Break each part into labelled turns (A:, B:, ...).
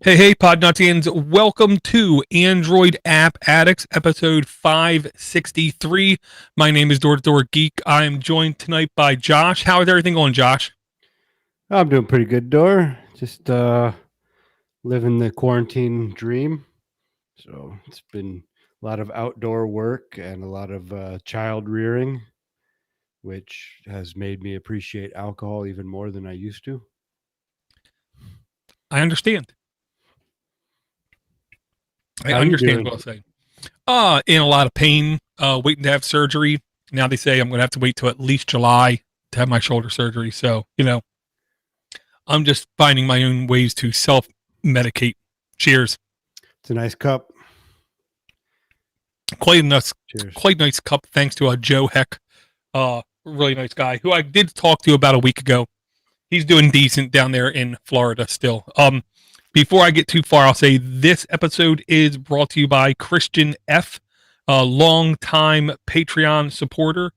A: Hey, Podnutzians. Welcome to Android App Addicts, episode 563. My name is Door to Door Geek. I'm joined tonight by Josh. How is everything going, Josh?
B: I'm doing pretty good, Door. Just living the quarantine dream. So it's been a lot of outdoor work and a lot of child rearing, which has made me appreciate alcohol even more than I used to.
A: I understand. I
B: How are you
A: understand
B: doing?
A: what I'll say. In a lot of pain, waiting to have surgery. Now they say I'm going to have to wait till at least July to have my shoulder surgery. So, I'm just finding my own ways to self-medicate. Cheers.
B: It's a nice cup.
A: Quite a nice,
B: Cheers.
A: quite nice cup. Thanks to Joe Heck, really nice guy who I did talk to about a week ago. He's doing decent down there in Florida still. Before I get too far, I'll say this episode is brought to you by Christian F, a long-time Patreon supporter.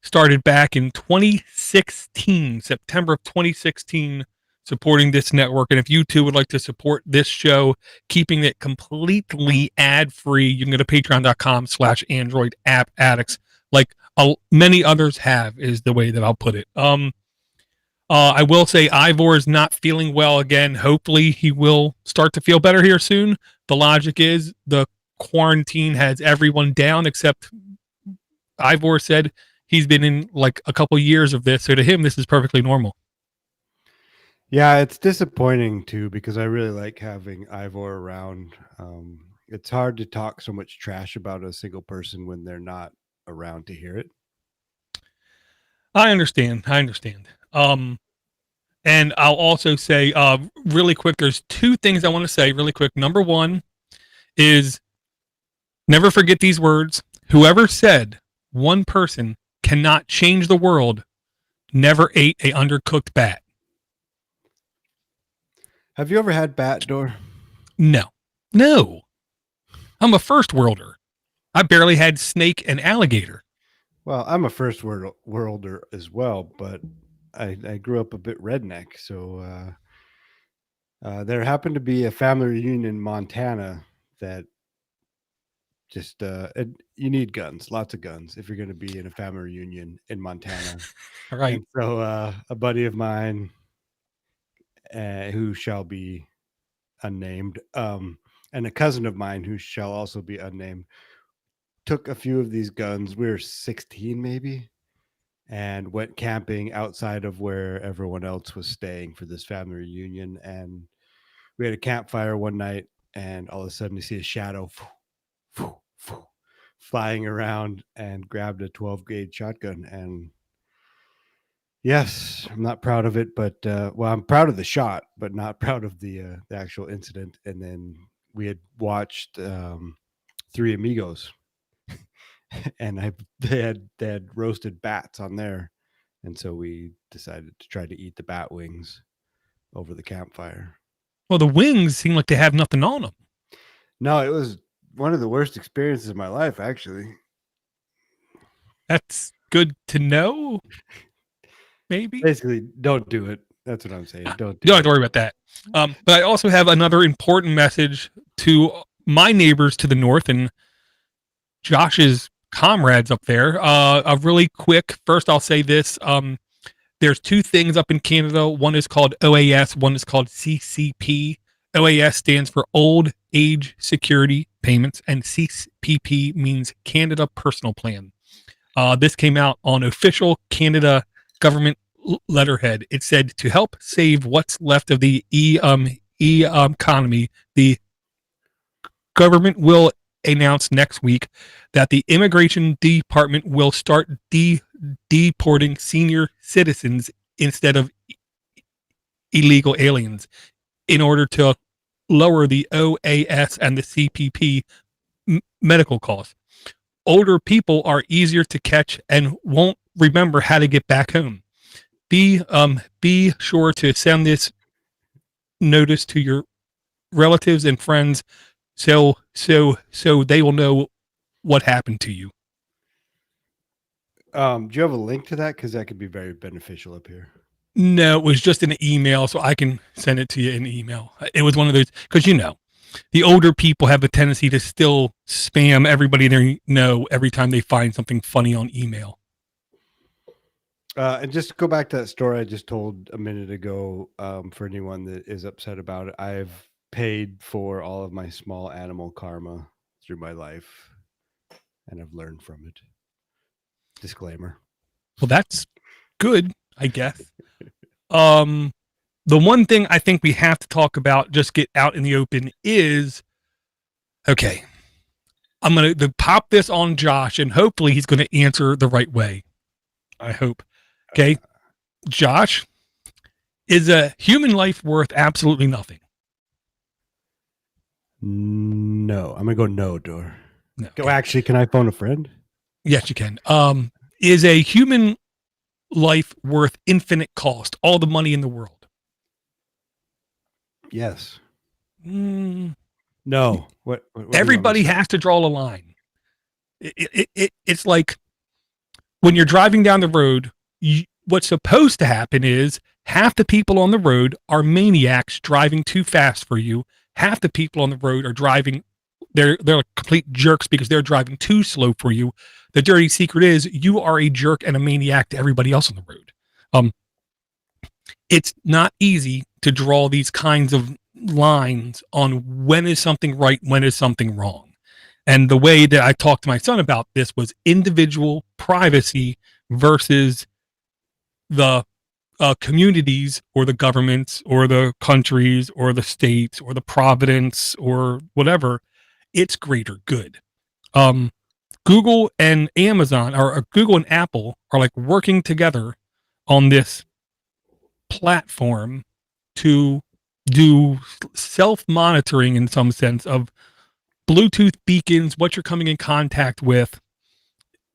A: Started back in 2016, September of 2016, supporting this network. And if you too would like to support this show, keeping it completely ad-free, you can go to patreon.com/Android App Addicts. Like many others have, is the way that I'll put it. I will say Ivor is not feeling well again. Hopefully he will start to feel better here soon. The logic is the quarantine has everyone down except Ivor said he's been in like a couple years of this. So to him, this is perfectly normal.
B: Yeah, it's disappointing too because I really like having Ivor around. It's hard to talk so much trash about a single person when they're not around to hear it.
A: I understand. And I'll also say, really quick, there's two things I want to say really quick. Number one is never forget these words. Whoever said one person cannot change the world never ate a undercooked bat.
B: Have you ever had bat, Door?
A: No. I'm a first worlder. I barely had snake and alligator.
B: Well, I'm a first worlder as well, but I grew up a bit redneck. So there happened to be a family reunion in Montana that just you need guns, lots of guns, if you're going to be in a family reunion in Montana.
A: All right.
B: And so a buddy of mine, who shall be unnamed, and a cousin of mine who shall also be unnamed, took a few of these guns. We were 16 maybe, and went camping outside of where everyone else was staying for this family reunion. And we had a campfire one night, and all of a sudden you see a shadow flying around, and grabbed a 12 gauge shotgun. And yes, I'm not proud of it, but well, I'm proud of the shot, but not proud of the actual incident. And then we had watched Three Amigos, and they had roasted bats on there, and so we decided to try to eat the bat wings over the campfire.
A: Well, the wings seem like they have nothing on them.
B: No, it was one of the worst experiences of my life, actually.
A: That's good to know. Maybe.
B: Basically, don't do it. That's what I'm saying. Don't
A: have to worry about that. But I also have another important message to my neighbors to the north and Josh's comrades up there. A really quick, first I'll say this. There's two things up in Canada. One is called OAS, one is called CCP. OAS stands for Old Age Security Payments, and CCP means Canada Personal Plan. This came out on official Canada government letterhead. It said to help save what's left of the economy, the government will announce next week that the immigration department will start deporting senior citizens instead of illegal aliens in order to lower the OAS and the CPP medical costs. Older people are easier to catch and won't remember how to get back home. Be sure to send this notice to your relatives and friends so they will know what happened to you.
B: Do you have a link to that? Because that could be very beneficial up here.
A: No, it was just in an email, so I can send it to you in email. It was one of those because the older people have a tendency to still spam everybody they know every time they find something funny on email.
B: And just to go back to that story I just told a minute ago, for anyone that is upset about it, I've paid for all of my small animal karma through my life, and I've learned from it. Disclaimer.
A: Well, that's good, I guess. The one thing I think we have to talk about, just get out in the open, is okay. I'm going to pop this on Josh, and hopefully he's going to answer the right way. I hope. Okay. Josh, is a human life worth absolutely nothing?
B: No, I'm gonna go no door.
A: No.
B: Okay. Actually, can I phone a friend?
A: Yes, you can. Is a human life worth infinite cost? All the money in the world?
B: Yes.
A: Mm,
B: No. What
A: everybody has to draw a line. It's like when you're driving down the road, what's supposed to happen is half the people on the road are maniacs driving too fast for you. Half the people on the road are driving, they're like complete jerks because they're driving too slow for you. The dirty secret is you are a jerk and a maniac to everybody else on the road. It's not easy to draw these kinds of lines on when is something right, when is something wrong. And the way that I talked to my son about this was individual privacy versus the communities or the governments or the countries or the states or the providence or whatever. It's greater good. Google and Amazon or Google and Apple are like working together on this platform to do self-monitoring in some sense of Bluetooth beacons, what you're coming in contact with.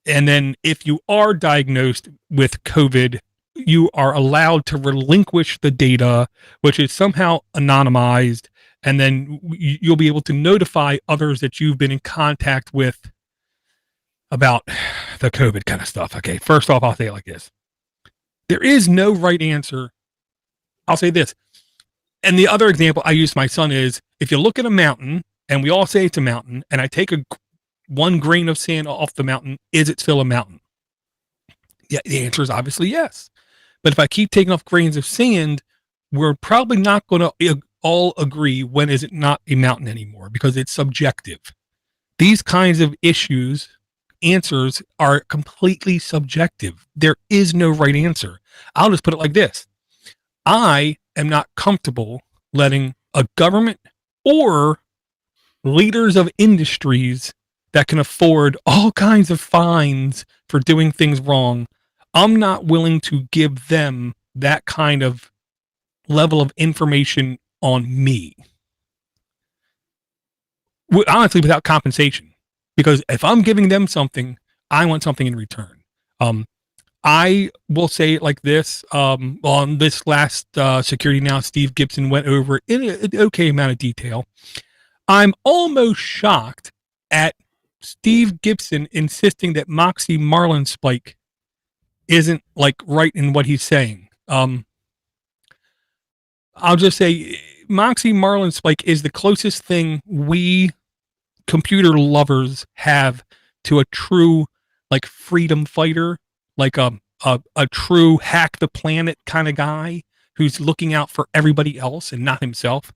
A: And then if you are diagnosed with COVID, you are allowed to relinquish the data, which is somehow anonymized. And then you'll be able to notify others that you've been in contact with about the COVID kind of stuff. Okay. First off, I'll say it like this. There is no right answer. I'll say this. And the other example I use my son is if you look at a mountain and we all say it's a mountain and I take one grain of sand off the mountain, is it still a mountain? Yeah, the answer is obviously yes. But if I keep taking off grains of sand, we're probably not going to all agree when is it not a mountain anymore because it's subjective. These kinds of answers are completely subjective. There is no right answer. I'll just put it like this. I am not comfortable letting a government or leaders of industries that can afford all kinds of fines for doing things wrong. I'm not willing to give them that kind of level of information on me. Honestly, without compensation. Because if I'm giving them something, I want something in return. I will say it like this. On this last Security Now, Steve Gibson went over it in an okay amount of detail. I'm almost shocked at Steve Gibson insisting that Moxie Marlinspike isn't like right in what he's saying. I'll just say Moxie Marlinspike is the closest thing we computer lovers have to a true like freedom fighter, like a true hack the planet kind of guy who's looking out for everybody else and not himself.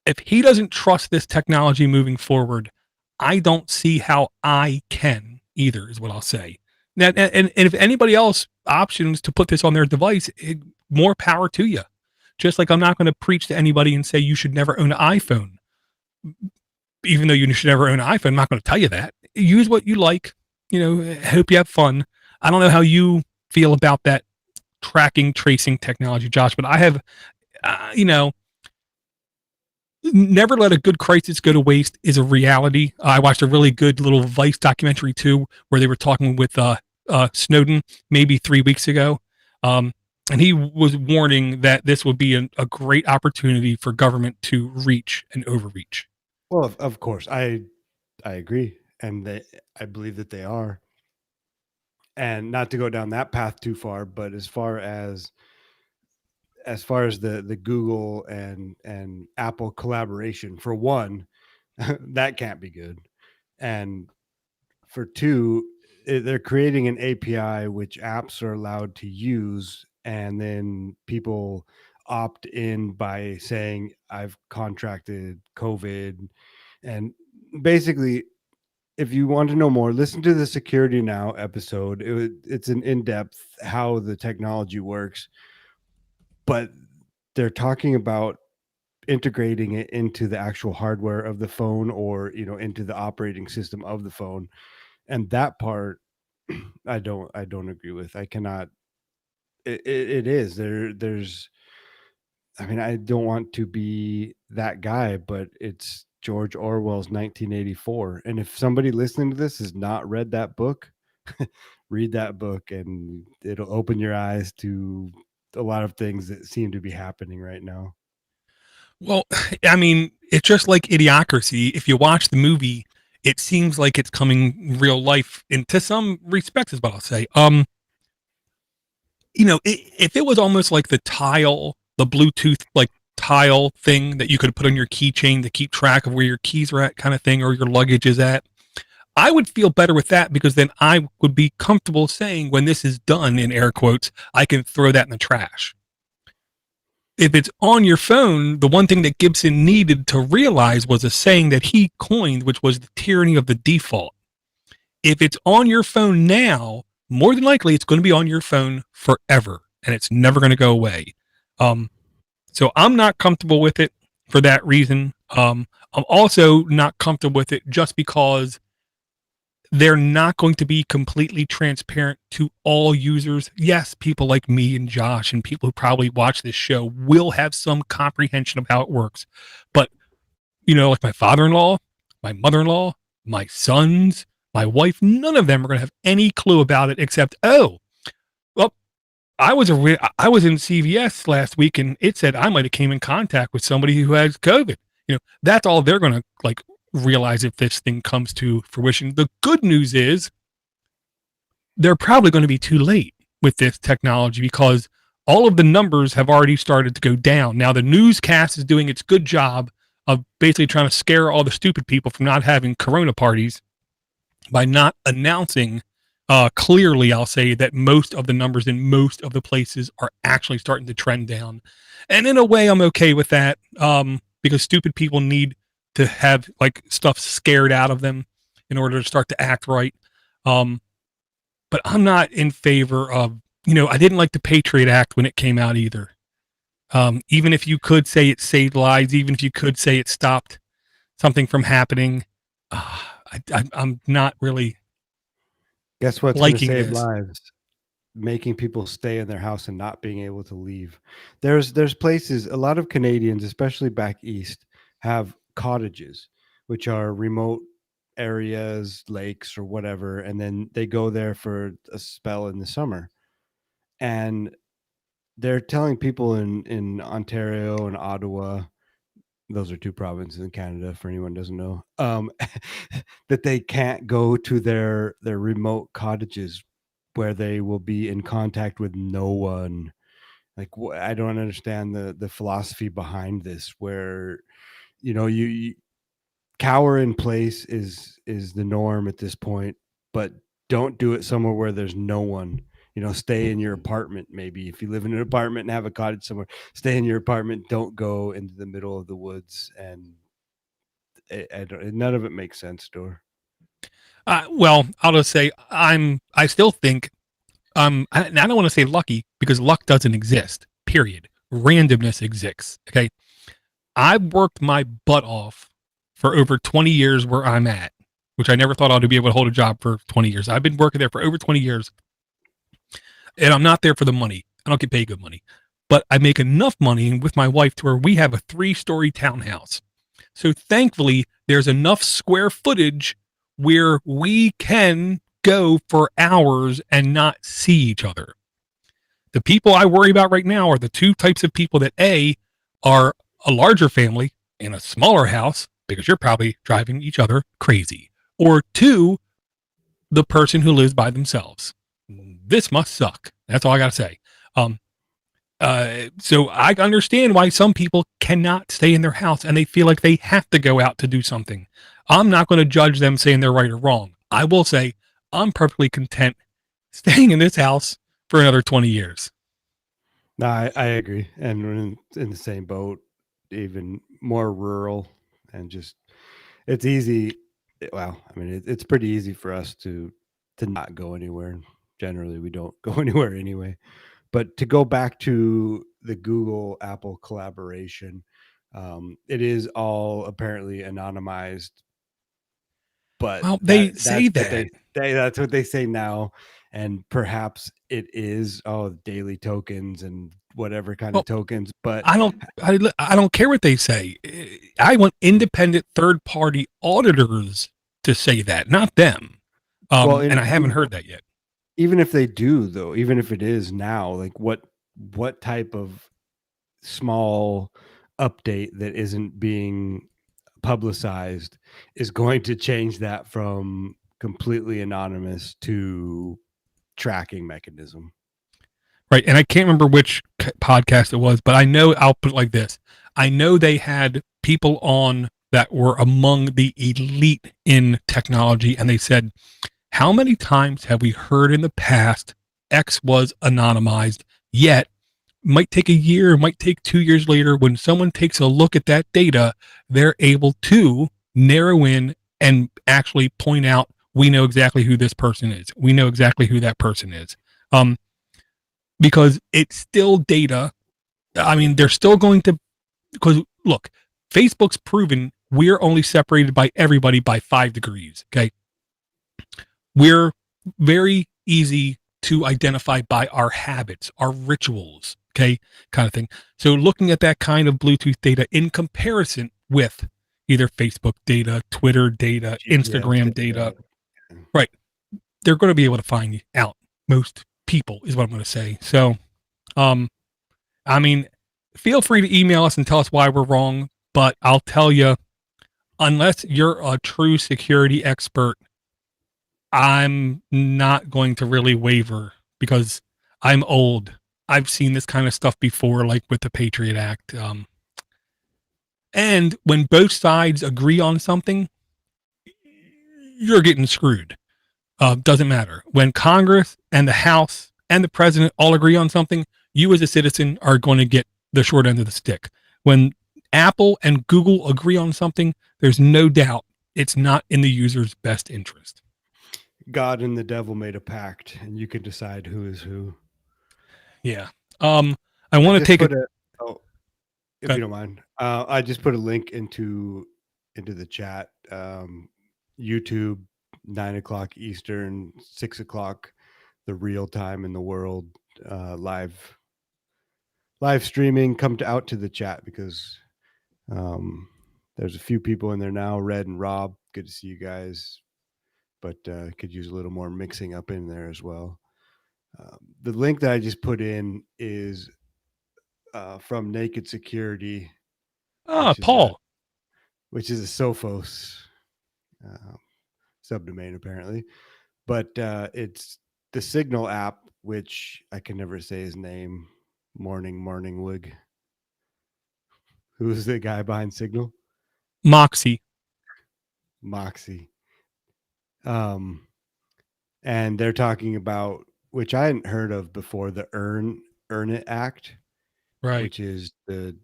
A: If he doesn't trust this technology moving forward, I don't see how I can either, is what I'll say. And if anybody else options to put this on their device, more power to you. Just like I'm not going to preach to anybody and say you should never own an iPhone. Even though you should never own an iPhone, I'm not going to tell you that. Use what you like. Hope you have fun. I don't know how you feel about that tracking, tracing technology, Josh, but I have, never let a good crisis go to waste is a reality. I watched a really good little Vice documentary too, where they were talking with Snowden maybe 3 weeks ago. And he was warning that this would be a great opportunity for government to reach and overreach.
B: Well, of course, I agree, and I believe that they are. And not to go down that path too far, but as far as as far as the Google and Apple collaboration, for one, that can't be good. And for two, they're creating an API which apps are allowed to use, and then people opt in by saying I've contracted COVID. And basically, if you want to know more, listen to the Security Now episode. It's an in-depth how the technology works, but they're talking about integrating it into the actual hardware of the phone, or into the operating system of the phone. And that part I don't agree with. I cannot. It is there's I mean, I don't want to be that guy, but it's George Orwell's 1984. And if somebody listening to this has not read that book, read that book, and it'll open your eyes to a lot of things that seem to be happening right now.
A: Well, I mean, it's just like Idiocracy. If you watch the movie, it seems like it's coming real life into some respects, is what I'll say. If it was almost like the tile, the Bluetooth like tile thing that you could put on your keychain to keep track of where your keys are at, kind of thing, or your luggage is at, I would feel better with that, because then I would be comfortable saying, when this is done, in air quotes, I can throw that in the trash. If it's on your phone, the one thing that Gibson needed to realize was a saying that he coined, which was the tyranny of the default. If it's on your phone now, more than likely it's going to be on your phone forever, and it's never going to go away. So I'm not comfortable with it for that reason. I'm also not comfortable with it just because they're not going to be completely transparent to all users. Yes, people like me and Josh and people who probably watch this show will have some comprehension of how it works. But, like my father-in-law, my mother-in-law, my sons, my wife, none of them are going to have any clue about it except, oh, well, I was in CVS last week and it said I might have came in contact with somebody who has COVID. That's all they're going to realize if this thing comes to fruition. The good news is they're probably going to be too late with this technology, because all of the numbers have already started to go down. Now the newscast is doing its good job of basically trying to scare all the stupid people from not having corona parties by not announcing clearly, I'll say, that most of the numbers in most of the places are actually starting to trend down. And in a way, I'm okay with that, because stupid people need to have stuff scared out of them in order to start to act right. But I'm not in favor of, I didn't like the Patriot Act when it came out either. Even if you could say it saved lives, even if you could say it stopped something from happening, I'm not really.
B: Guess what's going to save
A: this.
B: lives? Making people stay in their house and not being able to leave. There's places, a lot of Canadians, especially back east, have cottages, which are remote areas, lakes or whatever, and then they go there for a spell in the summer. And they're telling people in Ontario and Ottawa, those are two provinces in Canada for anyone who doesn't know, that they can't go to their remote cottages where they will be in contact with no one. I don't understand the philosophy behind this, where you cower in place is the norm at this point, but don't do it somewhere where there's no one. Stay in your apartment. Maybe if you live in an apartment and have a cottage somewhere, stay in your apartment. Don't go into the middle of the woods. And none of it makes sense, Dor.
A: Well, I'll just say I still think, I don't want to say lucky, because luck doesn't exist, period. Randomness exists. Okay. I've worked my butt off for over 20 years where I'm at, which I never thought I'd be able to hold a job for 20 years. I've been working there for over 20 years, and I'm not there for the money. I don't get paid good money, but I make enough money with my wife to where we have a 3-story townhouse. So thankfully, there's enough square footage where we can go for hours and not see each other. The people I worry about right now are the two types of people that are a larger family in a smaller house, because you're probably driving each other crazy, or 2, the person who lives by themselves. This must suck. That's all I got to say. So I understand why some people cannot stay in their house and they feel like they have to go out to do something. I'm not going to judge them saying they're right or wrong. I will say I'm perfectly content staying in this house for another 20 years.
B: No, I agree. And we're in the same boat, even more rural and just it's easy. Well, I mean, it's pretty easy for us to not go anywhere. Generally, we don't go anywhere anyway. But to go back to the Google Apple collaboration, it is all apparently anonymized, but
A: Well, they
B: that's
A: say
B: what
A: that.
B: that's what they say now, and perhaps it is daily tokens and whatever kind of
A: Well,
B: tokens, but
A: I don't care what they say. I want independent third party auditors to say that, not them.
B: well,
A: And I haven't heard that yet.
B: even if they do though, even if it is now, like what type of small update that isn't being publicized is going to change that from completely anonymous to tracking mechanism.
A: Right. And I can't remember which podcast it was, but I know I'll put it like this. I know they had people on that were among the elite in technology, and they said, how many times have we heard in the past X was anonymized, yet might take a year, might take 2 years later, when someone takes a look at that data, they're able to narrow in and actually point out, we know exactly who this person is. We know exactly who that person is. Because it's still data. I mean, they're still going to, because look, Facebook's proven we're only separated by everybody by 5 degrees. Okay. We're very easy to identify by our habits, our rituals. Okay. Kind of thing. So looking at that kind of Bluetooth data in comparison with either Facebook data, Twitter data, Instagram data, right. They're going to be able to find out most people is what I'm going to say. So, I mean, feel free to email us and tell us why we're wrong, but I'll tell you, unless you're a true security expert, I'm not going to really waver because I'm old. I've seen this kind of stuff before, like with the Patriot Act. And when both sides agree on something, you're getting screwed. Doesn't matter. When Congress and the House and the president all agree on something, you as a citizen are going to get the short end of the stick. When Apple and Google agree on something, there's no doubt it's not in the user's best interest.
B: God and the devil made a pact, and you can decide who is who.
A: Yeah. I want to take
B: if you don't mind, I just put a link into the chat. YouTube, 9:00 Eastern, 6:00, the real time in the world, live streaming. Come out to the chat because there's a few people in there now. Red and Rob, good to see you guys, but could use a little more mixing up in there as well. The link that I just put in is from Naked Security.
A: Paul.
B: Which is a Sophos subdomain apparently, but it's the Signal app, which I can never say his name. Morning Wig. Who's the guy behind Signal?
A: Moxie.
B: And they're talking about, which I hadn't heard of before, the Earn It Act,
A: right?
B: Which is the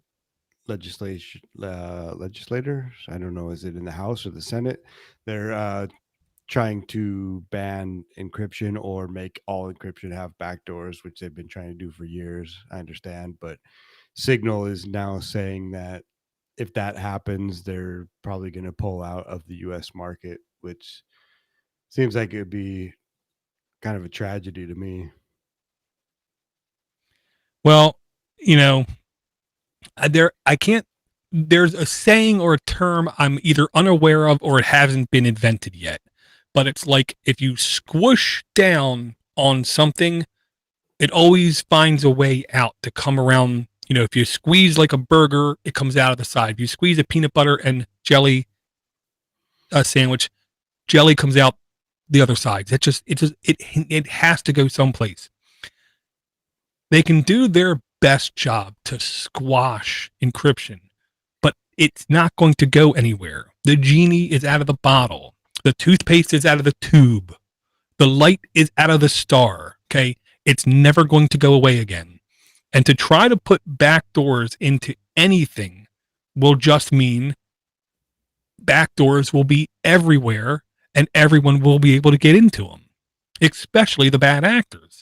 B: legislators. I don't know, is it in the House or the Senate? They're trying to ban encryption or make all encryption have backdoors, which they've been trying to do for years. I understand, but Signal is now saying that if that happens, they're probably going to pull out of the U.S. market, which seems like it would be kind of a tragedy to me.
A: Well, you know, there's a saying or a term I'm either unaware of or it hasn't been invented yet. But it's like if you squish down on something, it always finds a way out to come around. You know, if you squeeze like a burger, it comes out of the side. If you squeeze a peanut butter and jelly sandwich, jelly comes out the other side. It has to go someplace. They can do their best job to squash encryption, but it's not going to go anywhere. The genie is out of the bottle. The toothpaste is out of the tube. The light is out of the star. Okay. It's never going to go away again. And to try to put backdoors into anything will just mean backdoors will be everywhere and everyone will be able to get into them, especially the bad actors.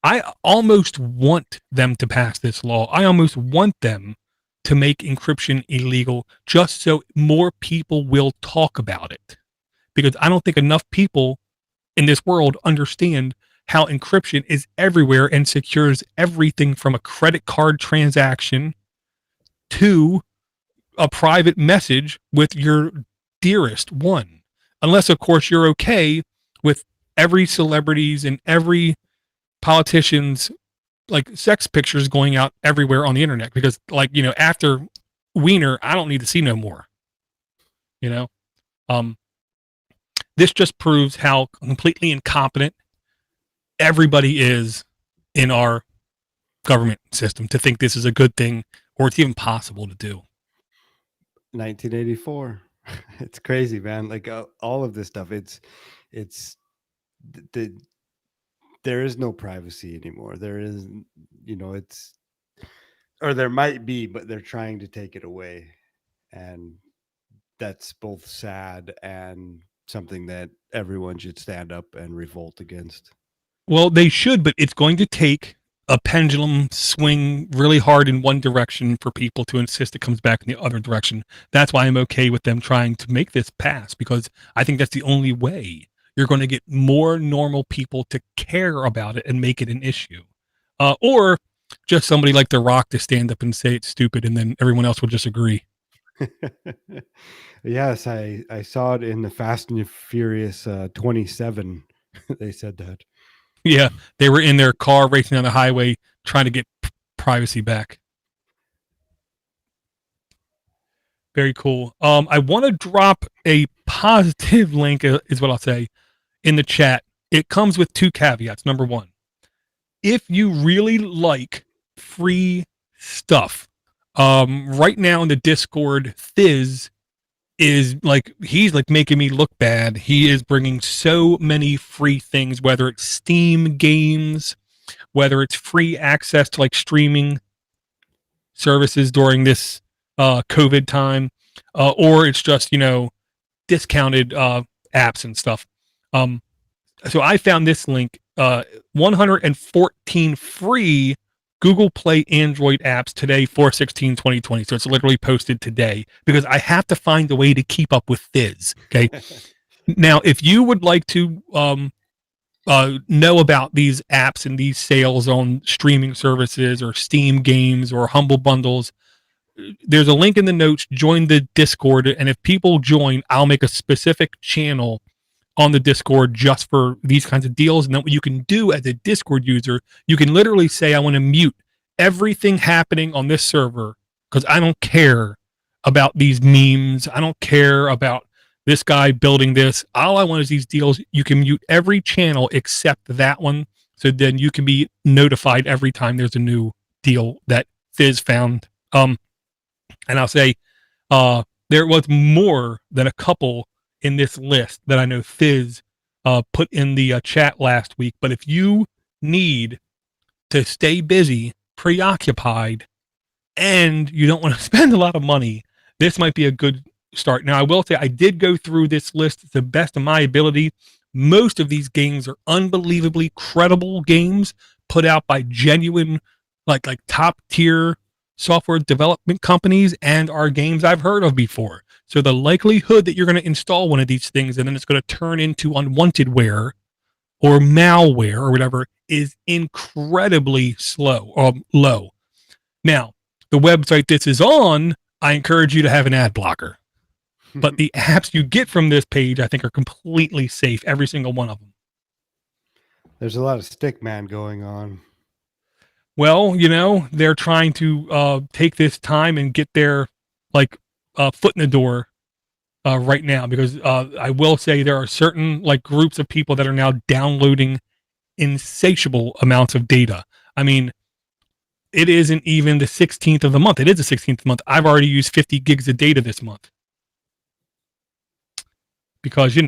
A: I almost want them to pass this law. I almost want them to make encryption illegal just so more people will talk about it. Because I don't think enough people in this world understand how encryption is everywhere and secures everything from a credit card transaction to a private message with your dearest one. Unless, of course, you're okay with every celebrity's and every politician's like sex pictures going out everywhere on the internet. Because, like, you know, after Wiener, I don't need to see no more. You know? This just proves how completely incompetent everybody is in our government system to think this is a good thing or it's even possible to do.
B: 1984. It's crazy, man. Like all of this stuff. There is no privacy anymore. There is, you know, or there might be, but they're trying to take it away, and that's both sad and something that everyone should stand up and revolt against.
A: Well, they should, but it's going to take a pendulum swing really hard in one direction for people to insist it comes back in the other direction. That's why I'm okay with them trying to make this pass, because I think that's the only way you're going to get more normal people to care about it and make it an issue. Or just somebody like The Rock to stand up and say it's stupid, and then everyone else will just agree.
B: Yes, I saw it in the Fast and Furious 27. They said that.
A: Yeah, they were in their car racing down the highway trying to get privacy back. Very cool. I want to drop a positive link, is what I'll say, in the chat. It comes with two caveats. Number one, if you really like free stuff, right now in the Discord, Thiz is like, he's like making me look bad. He is bringing so many free things, whether it's Steam games, whether it's free access to like streaming services during this COVID time, or it's just, you know, discounted apps and stuff. So I found this link, 114 free Google Play Android apps today, 4/16/2020. So it's literally posted today because I have to find a way to keep up with Thiz. Okay. Now, if you would like to know about these apps and these sales on streaming services or Steam games or Humble Bundles, there's a link in the notes. Join the Discord, and if people join, I'll make a specific channel on the Discord just for these kinds of deals. And then what you can do as a Discord user, you can literally say, I want to mute everything happening on this server because I don't care about these memes. I don't care about this guy building this. All I want is these deals. You can mute every channel except that one. So then you can be notified every time there's a new deal that Thiz found. And I'll say, there was more than a couple in this list that I know Thiz put in the chat last week. But if you need to stay busy, preoccupied, and you don't want to spend a lot of money, this might be a good start. Now, I will say I did go through this list to the best of my ability. Most of these games are unbelievably credible games put out by genuine, like top tier software development companies, and are games I've heard of before. So the likelihood that you're going to install one of these things and then it's going to turn into unwantedware or malware or whatever is incredibly low. Now, the website this is on, I encourage you to have an ad blocker. But the apps you get from this page, I think, are completely safe, every single one of them.
B: There's a lot of stickman going on.
A: Well, you know, they're trying to take this time and get their foot in the door right now, because I will say there are certain like groups of people that are now downloading insatiable amounts of data. I mean, it isn't even the 16th of the month. It is the 16th of the month. I've already used 50 gigs of data this month. Because,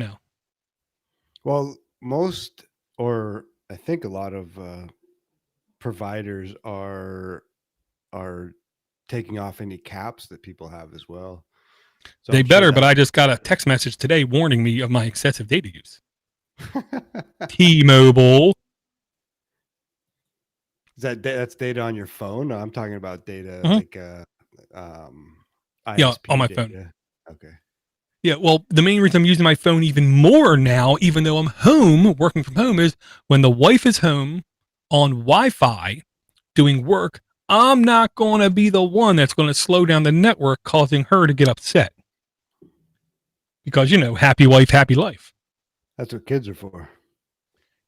B: Well, most, or I think a lot of providers are taking off any caps that people have as well. So
A: they
B: I'm sure
A: better, but I just got a text message today warning me of my excessive data use. T-Mobile.
B: That's data on your phone? No, I'm talking about data like
A: Yeah,
B: ISP
A: on my
B: data.
A: phone.
B: Okay.
A: Yeah, well, the main reason I'm using my phone even more now, even though I'm home, working from home, is when the wife is home on Wi-Fi doing work, I'm not going to be the one that's going to slow down the network, causing her to get upset. Because, happy wife, happy life.
B: That's what kids are for.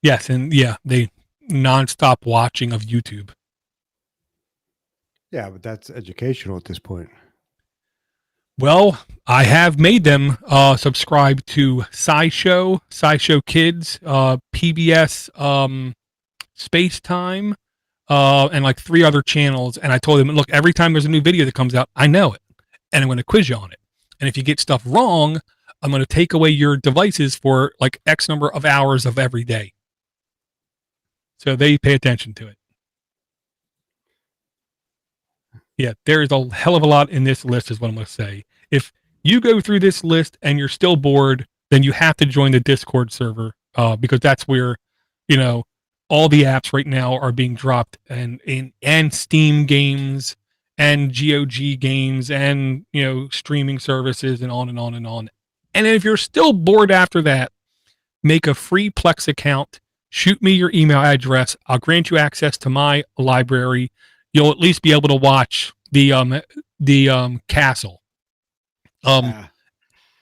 A: Yes, and yeah, they nonstop watching of YouTube.
B: Yeah, but that's educational at this point.
A: Well, I have made them subscribe to SciShow Kids, PBS, Space Time, and like 3 other channels. And I told them, look, every time there's a new video that comes out, I know it, and I'm going to quiz you on it. And if you get stuff wrong, I'm going to take away your devices for like X number of hours of every day. So they pay attention to it. Yeah, there is a hell of a lot in this list, is what I'm going to say. If you go through this list and you're still bored, then you have to join the Discord server because that's where, all the apps right now are being dropped, and Steam games and GOG games and streaming services and on and on and on. And if you're still bored after that, make a free Plex account. Shoot me your email address. I'll grant you access to my library. You'll at least be able to watch the castle.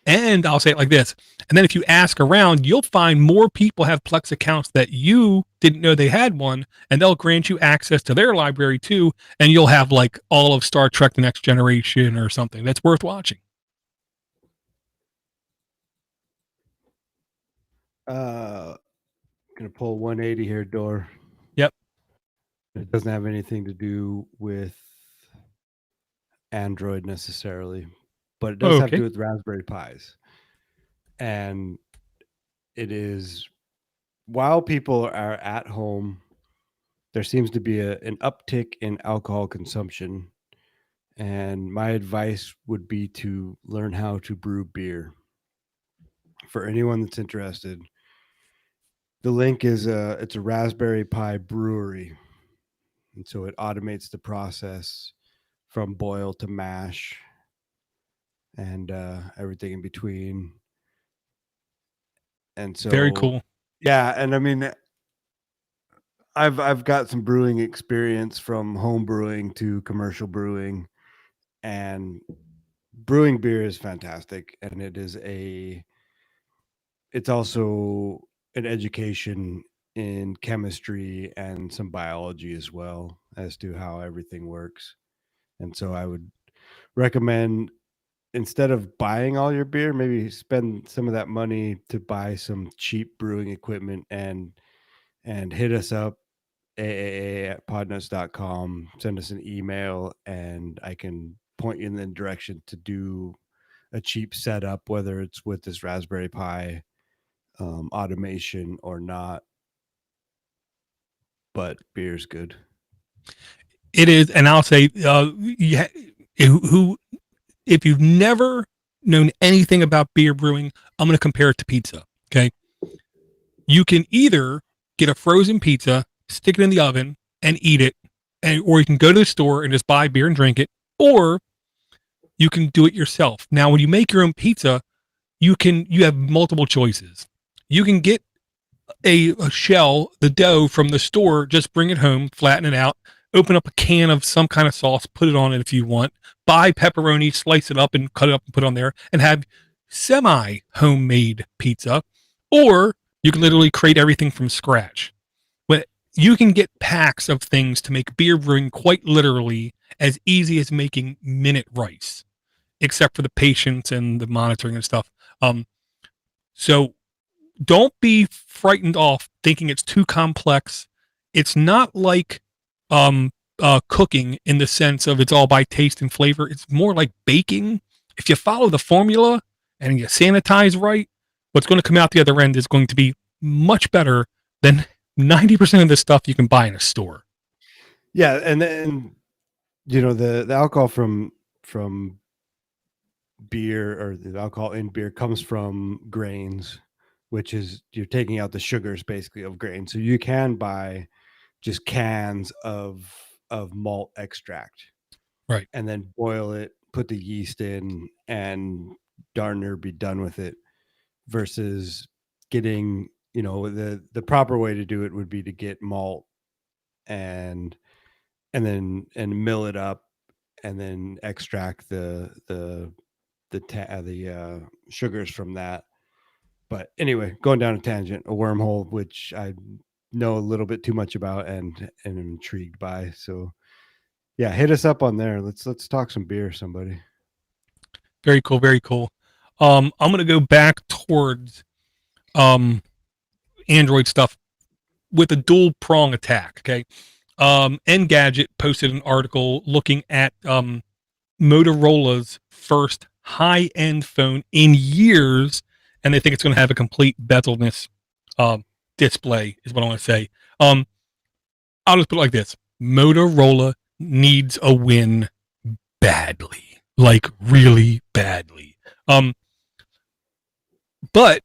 A: And I'll say it like this. And then if you ask around, you'll find more people have Plex accounts that you didn't know they had one, and they'll grant you access to their library too. And you'll have like all of Star Trek: The Next Generation or something that's worth watching.
B: Gonna pull 180 here, Door.
A: Yep.
B: It doesn't have anything to do with Android necessarily, but it does have to do with Raspberry Pis. And it is, while people are at home, there seems to be an uptick in alcohol consumption. And my advice would be to learn how to brew beer. For anyone that's interested, the link is it's a Raspberry Pi brewery. And so it automates the process from boil to mash and everything in between. And so
A: very cool.
B: Yeah, and I mean, I've got some brewing experience from home brewing to commercial brewing, and brewing beer is fantastic, and it's also an education in chemistry and some biology as well as to how everything works. And so I would recommend, instead of buying all your beer, maybe spend some of that money to buy some cheap brewing equipment and hit us up, aaa@podnutz.com. Send us an email, and I can point you in the direction to do a cheap setup, whether it's with this Raspberry Pi automation or not. But beer's good.
A: It is, and I'll say, if you've never known anything about beer brewing, I'm going to compare it to pizza. Okay, you can either get a frozen pizza, stick it in the oven, and eat it, or you can go to the store and just buy beer and drink it, or you can do it yourself. Now, when you make your own pizza, you have multiple choices. You can get a shell, the dough from the store, just bring it home, flatten it out, open up a can of some kind of sauce, put it on it if you want, buy pepperoni, slice it up and cut it up and put it on there, and have semi homemade pizza. Or you can literally create everything from scratch. But you can get packs of things to make beer brewing quite literally as easy as making minute rice, except for the patience and the monitoring and stuff. So don't be frightened off thinking it's too complex. It's not like cooking in the sense of it's all by taste and flavor. It's more like baking. If you follow the formula and you sanitize right, what's going to come out the other end is going to be much better than 90% of the stuff you can buy in a store.
B: Yeah, and then the alcohol from beer, or the alcohol in beer, comes from grains, which is you're taking out the sugars basically of grain. So you can buy just cans of malt extract,
A: Right.
B: and then boil it, put the yeast in, and darn near be done with it. Versus getting, the proper way to do it would be to get malt and then mill it up, and then extract the sugars from that. But anyway, going down a tangent, a wormhole, which I know a little bit too much about and am intrigued by. So yeah, hit us up on there. Let's talk some beer, somebody.
A: Very cool. Very cool. I'm going to go back towards Android stuff with a dual prong attack. Okay. Engadget posted an article looking at Motorola's first high end phone in years, and they think it's going to have a complete bezelness display, is what I want to say. I'll just put it like this: Motorola needs a win badly, like really badly. But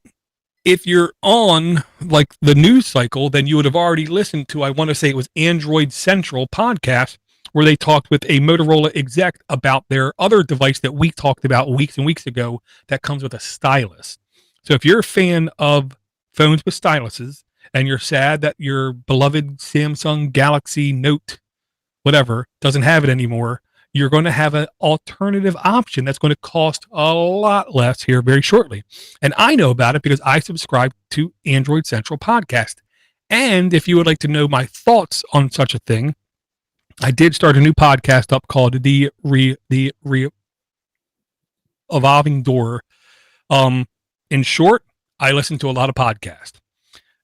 A: if you're on like the news cycle, then you would have already listened to, I want to say it was Android Central podcast, where they talked with a Motorola exec about their other device that we talked about weeks and weeks ago that comes with a stylus. So if you're a fan of phones with styluses and you're sad that your beloved Samsung Galaxy Note, whatever, doesn't have it anymore, you're going to have an alternative option that's going to cost a lot less here very shortly. And I know about it because I subscribe to Android Central podcast. And if you would like to know my thoughts on such a thing, I did start a new podcast up called the Evolving Door. In short, I listen to a lot of podcasts,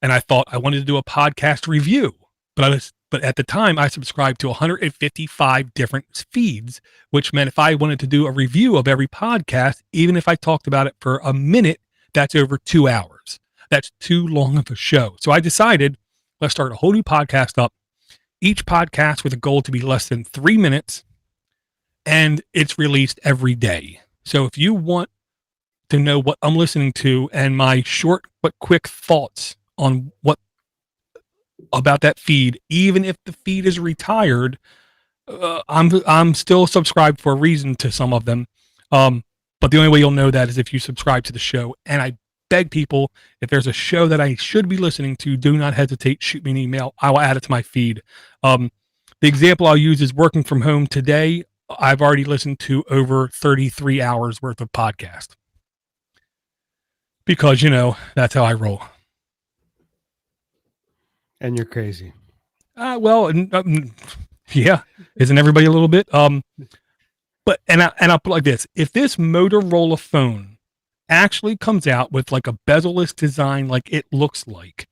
A: and I thought I wanted to do a podcast review, but at the time I subscribed to 155 different feeds, which meant if I wanted to do a review of every podcast, even if I talked about it for a minute, that's over 2 hours. That's too long of a show. So I decided, let's start a whole new podcast up. Each podcast with a goal to be less than 3 minutes, and it's released every day. So if you want to know what I'm listening to and my short but quick thoughts on what about that feed, even if the feed is retired, I'm still subscribed for a reason to some of them. But the only way you'll know that is if you subscribe to the show. And I beg people, if there's a show that I should be listening to, do not hesitate. Shoot me an email. I will add it to my feed. The example I'll use is working from home today. I've already listened to over 33 hours worth of podcast because, that's how I roll.
B: And you're crazy.
A: Well, yeah, isn't everybody a little bit? But I'll put it like this: if this Motorola phone actually comes out with like a bezel-less design, like it looks like,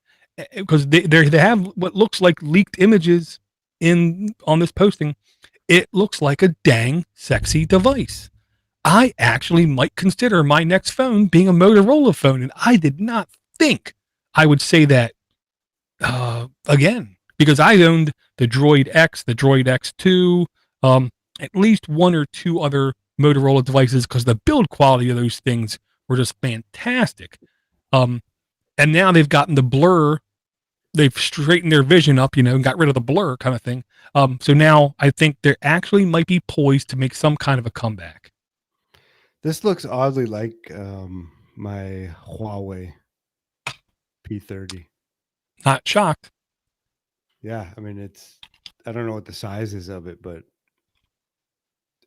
A: because they have what looks like leaked images on this posting, it looks like a dang sexy device. I actually might consider my next phone being a Motorola phone, and I did not think I would say that again, because I owned the Droid X, the Droid X2, at least one or two other Motorola devices because the build quality of those things were just fantastic. And now they've gotten the blur. They've straightened their vision up, and got rid of the blur kind of thing. So now I think they actually might be poised to make some kind of a comeback.
B: This looks oddly like my Huawei P30.
A: Not shocked.
B: Yeah, I mean, I don't know what the size is of it, but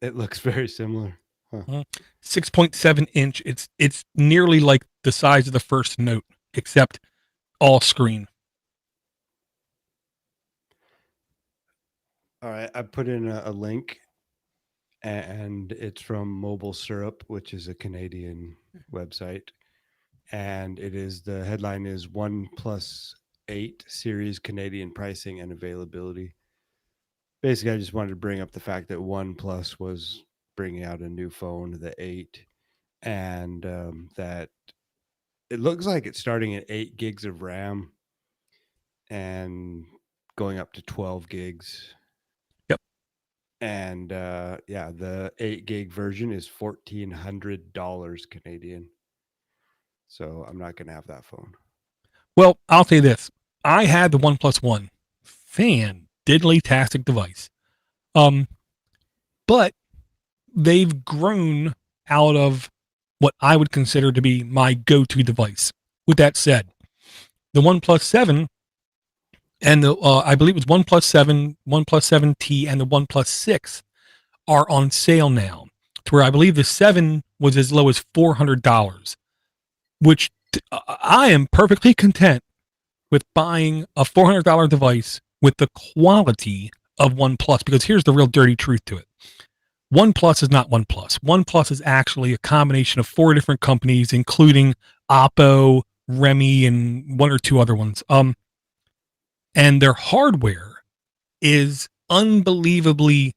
B: it looks very similar. Huh.
A: 6.7 inch. It's nearly like the size of the first Note, except all screen.
B: All right, I put in a link, and it's from Mobile Syrup, which is a Canadian website, and the headline is OnePlus 8 series Canadian pricing and availability. basically, I just wanted to bring up the fact that OnePlus was bringing out a new phone, the 8, and that it looks like it's starting at 8 gigs of RAM and going up to 12 gigs.
A: Yep.
B: And yeah, the 8 gig version is $1,400 Canadian. So I'm not going to have that phone.
A: Well, I'll say this. I had the OnePlus One. Diddly-tastic device. But they've grown out of what I would consider to be my go-to device. With that said, the OnePlus 7 and the I believe it was OnePlus 7, OnePlus 7T, and the OnePlus 6 are on sale now. To where I believe the 7 was as low as $400, which I am perfectly content with buying a $400 device with the quality of OnePlus, because here's the real dirty truth to it. OnePlus is not OnePlus. OnePlus is actually a combination of 4 different companies, including Oppo, Remy, and 1 or 2 other ones. And their hardware is unbelievably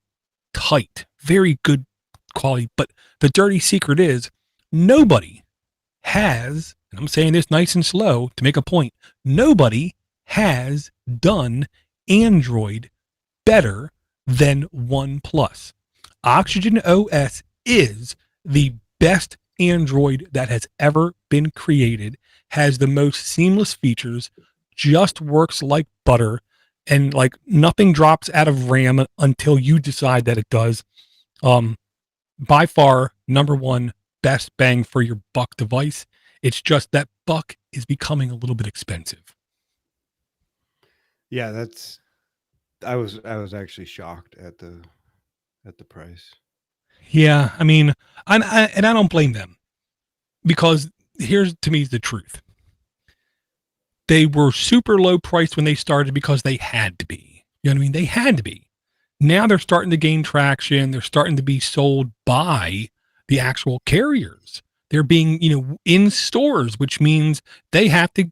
A: tight, very good quality. But the dirty secret is nobody has, and I'm saying this nice and slow to make a point, nobody has done Android better than OnePlus. Oxygen OS is the best Android that has ever been created, has the most seamless features, just works like butter, and like nothing drops out of RAM until you decide that it does. By far, number one, best bang for your buck device. It's just that buck is becoming a little bit expensive.
B: Yeah, that's. I was actually shocked at the price.
A: Yeah, I mean, I don't blame them, because here's to me the truth. They were super low priced when they started because they had to be. You know what I mean? They had to be. Now they're starting to gain traction. They're starting to be sold by the actual carriers. They're being, in stores, which means they have to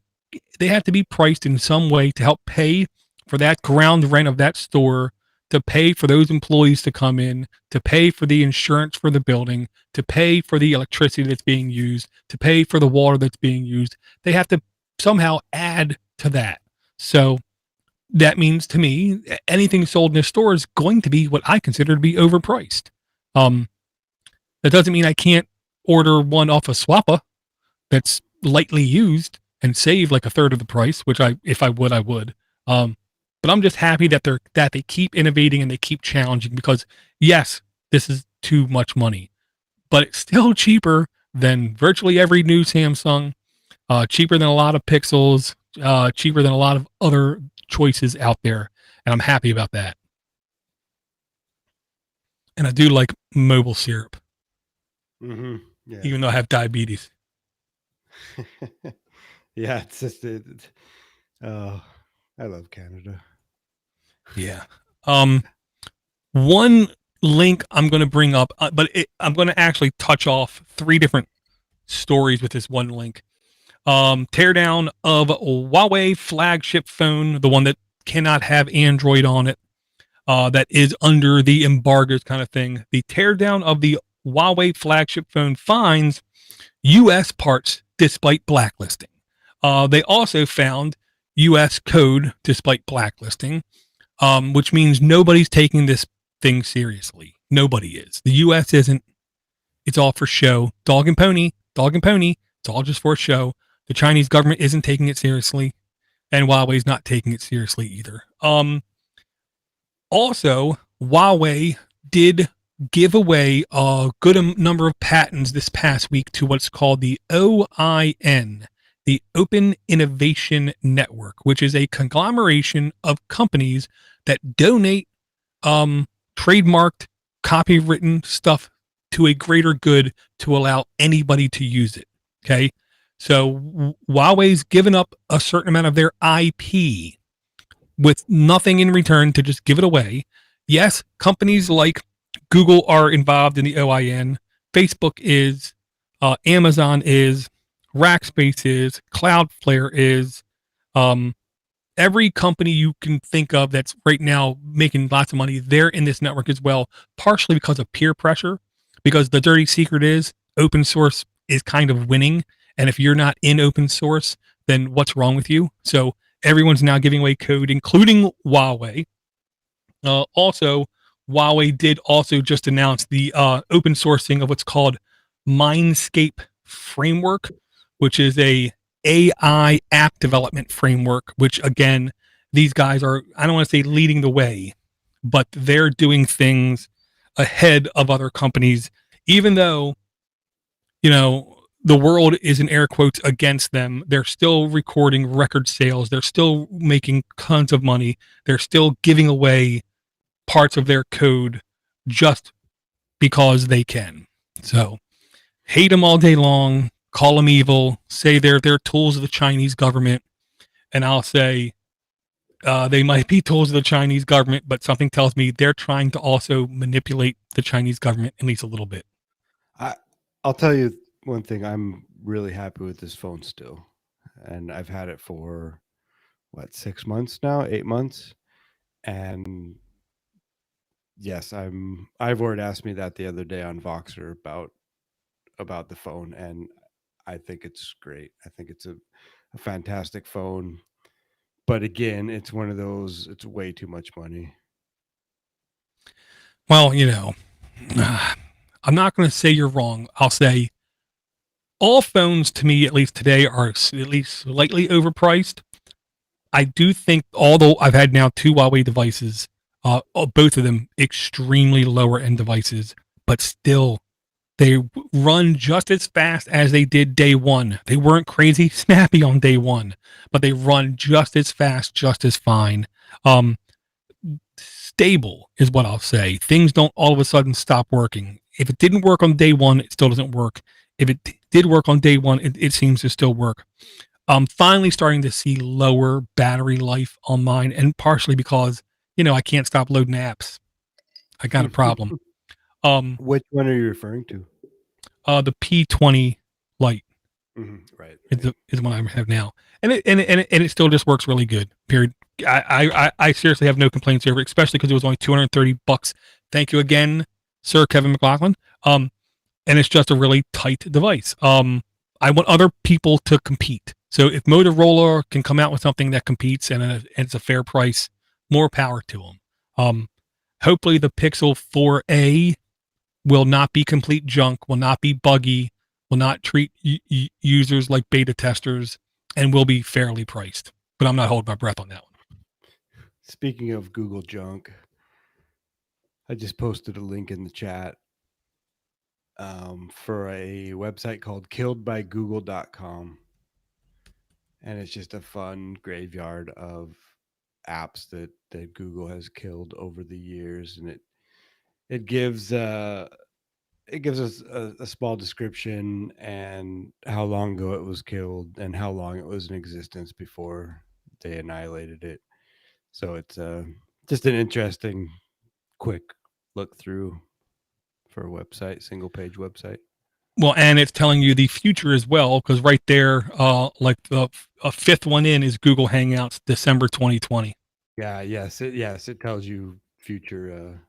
A: be priced in some way to help pay for that ground rent of that store, to pay for those employees to come in, to pay for the insurance for the building, to pay for the electricity that's being used, to pay for the water that's being used. They have to somehow add to that. So that means to me, anything sold in a store is going to be what I consider to be overpriced. That doesn't mean I can't order one off of Swappa that's lightly used and save like a third of the price, which if I would, I would. But I'm just happy that they keep innovating and they keep challenging, because yes, this is too much money, but it's still cheaper than virtually every new Samsung, cheaper than a lot of Pixels, cheaper than a lot of other choices out there. And I'm happy about that. And I do like mobile syrup.
B: Mm-hmm. Yeah.
A: Even though I have diabetes.
B: Yeah, it's just I love Canada.
A: Yeah. One link I'm going to bring up, but I'm going to actually touch off 3 different stories with this one link. Teardown of Huawei flagship phone, the one that cannot have Android on it, that is under the embargoes kind of thing. The teardown of the Huawei flagship phone finds U.S. parts despite blacklisting. They also found U.S. code despite blacklisting, which means nobody's taking this thing seriously. Nobody is. The U.S. isn't. It's all for show. Dog and pony. It's all just for show. The Chinese government isn't taking it seriously, and Huawei's not taking it seriously either. Also, Huawei did give away a good number of patents this past week to what's called the OIN, the Open Innovation Network, which is a conglomeration of companies that donate trademarked, copywritten stuff to a greater good to allow anybody to use it. Okay. So Huawei's given up a certain amount of their IP with nothing in return to just give it away. Yes, companies like Google are involved in the OIN. Facebook is, Amazon is, Rackspace is, Cloudflare is, every company you can think of that's right now making lots of money, they're in this network as well, partially because of peer pressure, because the dirty secret is open source is kind of winning. And if you're not in open source, then what's wrong with you? So everyone's now giving away code, including Huawei. Also, Huawei did also just announce the open sourcing of what's called Mindscape framework, which is a AI app development framework, which again, these guys are, I don't want to say leading the way, but they're doing things ahead of other companies, even though, you know, the world is in air quotes against them. They're still recording record sales. They're still making tons of money. They're still giving away parts of their code just because they can. So hate them all day long, call them evil, say they're tools of the Chinese government, and I'll say they might be tools of the Chinese government, but something tells me they're trying to also manipulate the Chinese government at least a little bit.
B: I'll tell you one thing. I'm really happy with this phone still, and I've had it for 6 months now, 8 months, and yes, Ivor asked me that the other day on Voxer about the phone, and I think it's great. I think it's a fantastic phone. But again, it's one of those, it's way too much money.
A: Well, you know, I'm not going to say you're wrong. I'll say all phones to me, at least today, are at least slightly overpriced. I do think, although I've had now 2 Huawei devices, both of them extremely lower end devices, but still they run just as fast as they did day one. They weren't crazy snappy on day one, but they run just as fast, just as fine. Stable is what I'll say. Things don't all of a sudden stop working. If it didn't work on day one, it still doesn't work. If it did work on day one, it seems to still work. I'm finally starting to see lower battery life on mine, and partially because, you know, I can't stop loading apps. I got a problem.
B: Which one are you referring to?
A: The P20 Lite.
B: Right.
A: Is what I have now, and it still just works really good. Period. I seriously have no complaints over it, especially because it was only $230. Thank you again, Sir Kevin McLaughlin. And it's just a really tight device. I want other people to compete. So if Motorola can come out with something that competes and it's a fair price, more power to them. Hopefully the Pixel 4a will not be complete junk, will not be buggy, will not treat users like beta testers, and will be fairly priced. But I'm not holding my breath on that one.
B: Speaking of Google junk, I just posted a link in the chat for a website called killedbygoogle.com. And it's just a fun graveyard of apps that Google has killed over the years. And it gives us a small description and how long ago it was killed and how long it was in existence before they annihilated it. So it's just an interesting, quick look through for a website, single page website.
A: Well, and it's telling you the future as well, because right there, like the fifth one in is Google Hangouts, December 2020.
B: Yeah. Yes. It tells you future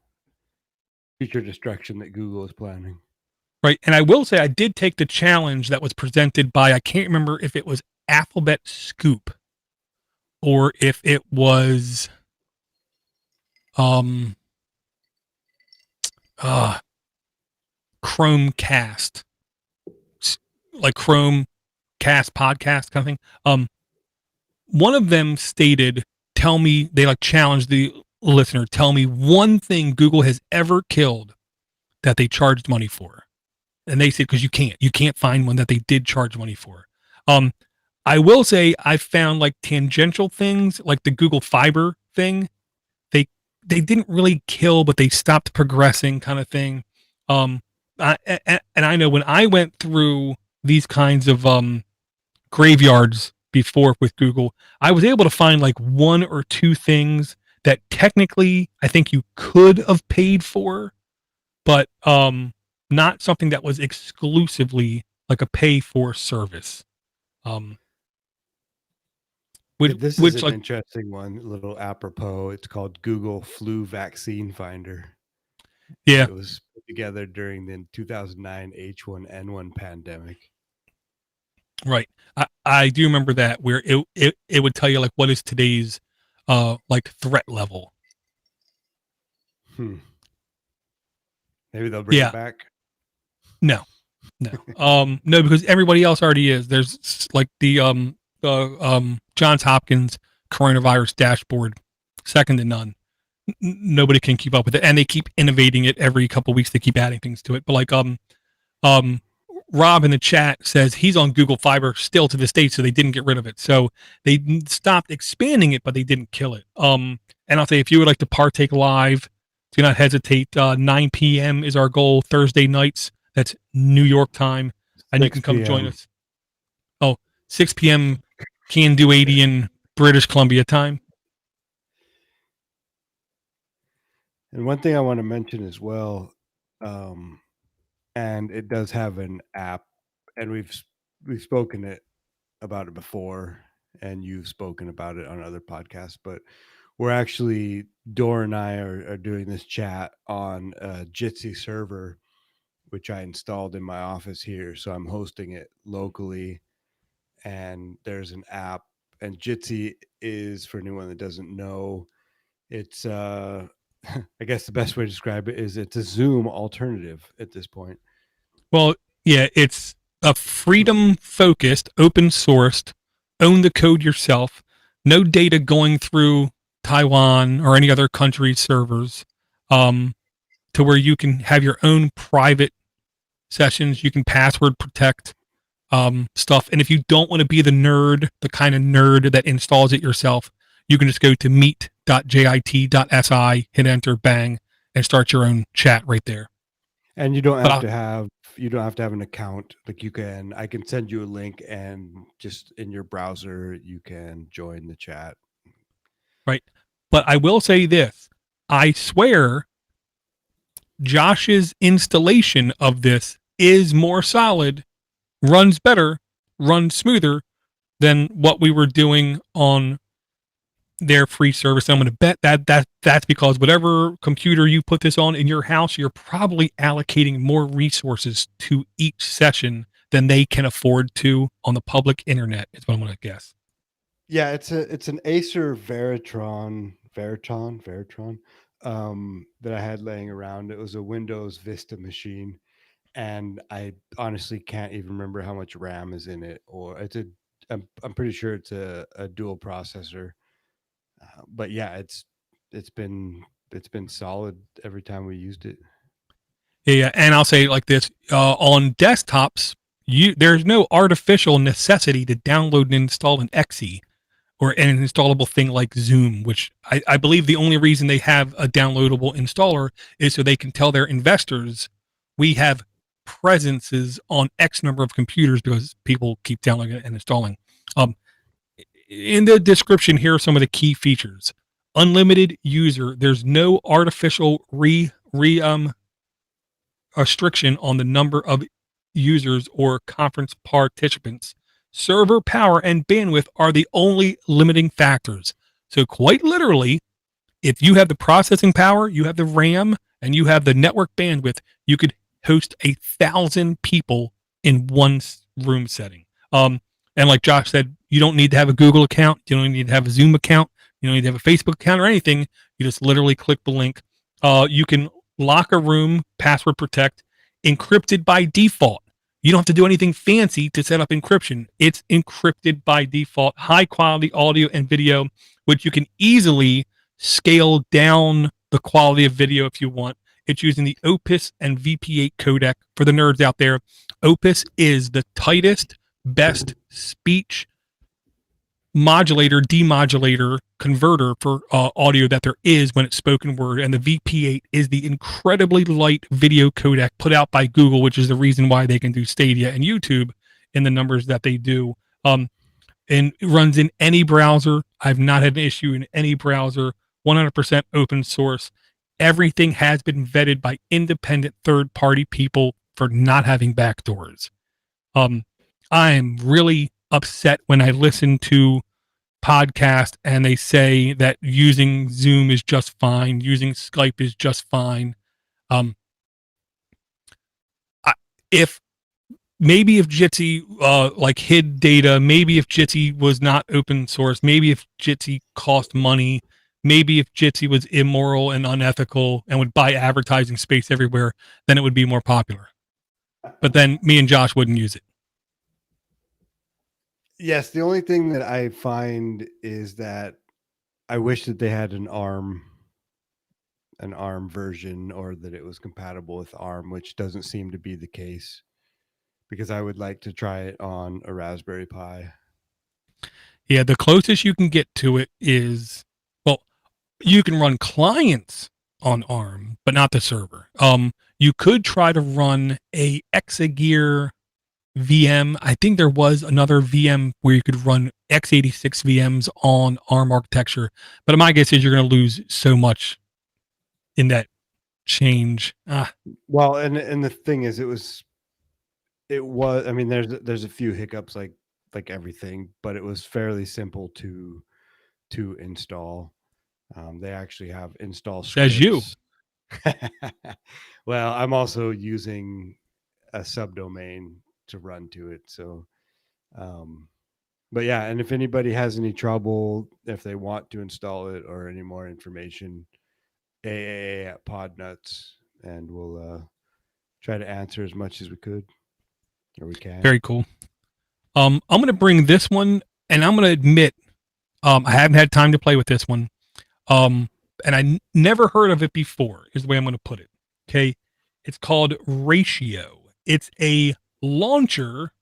B: destruction that Google is planning.
A: Right. And I will say I did take the challenge that was presented by, I can't remember if it was Alphabet Scoop or if it was Chromecast, like Chromecast podcast kind of thing. One of them stated, tell me, they like challenged the listener, tell me one thing Google has ever killed that they charged money for. And they said, because you can't find one that they did charge money for. I will say I found like tangential things like the Google Fiber thing. They didn't really kill, but they stopped progressing kind of thing. And I know when I went through these kinds of graveyards before with Google, I was able to find like 1 or 2 things that technically I think you could have paid for, but not something that was exclusively like a pay for service.
B: This is
A: which
B: an
A: like
B: interesting one, a little apropos. It's called Google Flu Vaccine Finder.
A: yeah.
B: It was put together during the 2009 H1N1 pandemic.
A: Right. I do remember that where it would tell you like what is today's like threat level.
B: Maybe they'll bring
A: Yeah.
B: it back.
A: No. No, because everybody else already is. There's like the Johns Hopkins coronavirus dashboard, second to none. Nobody can keep up with it, and they keep innovating it every couple weeks. They keep adding things to it. But like um Rob in the chat says he's on Google Fiber still to this day, so they didn't get rid of it. So they stopped expanding it, but they didn't kill it. And I'll say if you would like to partake live, do not hesitate. 9 p.m. is our goal Thursday nights. That's New York time, and you can come join us. Oh, 6 p.m. Can do 80 in British Columbia time.
B: And one thing I want to mention as well, and it does have an app, and we've spoken about it before, and you've spoken about it on other podcasts, but we're actually, Dor and I are doing this chat on a Jitsi server, which I installed in my office here. So I'm hosting it locally, and there's an app, and Jitsi is, for anyone that doesn't know, it's I guess the best way to describe it is it's a Zoom alternative at this point.
A: Well, yeah, it's a freedom focused, open sourced, own the code yourself, no data going through Taiwan or any other country's servers, to where you can have your own private sessions. You can password protect stuff. And if you don't want to be the nerd, the kind of nerd that installs it yourself, you can just go to meet.jit.si, hit enter, bang, and start your own chat right there.
B: And you don't have to have an account. Like I can send you a link, and just in your browser you can join the chat.
A: Right. But I will say this. I swear Josh's installation of this is more solid, runs better, runs smoother than what we were doing on their free service. I'm going to bet that's because whatever computer you put this on in your house, you're probably allocating more resources to each session than they can afford to on the public internet, is what I'm going to guess.
B: Yeah, it's an Acer Veritron that I had laying around. It was a Windows Vista machine, and I honestly can't even remember how much RAM is in it, or I'm pretty sure it's a dual processor. But yeah, it's been solid every time we used it.
A: Yeah, and I'll say it like this: on desktops, there's no artificial necessity to download and install an exe or an installable thing like Zoom, which I believe the only reason they have a downloadable installer is so they can tell their investors we have presences on X number of computers because people keep downloading and installing. In the description, here are some of the key features. Unlimited user. There's no artificial restriction on the number of users or conference participants. Server power and bandwidth are the only limiting factors. So quite literally, if you have the processing power, you have the RAM, and you have the network bandwidth, you could host 1,000 people in one room setting. And like Josh said, you don't need to have a Google account. You don't need to have a Zoom account. You don't need to have a Facebook account or anything. You just literally click the link. You can lock a room, password protect, encrypted by default. You don't have to do anything fancy to set up encryption. It's encrypted by default, high quality audio and video, which you can easily scale down the quality of video if you want. It's using the Opus and VP8 codec. For the nerds out there, Opus is the tightest, best speech modulator, demodulator converter for audio that there is when it's spoken word, and the VP8 is the incredibly light video codec put out by Google, which is the reason why they can do Stadia and YouTube in the numbers that they do. And it runs in any browser. I've not had an issue in any browser. 100% open source. Everything has been vetted by independent third-party people for not having backdoors. I'm really upset when I listen to podcast and they say that using Zoom is just fine, using Skype is just fine. If Jitsi like hid data, maybe if Jitsi was not open source, maybe if Jitsi cost money, maybe if Jitsi was immoral and unethical and would buy advertising space everywhere, then it would be more popular. But then me and Josh wouldn't use it.
B: Yes, the only thing that I find is that I wish that they had an ARM version, or that it was compatible with ARM, which doesn't seem to be the case, because I would like to try it on a Raspberry Pi.
A: Yeah, the closest you can get to it is, well, you can run clients on ARM, but not the server. You could try to run a Exagear VM. I think there was another VM where you could run x86 VMs on ARM architecture, but my guess is you're going to lose so much in that change.
B: Well, and the thing is, it was. I mean, there's a few hiccups like everything, but it was fairly simple to install. They actually have install scripts.
A: Says you.
B: Well, I'm also using a subdomain to run to it. So, but yeah, and if anybody has any trouble, if they want to install it or any more information, AAA at Podnutz, and we'll try to answer as much as we could, or we can.
A: Very cool. I'm going to bring this one, and I'm going to admit, I haven't had time to play with this one. And I never heard of it before, is the way I'm going to put it. Okay. It's called Ratio. It's a launcher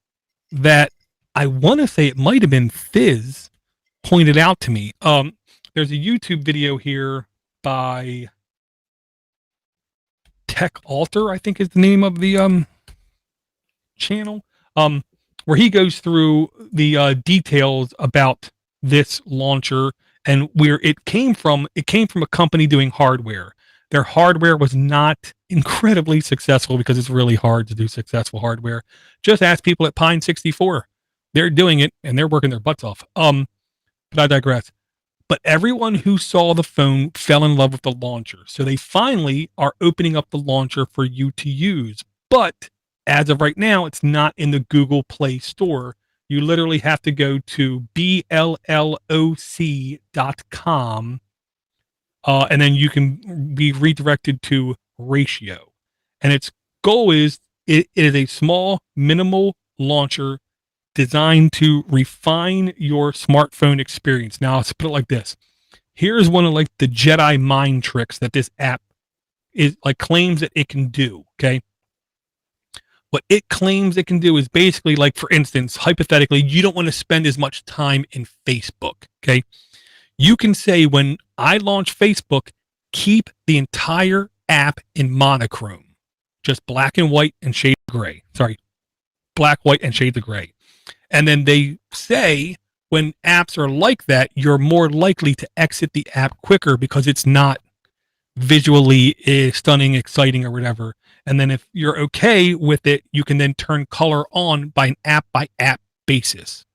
A: that I want to say it might have been Fizz pointed out to me. There's a YouTube video here by Tech Alter, I think is the name of the channel, where he goes through the details about this launcher and where it came from. It came from a company doing hardware. Their hardware was not incredibly successful because it's really hard to do successful hardware. Just ask people at Pine 64. They're doing it and they're working their butts off. But I digress. But everyone who saw the phone fell in love with the launcher. So they finally are opening up the launcher for you to use. But as of right now, it's not in the Google Play Store. You literally have to go to blloc.com, and then you can be redirected to Ratio. And its goal is, it is a small, minimal launcher designed to refine your smartphone experience. Now, let's put it like this. Here's one of like the Jedi mind tricks that this app is like claims that it can do. Okay. What it claims it can do is basically, like, for instance, hypothetically, you don't want to spend as much time in Facebook. Okay. You can say, when I launch Facebook, keep the entire app in monochrome, just black and white and shades of gray. Sorry, black, white, and shades of gray. And then they say when apps are like that, you're more likely to exit the app quicker because it's not visually stunning, exciting, or whatever. And then if you're okay with it, you can then turn color on by an app by app basis.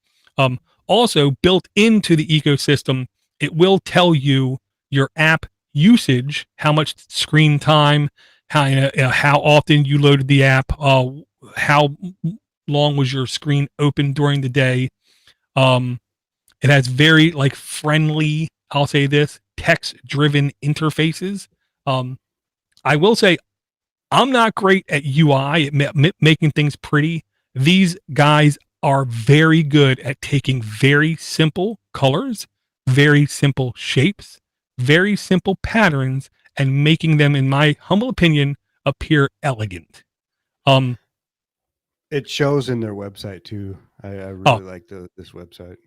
A: Also, built into the ecosystem, it will tell you your app usage, how much screen time, how often you loaded the app, how long was your screen open during the day. It has very like friendly, I'll say this, text-driven interfaces. I will say I'm not great at UI, at making things pretty. These guys are very good at taking very simple colors, very simple shapes, very simple patterns, and making them, in my humble opinion, appear elegant.
B: It shows in their website too. I really like this website.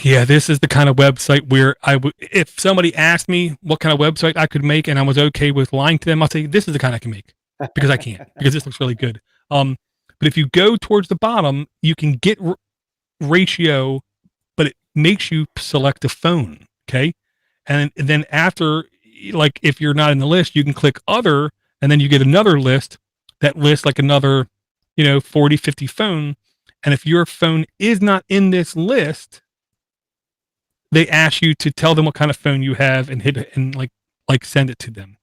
A: Yeah, this is the kind of website where if somebody asked me what kind of website I could make and I was okay with lying to them, I'll say, this is the kind I can make, because I can't, because this looks really good. But if you go towards the bottom, you can get Ratio, but it makes you select a phone. Okay. And then after, like, if you're not in the list, you can click other, and then you get another list that lists like another, 40, 50 phone. And if your phone is not in this list, they ask you to tell them what kind of phone you have and hit it and like send it to them.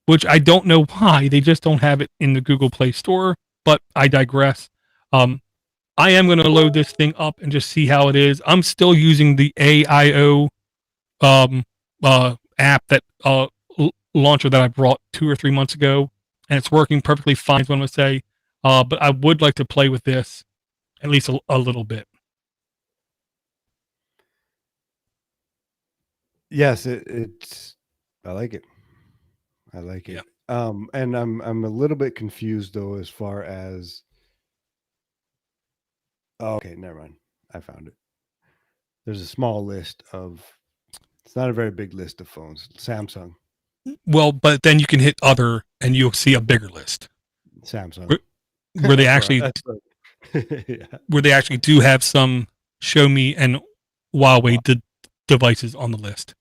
A: Which I don't know why they just don't have it in the Google Play Store, but I digress. I am going to load this thing up and just see how it is. I'm still using the AIO app that launcher that I brought 2 or 3 months ago, and it's working perfectly fine. Is what I'm going to say. But I would like to play with this at least a little bit.
B: Yes, it's. I like it. I like it.
A: Yeah.
B: And I'm a little bit confused though, as far as. Oh, okay, never mind. I found it. There's a small list of. It's not a very big list of phones. Samsung.
A: Well, but then you can hit other, and you'll see a bigger list.
B: Samsung.
A: Where they actually,
B: yeah.
A: where they actually do have some Xiaomi and Huawei devices on the list.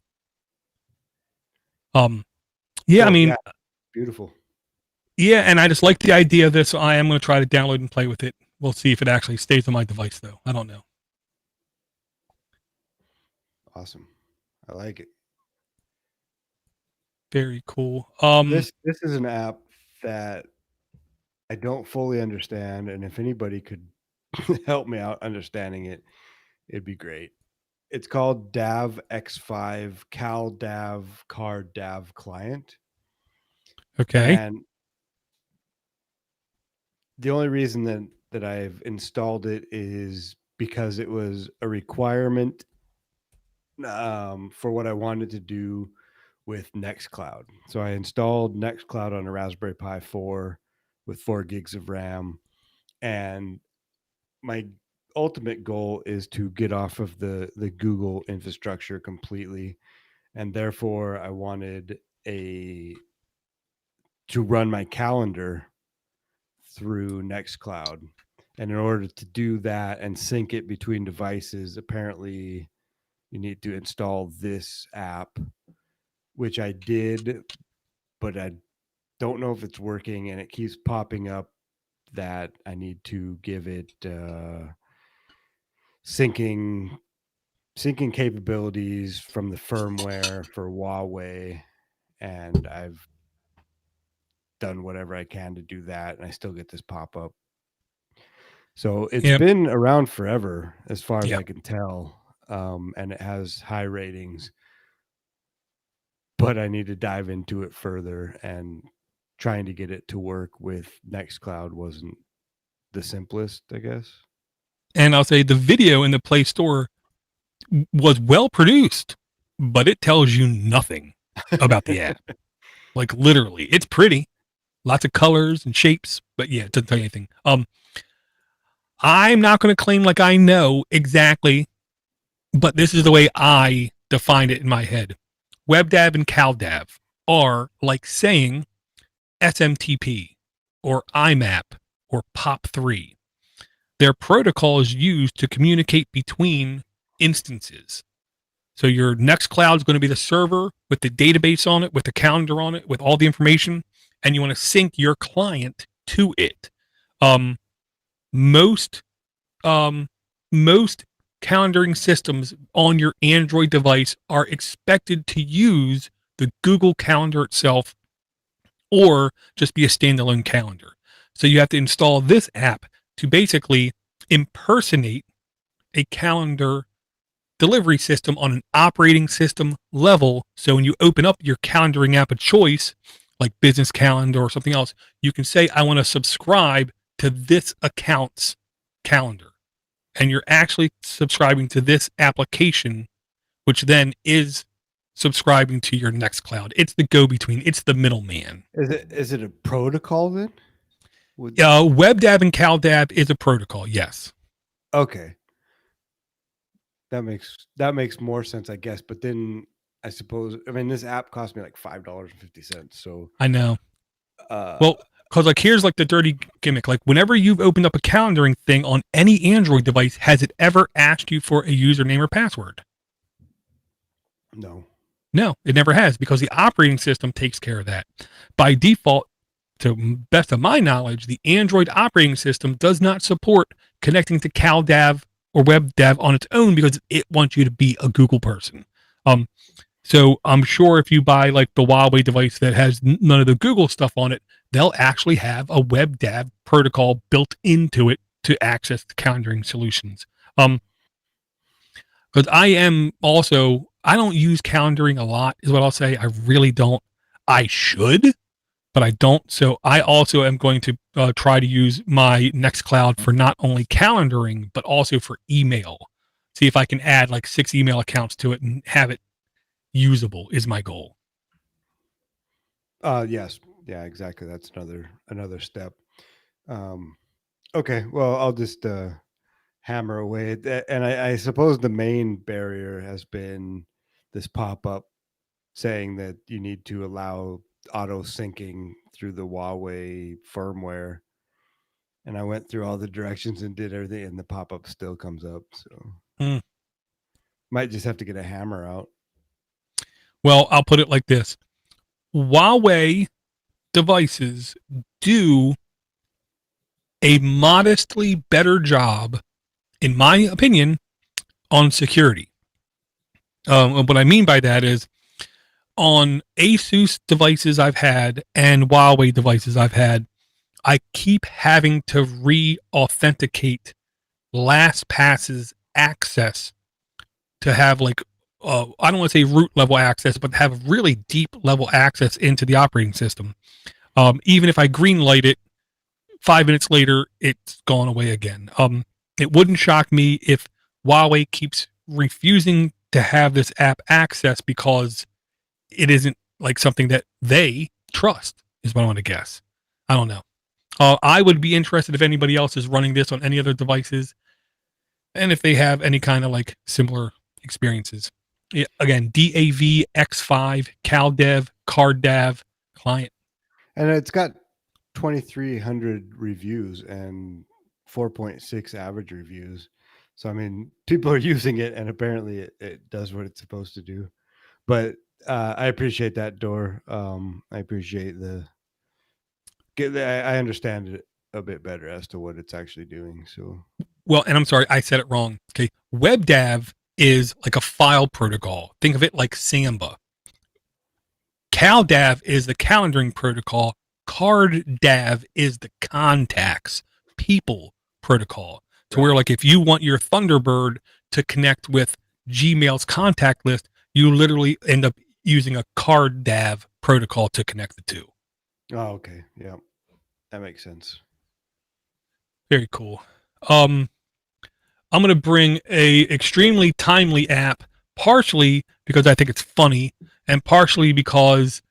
A: Yeah,
B: Oh,
A: I mean,
B: yeah. Beautiful.
A: Yeah, and I just like the idea of this, so I am going to try to download and play with it. We'll see if it actually stays on my device, though. I don't know.
B: Awesome. I like it.
A: Very cool.
B: This is an app that I don't fully understand, and if anybody could help me out understanding it, it'd be great. It's called DAVx5 CalDAV CardDAV client.
A: Okay.
B: And the only reason that I've installed it is because it was a requirement for what I wanted to do with Nextcloud. So I installed Nextcloud on a Raspberry Pi 4 with 4 gigs of RAM. And my ultimate goal is to get off of the Google infrastructure completely. And therefore I wanted to run my calendar through Nextcloud. And in order to do that and sync it between devices, apparently you need to install this app, which I did, but I don't know if it's working, and it keeps popping up that I need to give it syncing capabilities from the firmware for Huawei, and I've done whatever I can to do that, and I still get this pop up. So it's been around forever, as far as I can tell, and it has high ratings. But I need to dive into it further, and trying to get it to work with Nextcloud wasn't the simplest, I guess.
A: And I'll say the video in the Play Store was well produced, but it tells you nothing about the app. Like literally, it's pretty, lots of colors and shapes, but yeah, it doesn't tell you anything. I'm not going to claim like I know exactly, but this is the way I defined it in my head. WebDAV and CalDAV are like saying SMTP or IMAP or POP3. They're protocols used to communicate between instances. So your Nextcloud is going to be the server with the database on it, with the calendar on it, with all the information, and you want to sync your client to it. Most calendaring systems on your Android device are expected to use the Google Calendar itself or just be a standalone calendar. So you have to install this app to basically impersonate a calendar delivery system on an operating system level. So when you open up your calendaring app of choice, like business calendar or something else, you can say, I want to subscribe to this account's calendar. And you're actually subscribing to this application, which then is subscribing to your Nextcloud. It's the go-between. It's the middleman.
B: Is it a protocol then?
A: WebDAV and CalDAV is a protocol, yes.
B: Okay. That makes more sense, I guess. But then I suppose, I mean, this app cost me like $5.50. So
A: I know. Well, because like here's like the dirty gimmick. Like whenever you've opened up a calendaring thing on any Android device, has it ever asked you for a username or password?
B: No.
A: No, it never has, because the operating system takes care of that. By default, to best of my knowledge, the Android operating system does not support connecting to CalDAV or web dev on its own because it wants you to be a Google person. So I'm sure if you buy like the Huawei device that has none of the Google stuff on it, they'll actually have a web dev protocol built into it to access the calendaring solutions. Because I don't use calendaring a lot, is what I'll say. I really don't. I should, but I don't. So I also am going to try to use my Nextcloud for not only calendaring, but also for email. See if I can add like 6 email accounts to it and have it usable is my goal.
B: Yes. Yeah, exactly. That's another step. Okay. Well, I'll just hammer away at that. And I suppose the main barrier has been this pop-up saying that you need to allow auto syncing through the Huawei firmware. And I went through all the directions and did everything, and the pop-up still comes up. So might just have to get a hammer out.
A: Well, I'll put it like this. Huawei devices do a modestly better job, in my opinion, on security. What I mean by that is on Asus devices I've had and Huawei devices I've had, I keep having to re-authenticate LastPass's access to have like, I don't want to say root level access, but have really deep level access into the operating system. Even if I green light it, 5 minutes later, it's gone away again. It wouldn't shock me if Huawei keeps refusing to have this app access because it isn't like something that they trust, is what I want to guess. I don't know. I would be interested if anybody else is running this on any other devices and if they have any kind of like similar experiences. Yeah, again, DAVx5, CalDAV, CardDAV client.
B: And it's got 2,300 reviews and 4.6 average reviews. So, I mean, people are using it, and apparently it does what it's supposed to do. But I appreciate that, Door. I appreciate I understand it a bit better as to what it's actually doing. So,
A: well, and I'm sorry, I said it wrong. Okay, WebDAV is like a file protocol. Think of it like Samba. CalDAV is the calendaring protocol. CardDAV is the contacts, people protocol. So where like if you want your Thunderbird to connect with Gmail's contact list, you literally end up using a CardDAV protocol to connect the two.
B: Oh, okay. Yeah. That makes sense.
A: Very cool. I'm going to bring a extremely timely app, partially because I think it's funny and partially because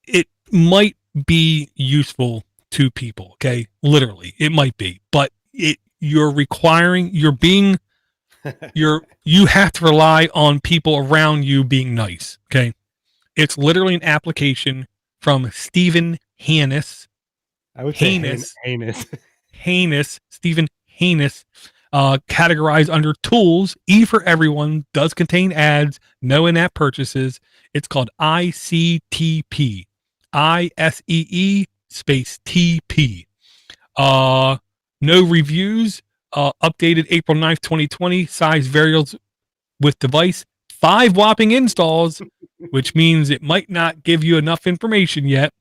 A: it might be useful to people. Okay. Literally it might be, but you have to rely on people around you being nice. Okay. It's literally an application from Stephen Hannis.
B: I would say heinous.
A: Stephen Hannis, categorized under tools. E for everyone, does contain ads, no in-app purchases. It's called ICTP. ISEE space TP. No reviews. Updated April 9th, 2020. Size varies with device. 5 whopping installs, which means it might not give you enough information yet.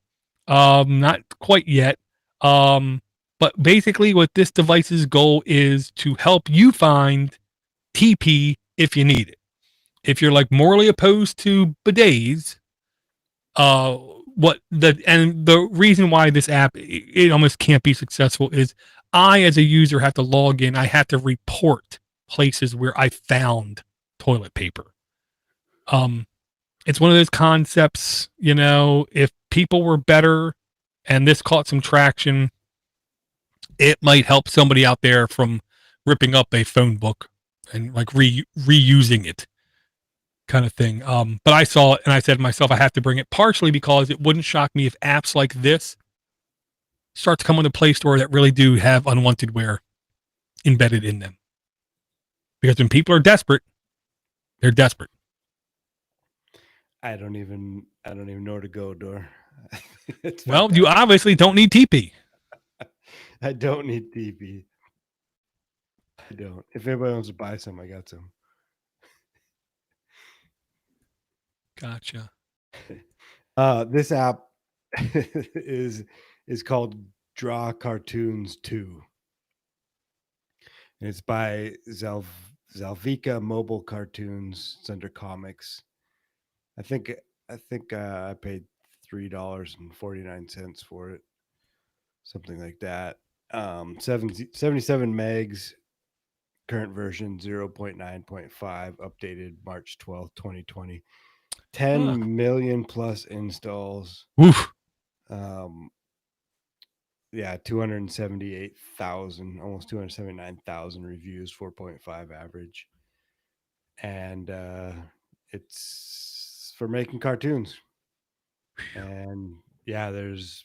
A: Not quite yet. But basically what this device's goal is to help you find TP if you need it. If you're like morally opposed to bidets, the reason why this app it almost can't be successful is I as a user have to log in. I have to report places where I found toilet paper. It's one of those concepts, if people were better and this caught some traction, it might help somebody out there from ripping up a phone book and like reusing it kind of thing. But I saw it and I said to myself, I have to bring it partially because it wouldn't shock me if apps like this start to come on the Play Store that really do have unwanted wear embedded in them. Because when people are desperate, they're desperate.
B: I don't even know where to go, Door.
A: Well, you obviously don't need TP.
B: I don't need TP. I don't. If anybody wants to buy some, I got some.
A: Gotcha.
B: This app is called Draw Cartoons 2. And it's by Zalvika Mobile Cartoons. It's under comics. I think I paid $3.49 for it, something like that. 77 megs, current version 0.9.5, updated March 12th, 2020. 10 million plus installs.
A: Oof.
B: Yeah, 278,000, almost 279,000 reviews, 4.5 average. And it's for making cartoons. And yeah, there's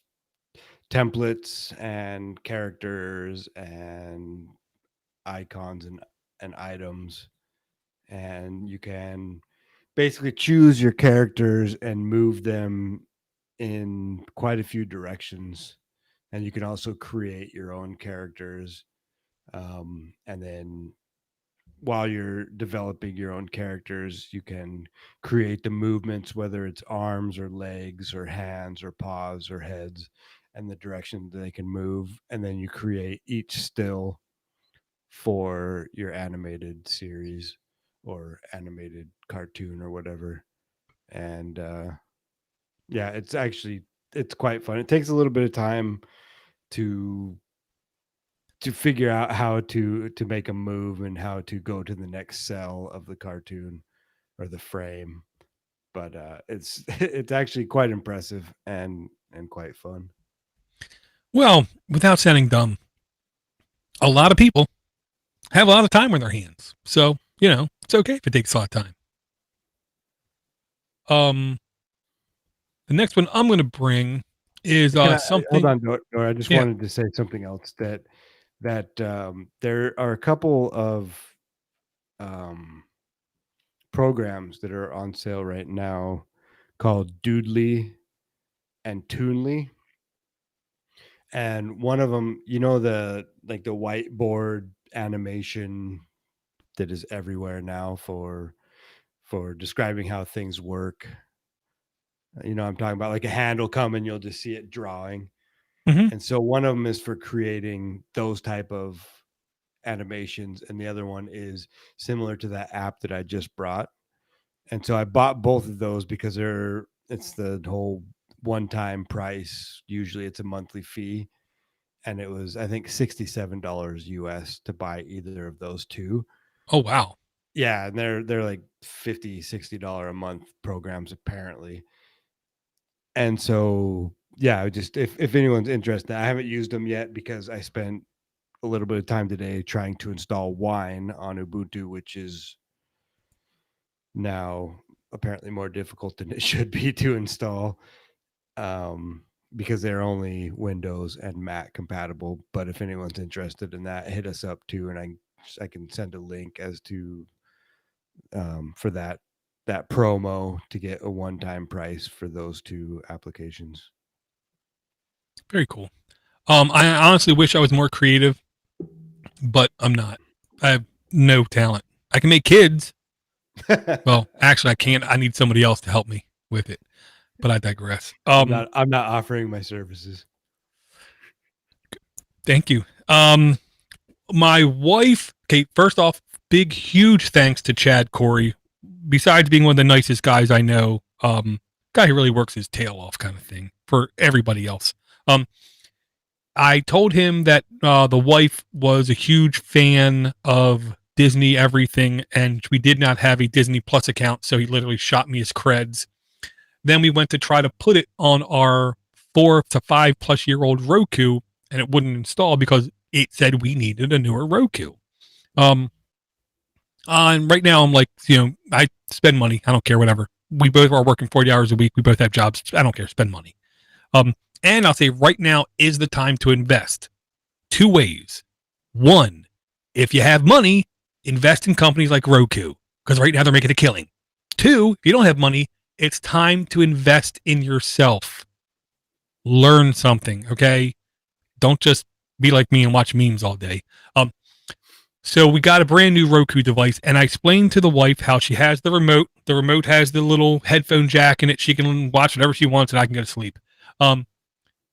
B: templates and characters and icons and items. And you can basically choose your characters and move them in quite a few directions. And you can also create your own characters. And then while you're developing your own characters, you can create the movements, whether it's arms or legs or hands or paws or heads, and the direction they can move. And then you create each still for your animated series or animated cartoon or whatever. And yeah, it's quite fun. It takes a little bit of time to figure out how to make a move and how to go to the next cell of the cartoon or the frame. But it's it's actually quite impressive and quite fun.
A: Well, without sounding dumb, a lot of people have a lot of time on their hands. So, it's okay if it takes a lot of time. The next one I'm going to bring is something.
B: Hold on, Dora. I just
A: Yeah.
B: wanted to say something else that there are a couple of programs that are on sale right now called Doodly and Toonly. And one of them, the whiteboard animation that is everywhere now for describing how things work. I'm talking about, like a hand will come and you'll just see it drawing.
A: Mhm.
B: And so one of them is for creating those type of animations, and the other one is similar to that app that I just brought. And so I bought both of those because it's the whole one-time price. Usually it's a monthly fee, and it was, I think, $67 US to buy either of those two.
A: Oh, wow.
B: Yeah, and they're like $50-$60 a month programs apparently. And so yeah, just if anyone's interested, I haven't used them yet because I spent a little bit of time today trying to install Wine on Ubuntu, which is now apparently more difficult than it should be to install, because they're only Windows and Mac compatible. But if anyone's interested in that, hit us up too, and I can send a link as to for that promo to get a one-time price for those two applications.
A: Very cool. I honestly wish I was more creative, but I'm not. I have no talent. I can make kids. Well, actually, I can't. I need somebody else to help me with it. But I digress.
B: I'm not offering my services.
A: Thank you. My wife. Okay, first off, big, huge thanks to Chad Corey. Besides being one of the nicest guys I know, guy who really works his tail off, kind of thing for everybody else. I told him that the wife was a huge fan of Disney everything, and we did not have a Disney Plus account, so he literally shot me his creds. Then we went to try to put it on our 4 to 5 plus year old Roku, and it wouldn't install because it said we needed a newer Roku. And right now I'm like, I spend money. I don't care, whatever. We both are working 40 hours a week. We both have jobs. I don't care. Spend money. And I'll say right now is the time to invest. 2 ways. 1, if you have money, invest in companies like Roku, because right now they're making a killing. 2, if you don't have money, it's time to invest in yourself. Learn something, okay? Don't just be like me and watch memes all day. So we got a brand new Roku device, and I explained to the wife how she has the remote. The remote has the little headphone jack in it. She can watch whatever she wants, and I can go to sleep. Um,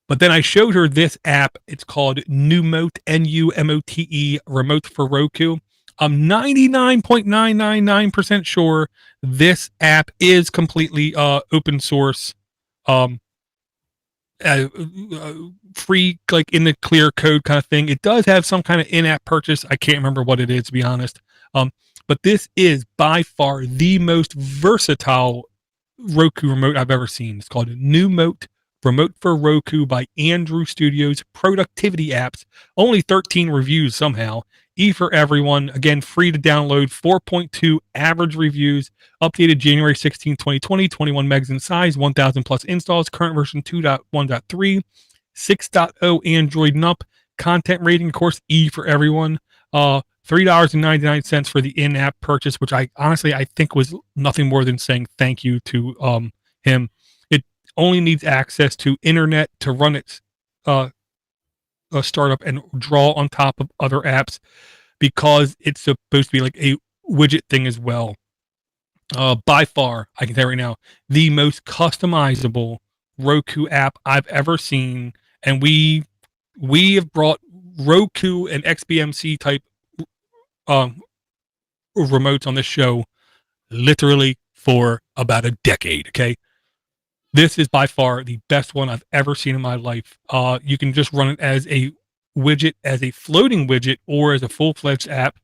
A: but then I showed her this app. It's called Numote, Numote, Remote for Roku. I'm 99.999% sure this app is completely open source, um, uh, free, like in the clear code kind of thing. It does have some kind of in-app purchase. I can't remember what it is, to be honest. But this is by far the most versatile Roku remote I've ever seen. It's called Numote, Remote for Roku by Andrew Studios. Productivity apps. Only 13 reviews somehow. E for everyone. Again, free to download. 4.2 average reviews. Updated January 16, 2020. 21 megs in size. 1,000 plus installs. Current version 2.1.3. 6.0 Android and up. Content rating, of course, E for everyone. $3.99 for the in-app purchase, which I honestly I think was nothing more than saying thank you to him. It only needs access to internet to run its a startup and draw on top of other apps because it's supposed to be like a widget thing as well. By far, I can tell right now, the most customizable Roku app I've ever seen, and we have brought Roku and XBMC type um, remotes on this show literally for about a decade. Okay. This is by far the best one I've ever seen in my life. You can just run it as a widget, as a floating widget, or as a full-fledged app.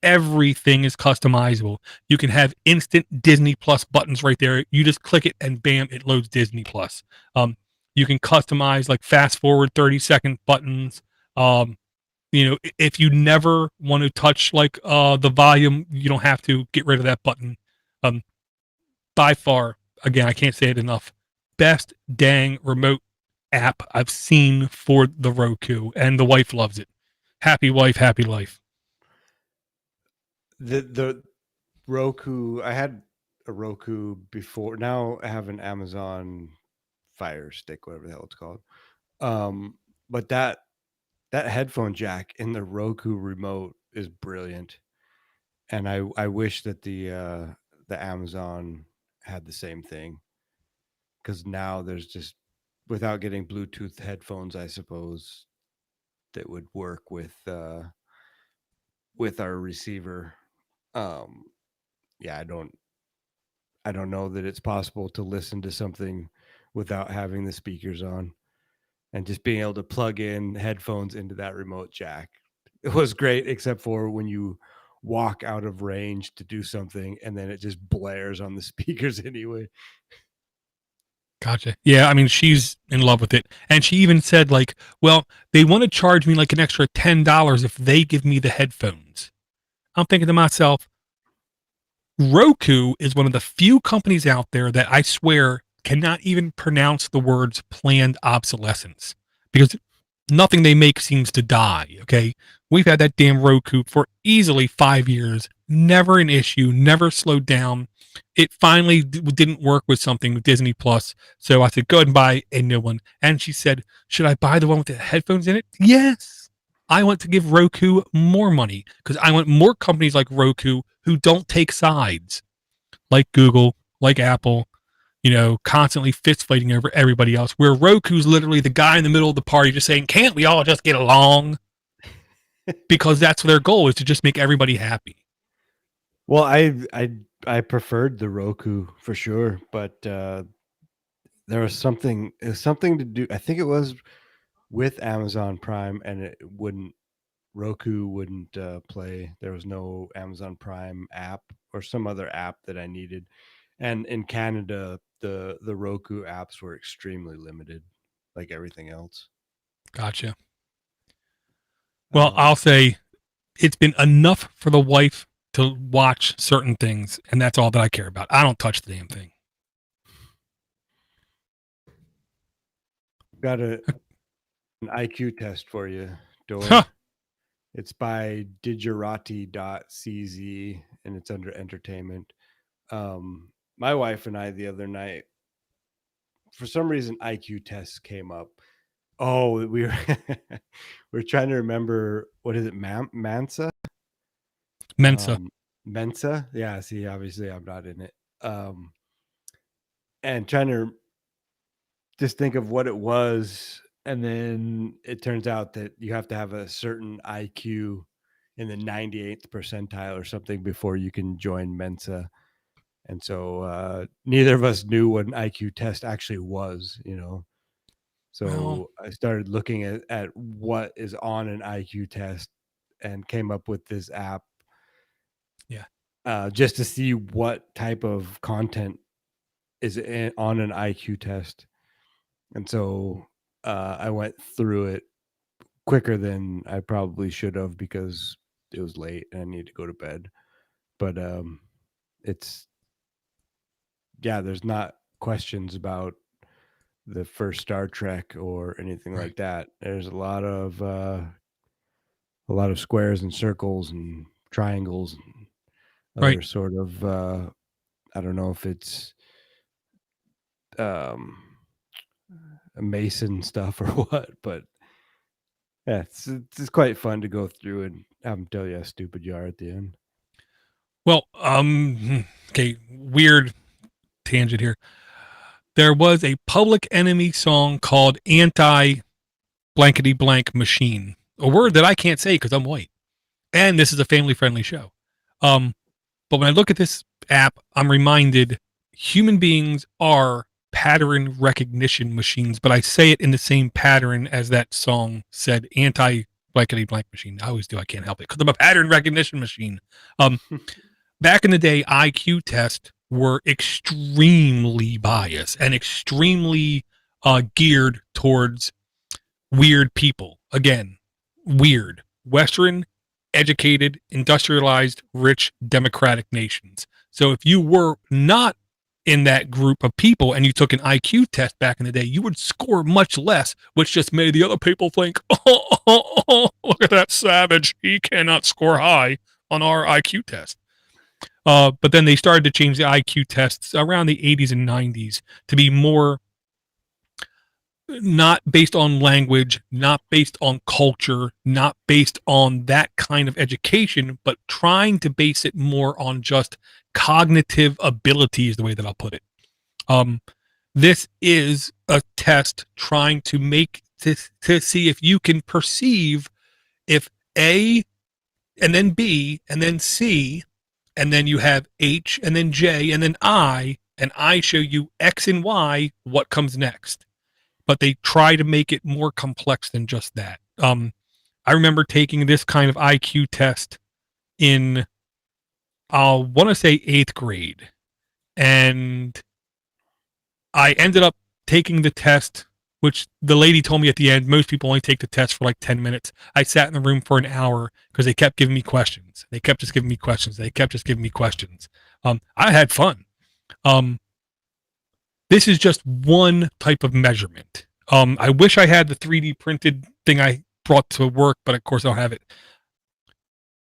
A: Everything is customizable. You can have instant Disney Plus buttons right there. You just click it and bam, it loads Disney Plus. You can customize like fast forward 30-second buttons. If you never want to touch like the volume, you don't have to get rid of that button. Um, by far, again, I can't say it enough. Best dang remote app I've seen for the Roku, and the wife loves it. Happy wife, happy life.
B: The Roku, I had a Roku before. Now I have an Amazon Fire Stick, whatever the hell it's called. But that headphone jack in the Roku remote is brilliant, and I wish that the Amazon had the same thing, because now there's just, without getting Bluetooth headphones, I suppose, that would work with our receiver. Yeah, I don't know that it's possible to listen to something without having the speakers on, and just being able to plug in headphones into that remote jack. It was great, except for when you walk out of range to do something and then it just blares on the speakers anyway.
A: Gotcha. Yeah, I mean, she's in love with it. And she even said, like, well, they want to charge me like an extra $10 if they give me the headphones. I'm thinking to myself, Roku is one of the few companies out there that I swear cannot even pronounce the words planned obsolescence, because nothing they make seems to die. Okay. We've had that damn Roku for easily 5 years, never an issue, never slowed down. It finally didn't work with something with Disney Plus. So I said, go ahead and buy a new one. And she said, should I buy the one with the headphones in it? Yes. I want to give Roku more money because I want more companies like Roku who don't take sides, like Google, like Apple, constantly fist fighting over everybody else. Where Roku's literally the guy in the middle of the party just saying, can't we all just get along? Because that's their goal, is to just make everybody happy.
B: Well, I preferred the Roku for sure, but there was something to do. I think it was with Amazon Prime, and Roku wouldn't play. There was no Amazon Prime app or some other app that I needed. And in Canada, the Roku apps were extremely limited, like everything else.
A: Gotcha. Well, I'll say it's been enough for the wife to watch certain things, and that's all that I care about. I don't touch the damn thing.
B: Got an IQ test for you, Dor.
A: Huh.
B: It's by digerati.cz, and it's under entertainment. My wife and I, the other night, for some reason, IQ tests came up. Oh, we were we're trying to remember, what is it, Mansa?
A: Mensa.
B: Mensa. Yeah. See, obviously, I'm not in it. And trying to just think of what it was, and then it turns out that you have to have a certain IQ in the 98th percentile or something before you can join Mensa. And so neither of us knew what an IQ test actually was, you know.
A: Well,
B: So I started looking at what is on an IQ test and came up with this app.
A: Yeah.
B: Just to see what type of content is on an IQ test. And so I went through it quicker than I probably should have because it was late and I needed to go to bed. But it's, yeah, there's not questions about the first Star Trek or anything
A: Right.
B: like that. There's a lot of squares and circles and triangles and other
A: Right.
B: sort of I don't know if it's um Mason stuff or what, but yeah, it's quite fun to go through and have them tell you how stupid you are at the end.
A: Well, okay, weird tangent here. There was a Public Enemy song called Anti Blankety Blank Machine, a word that I can't say because I'm white. And this is a family friendly show. But when I look at this app, I'm reminded human beings are pattern recognition machines, but I say it in the same pattern as that song said, anti blankety blank machine. I always do. I can't help it because I'm a pattern recognition machine. Back in the day, IQ tests were extremely biased and extremely geared towards weird people. Again, weird, Western, educated, industrialized, rich, democratic nations. So if you were not in that group of people and you took an IQ test back in the day, you would score much less, which just made the other people think, look at that savage. He cannot score high on our IQ test. But then they started to change the IQ tests around the 80s and 90s to be more not based on language, not based on culture, not based on that kind of education, but trying to base it more on just cognitive ability is the way that I'll put it. This is a test trying to make to see if you can perceive if A and then B and then C and then you have H and then J and then I and I show you X and Y, what comes next. But they try to make it more complex than just that. I remember taking this kind of IQ test in, I want to say 8th grade. And I ended up taking the test, which the lady told me at the end, most people only take the test for like 10 minutes. I sat in the room for an hour because they kept giving me questions. They kept just giving me questions. They kept just giving me questions. I had fun. This is just one type of measurement. I wish I had the 3D printed thing I brought to work, but of course I don't have it.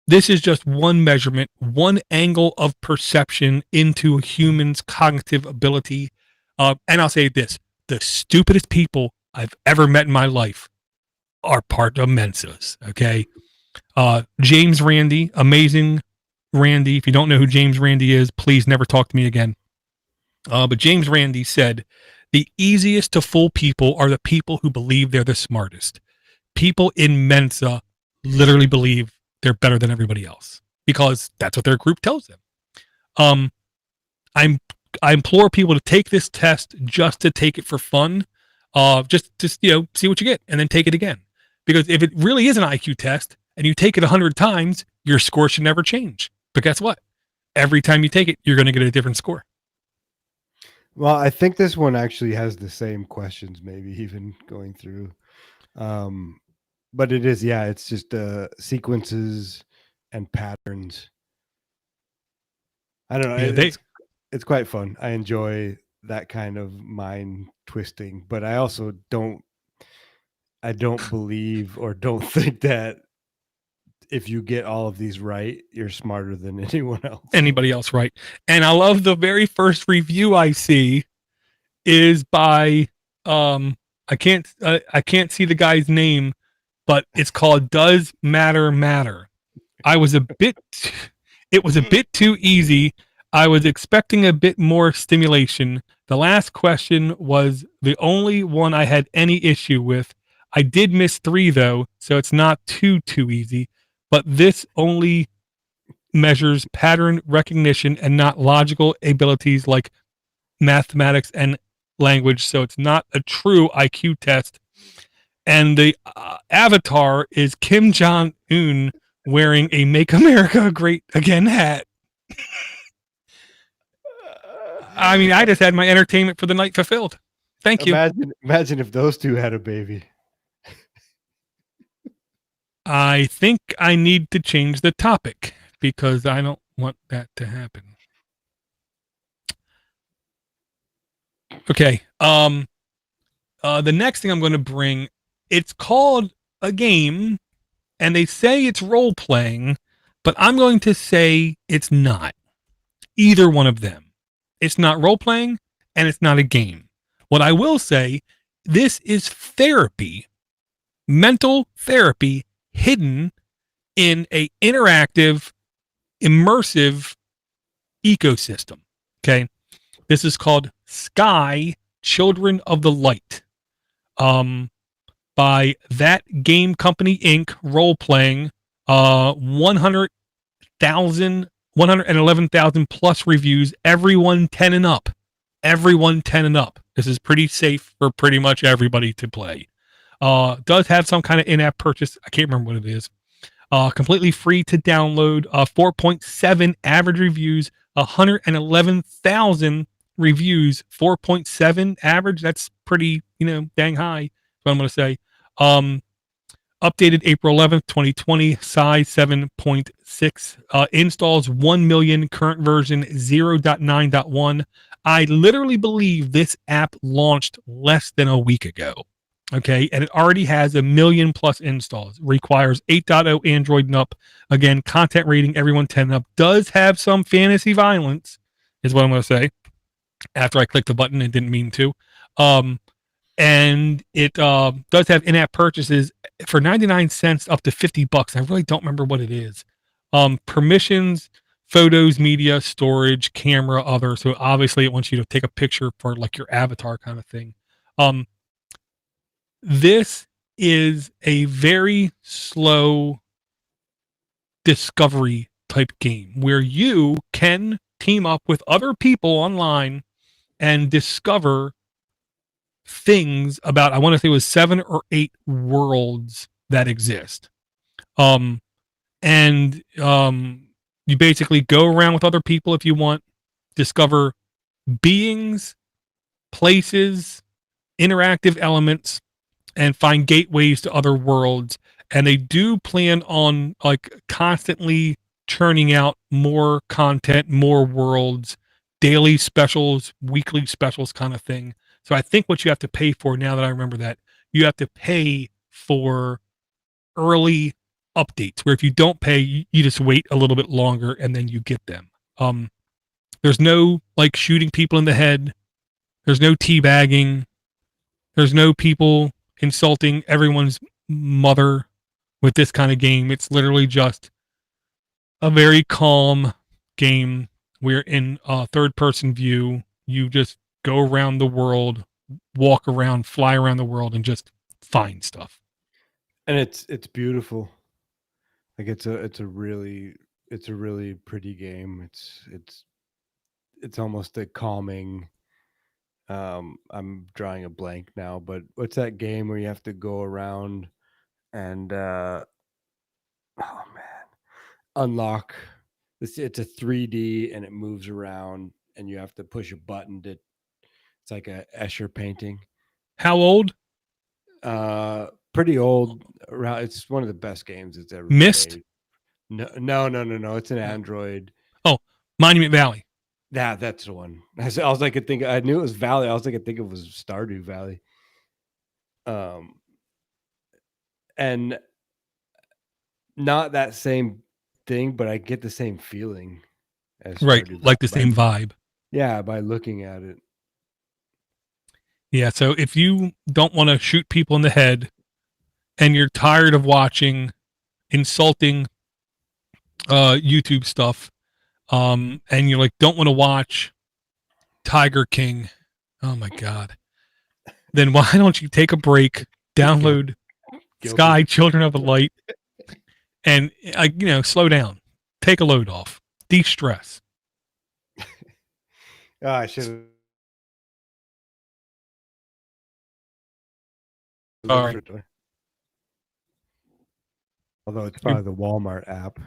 A: This is just one measurement, one angle of perception into a human's cognitive ability. And I'll say this, the stupidest people I've ever met in my life are part of Mensas, okay? James Randi, amazing Randi. If you don't know who James Randi is, please never talk to me again. But James Randi said, the easiest to fool people are the people who believe they're the smartest. People in Mensa literally believe they're better than everybody else because that's what their group tells them. I implore people to take this test just to take it for fun. Just see what you get and then take it again. Because if it really is an IQ test and you take it 100 times, your score should never change. But guess what? Every time you take it, you're going to get a different score.
B: Well, I think this one actually has the same questions, maybe even going through. But it is, yeah, it's just sequences and patterns. I don't know.
A: Yeah,
B: it's quite fun. I enjoy that kind of mind twisting, but I also don't believe or don't think that if you get all of these right, you're smarter than anyone else.
A: Anybody else, right? And I love the very first review I see is by I can't see the guy's name, but it's called Does Matter Matter. I was a bit It was a bit too easy. I was expecting a bit more stimulation. The last question was the only one I had any issue with. I did miss 3 though, so it's not too easy. But this only measures pattern recognition and not logical abilities like mathematics and language. So it's not a true IQ test. And the avatar is Kim Jong Un wearing a "Make America Great Again" hat. I mean, I just had my entertainment for the night fulfilled. Thank you.
B: Imagine if those two had a baby.
A: I think I need to change the topic because I don't want that to happen. Okay. The next thing I'm going to bring, it's called a game, and they say it's role playing, but I'm going to say it's not. Either one of them. It's not role playing, and it's not a game. What I will say, this is therapy, mental therapy, hidden in a interactive, immersive ecosystem. Okay. This is called Sky Children of the Light. By That Game Company Inc. role playing, 111,000 plus reviews, everyone 10 and up. Everyone 10 and up. This is pretty safe for pretty much everybody to play. Does have some kind of in-app purchase. I can't remember what it is. Completely free to download. 4.7 average reviews, 111,000 reviews, 4.7 average. That's pretty, dang high. What I'm going to say. Updated April 11th, 2020, size 7.6, installs 1 million, current version 0.9.1. I literally believe this app launched less than a week ago. Okay, and it already has 1 million plus installs. Requires 8.0 Android and up. Again, content rating, everyone 10 and up. Does have some fantasy violence, is what I'm going to say. After I clicked the button and didn't mean to. And it does have in-app purchases for 99 cents up to $50. I really don't remember what it is. Permissions, photos, media, storage, camera, other. So obviously it wants you to take a picture for like your avatar kind of thing. This is a very slow discovery type game where you can team up with other people online and discover things about, I want to say it was 7 or 8 worlds that exist. You basically go around with other people if you want, discover beings, places, interactive elements, and find gateways to other worlds. And they do plan on like constantly churning out more content, more worlds, daily specials, weekly specials kind of thing. So I think what you have to pay for, now that I remember that, you have to pay for early updates, where if you don't pay, you just wait a little bit longer and then you get them. There's no like shooting people in the head. There's no teabagging. There's no people insulting everyone's mother with this kind of game. It's literally just a very calm game. We're in a third person view. You just go around the world, walk around, fly around the world, and just find stuff.
B: And it's beautiful. Like it's a really pretty game. It's almost a calming. I'm drawing a blank now, but what's that game where you have to go around and unlock? It's a 3D and it moves around, and you have to push a button to. It's like a Escher painting.
A: How old?
B: Pretty old. Around. It's one of the best games it's ever
A: Mist?
B: played. No. It's an Android.
A: Oh, Monument Valley.
B: Yeah, that's the one. I was like, I knew it was Valley. I was like, I think it was Stardew Valley. And not that same thing, but I get the same feeling as
A: right,
B: Stardew
A: like the
B: Valley.
A: same vibe.
B: Yeah, by looking at it.
A: Yeah, so if you don't want to shoot people in the head and you're tired of watching insulting YouTube stuff, and you like don't want to watch Tiger King, oh my god, then why don't you take a break, download
B: Guilty.
A: Sky Children of the Light, and slow down, take a load off, de-stress.
B: Oh, I should
A: Sorry.
B: have. Although it's probably the Walmart app.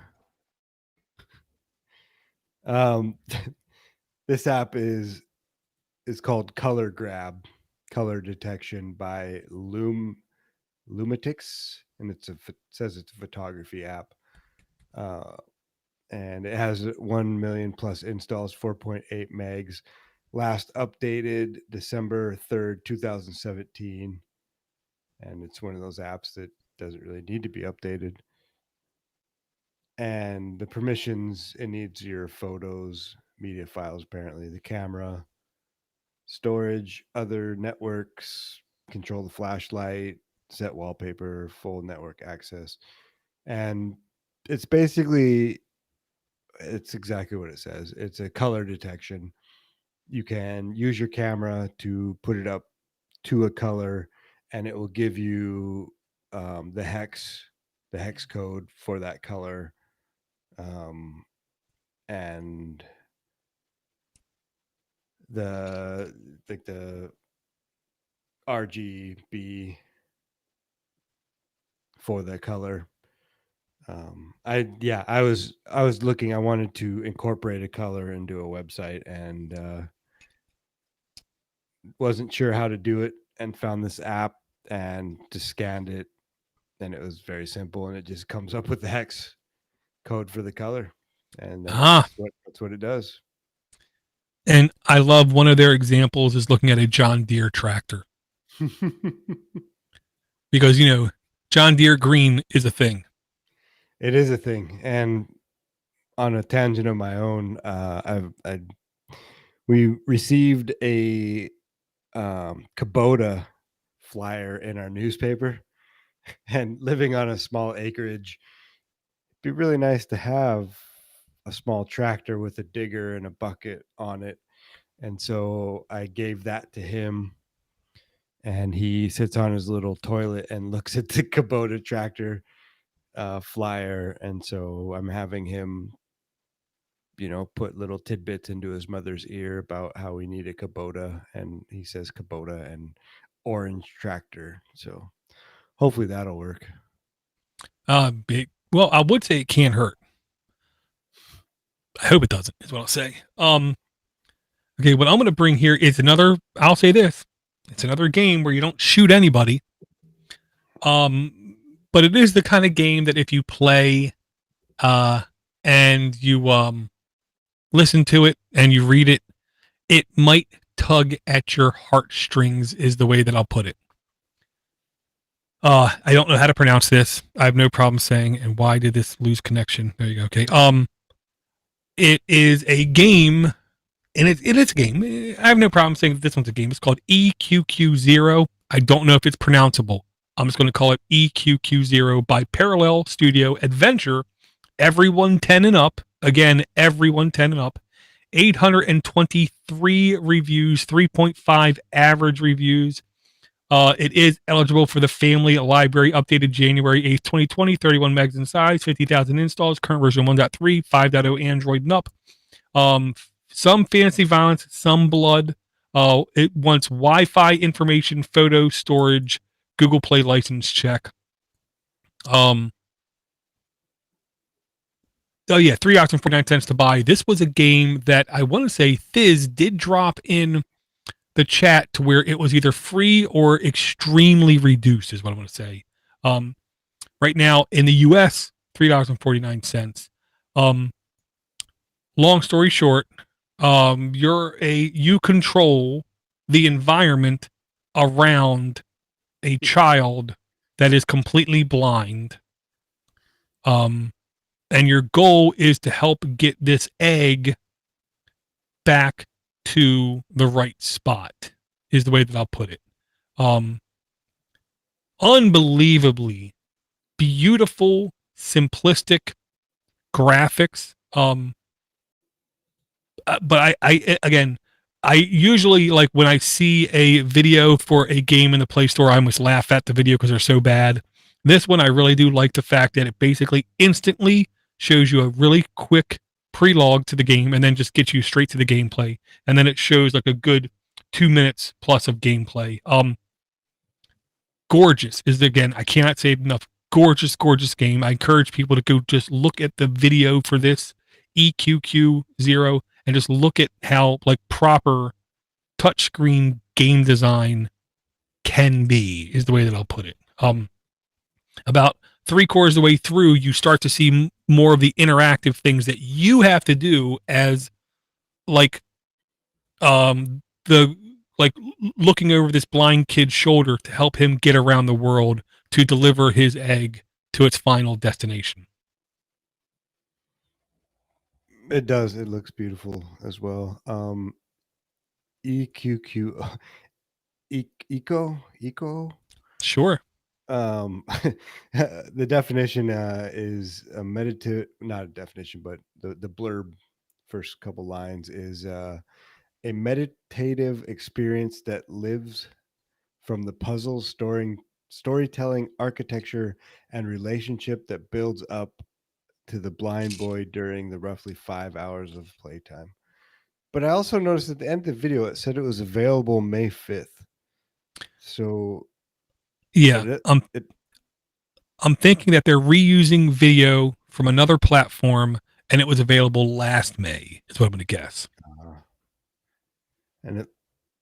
B: This app is called Color Grab, color detection by Lumatics, and it says it's a photography app. And it has 1 million plus installs, 4.8 megs. Last updated December 3rd, 2017. And it's one of those apps that doesn't really need to be updated. And the permissions, it needs your photos, media files, apparently, the camera, storage, other networks, control the flashlight, set wallpaper, full network access. And it's basically, it's exactly what it says. It's a color detection. You can use your camera to put it up to a color, and it will give you the hex code for that color, and the RGB for the color. I was looking. I wanted to incorporate a color into a website, and wasn't sure how to do it, and found this app and just scanned it, and it was very simple, and it just comes up with the hex code for the color, and that's what it does.
A: And I love one of their examples is looking at a John Deere tractor because John Deere green is a thing.
B: It is a thing. And on a tangent of my own, we received a Kubota flyer in our newspaper, and living on a small acreage, it'd be really nice to have a small tractor with a digger and a bucket on it. And so I gave that to him, and he sits on his little toilet and looks at the Kubota tractor flyer. And so I'm having him, put little tidbits into his mother's ear about how we need a Kubota, and he says Kubota and orange tractor. So hopefully that'll work.
A: Well, I would say it can't hurt. I hope it doesn't, is what I'll say. Okay, what I'm going to bring here is I'll say this, it's another game where you don't shoot anybody. But it is the kind of game that if you play, and you, listen to it and you read it, it might tug at your heartstrings is the way that I'll put it. I don't know how to pronounce this. I have no problem saying, and why did this lose connection? There you go. Okay. It is a game, and it is a game. I have no problem saying that this one's a game. It's called EQQ0. I don't know if it's pronounceable. I'm just going to call it EQQ0 by Parallel Studio Adventure. Everyone 10 and up. Again, everyone 10 and up. 823 reviews, 3.5 average reviews. It is eligible for the family library, updated January 8th, 2020, 31 megs in size, 50,000 installs, current version 1.3, 5.0 Android and up. Some fantasy violence, some blood. It wants Wi-Fi information, photo storage, Google Play license check. Oh yeah, $3.49 to buy. This was a game that I want to say Thiz did drop in the chat to where it was either free or extremely reduced, is what I want to say. Right now in the US, $3.49. Long story short, you control the environment around a child that is completely blind. And your goal is to help get this egg back to the right spot, is the way that I'll put it. Unbelievably beautiful, simplistic graphics. but I again, I usually like when I see a video for a game in the Play Store, I almost laugh at the video because they're so bad. This one, I really do like the fact that it basically instantly shows you a really quick prelog to the game and then just gets you straight to the gameplay. And then it shows like a good 2 minutes plus of gameplay. Gorgeous is again, I cannot say it enough. Gorgeous, gorgeous game. I encourage people to go just look at the video for this EQQ0 and just look at how like proper touchscreen game design can be, is the way that I'll put it. About 3/4 of the way through, you start to see more of the interactive things that you have to do as like the like looking over this blind kid's shoulder to help him get around the world to deliver his egg to its final destination.
B: It does. It looks beautiful as well. EQQ, eco.
A: Sure.
B: The definition is a not a definition, but the blurb, first couple lines is a meditative experience that lives from the puzzle storytelling, architecture, and relationship that builds up to the blind boy during the roughly 5 hours of playtime. But I also noticed at the end of the video, it said it was available May 5th. So
A: yeah, I'm thinking that they're reusing video from another platform and it was available last May, is what I'm going to guess.
B: And it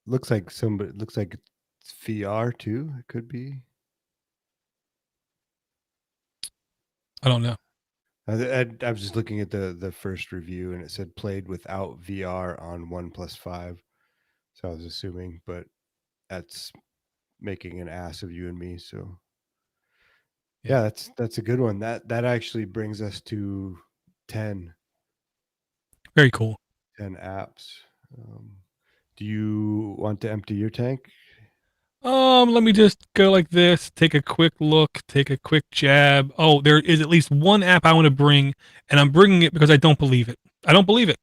B: looks like it's VR too. It could be.
A: I don't know.
B: I was just looking at the first review and it said played without VR on OnePlus 5. So I was assuming, but that's making an ass of you and me. So yeah, that's a good one. That actually brings us to 10.
A: Very cool.
B: 10 apps. Do you want to empty your tank?
A: Let me just go like this, take a quick look, take a quick jab. Oh, there is at least one app I want to bring, and I'm bringing it because I don't believe it. I don't believe it.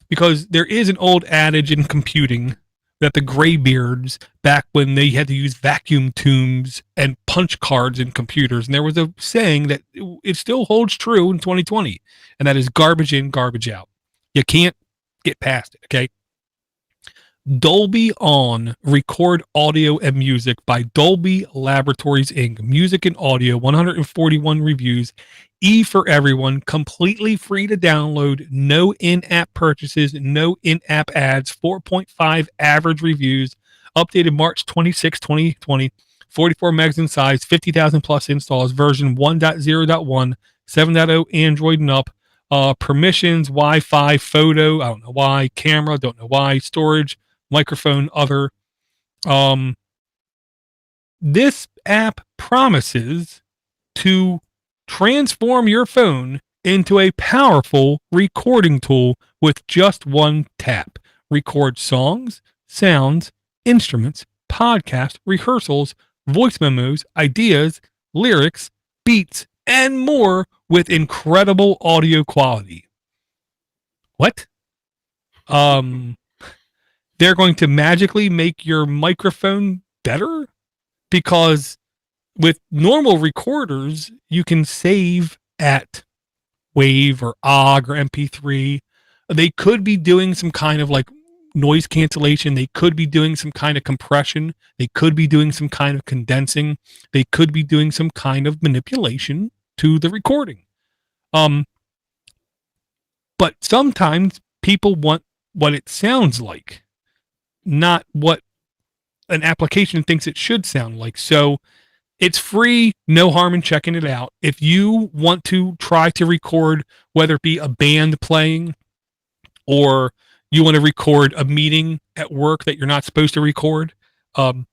A: Because there is an old adage in computing that the graybeards, back when they had to use vacuum tubes and punch cards in computers, and there was a saying that it still holds true in 2020, and that is garbage in, garbage out. You can't get past it, okay? Dolby On Record Audio and Music by Dolby Laboratories Inc. Music and audio, 141 reviews, E for everyone, completely free to download, no in-app purchases, no in-app ads, 4.5 average reviews, updated March 26, 2020, 44 megs in size, 50,000 plus installs, version 1.0.1, 7.0 Android and up, permissions, Wi-Fi, photo, I don't know why, camera, don't know why, storage, microphone, other. This app promises to transform your phone into a powerful recording tool with just one tap. Record songs, sounds, instruments, podcasts, rehearsals, voice memos, ideas, lyrics, beats, and more with incredible audio quality. What? They're going to magically make your microphone better? Because with normal recorders, you can save at WAV or OGG or MP3. They could be doing some kind of like noise cancellation. They could be doing some kind of compression. They could be doing some kind of condensing. They could be doing some kind of manipulation to the recording. But sometimes people want what it sounds like, not what an application thinks it should sound like. So it's free, no harm in checking it out. If you want to try to record, whether it be a band playing or you want to record a meeting at work that you're not supposed to record, then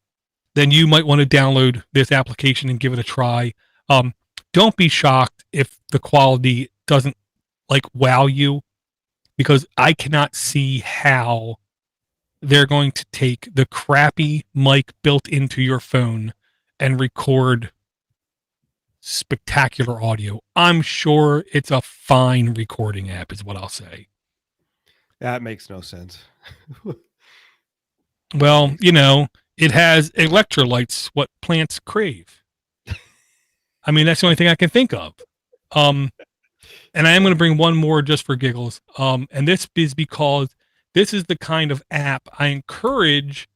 A: you might want to download this application and give it a try. Don't be shocked if the quality doesn't like wow you, because I cannot see how they're going to take the crappy mic built into your phone and record spectacular audio. I'm sure it's a fine recording app, is what I'll say.
B: That makes no sense.
A: Well, you know, it has electrolytes, what plants crave. I mean, that's the only thing I can think of. And I am going to bring one more just for giggles. And this is because this is the kind of app I encourage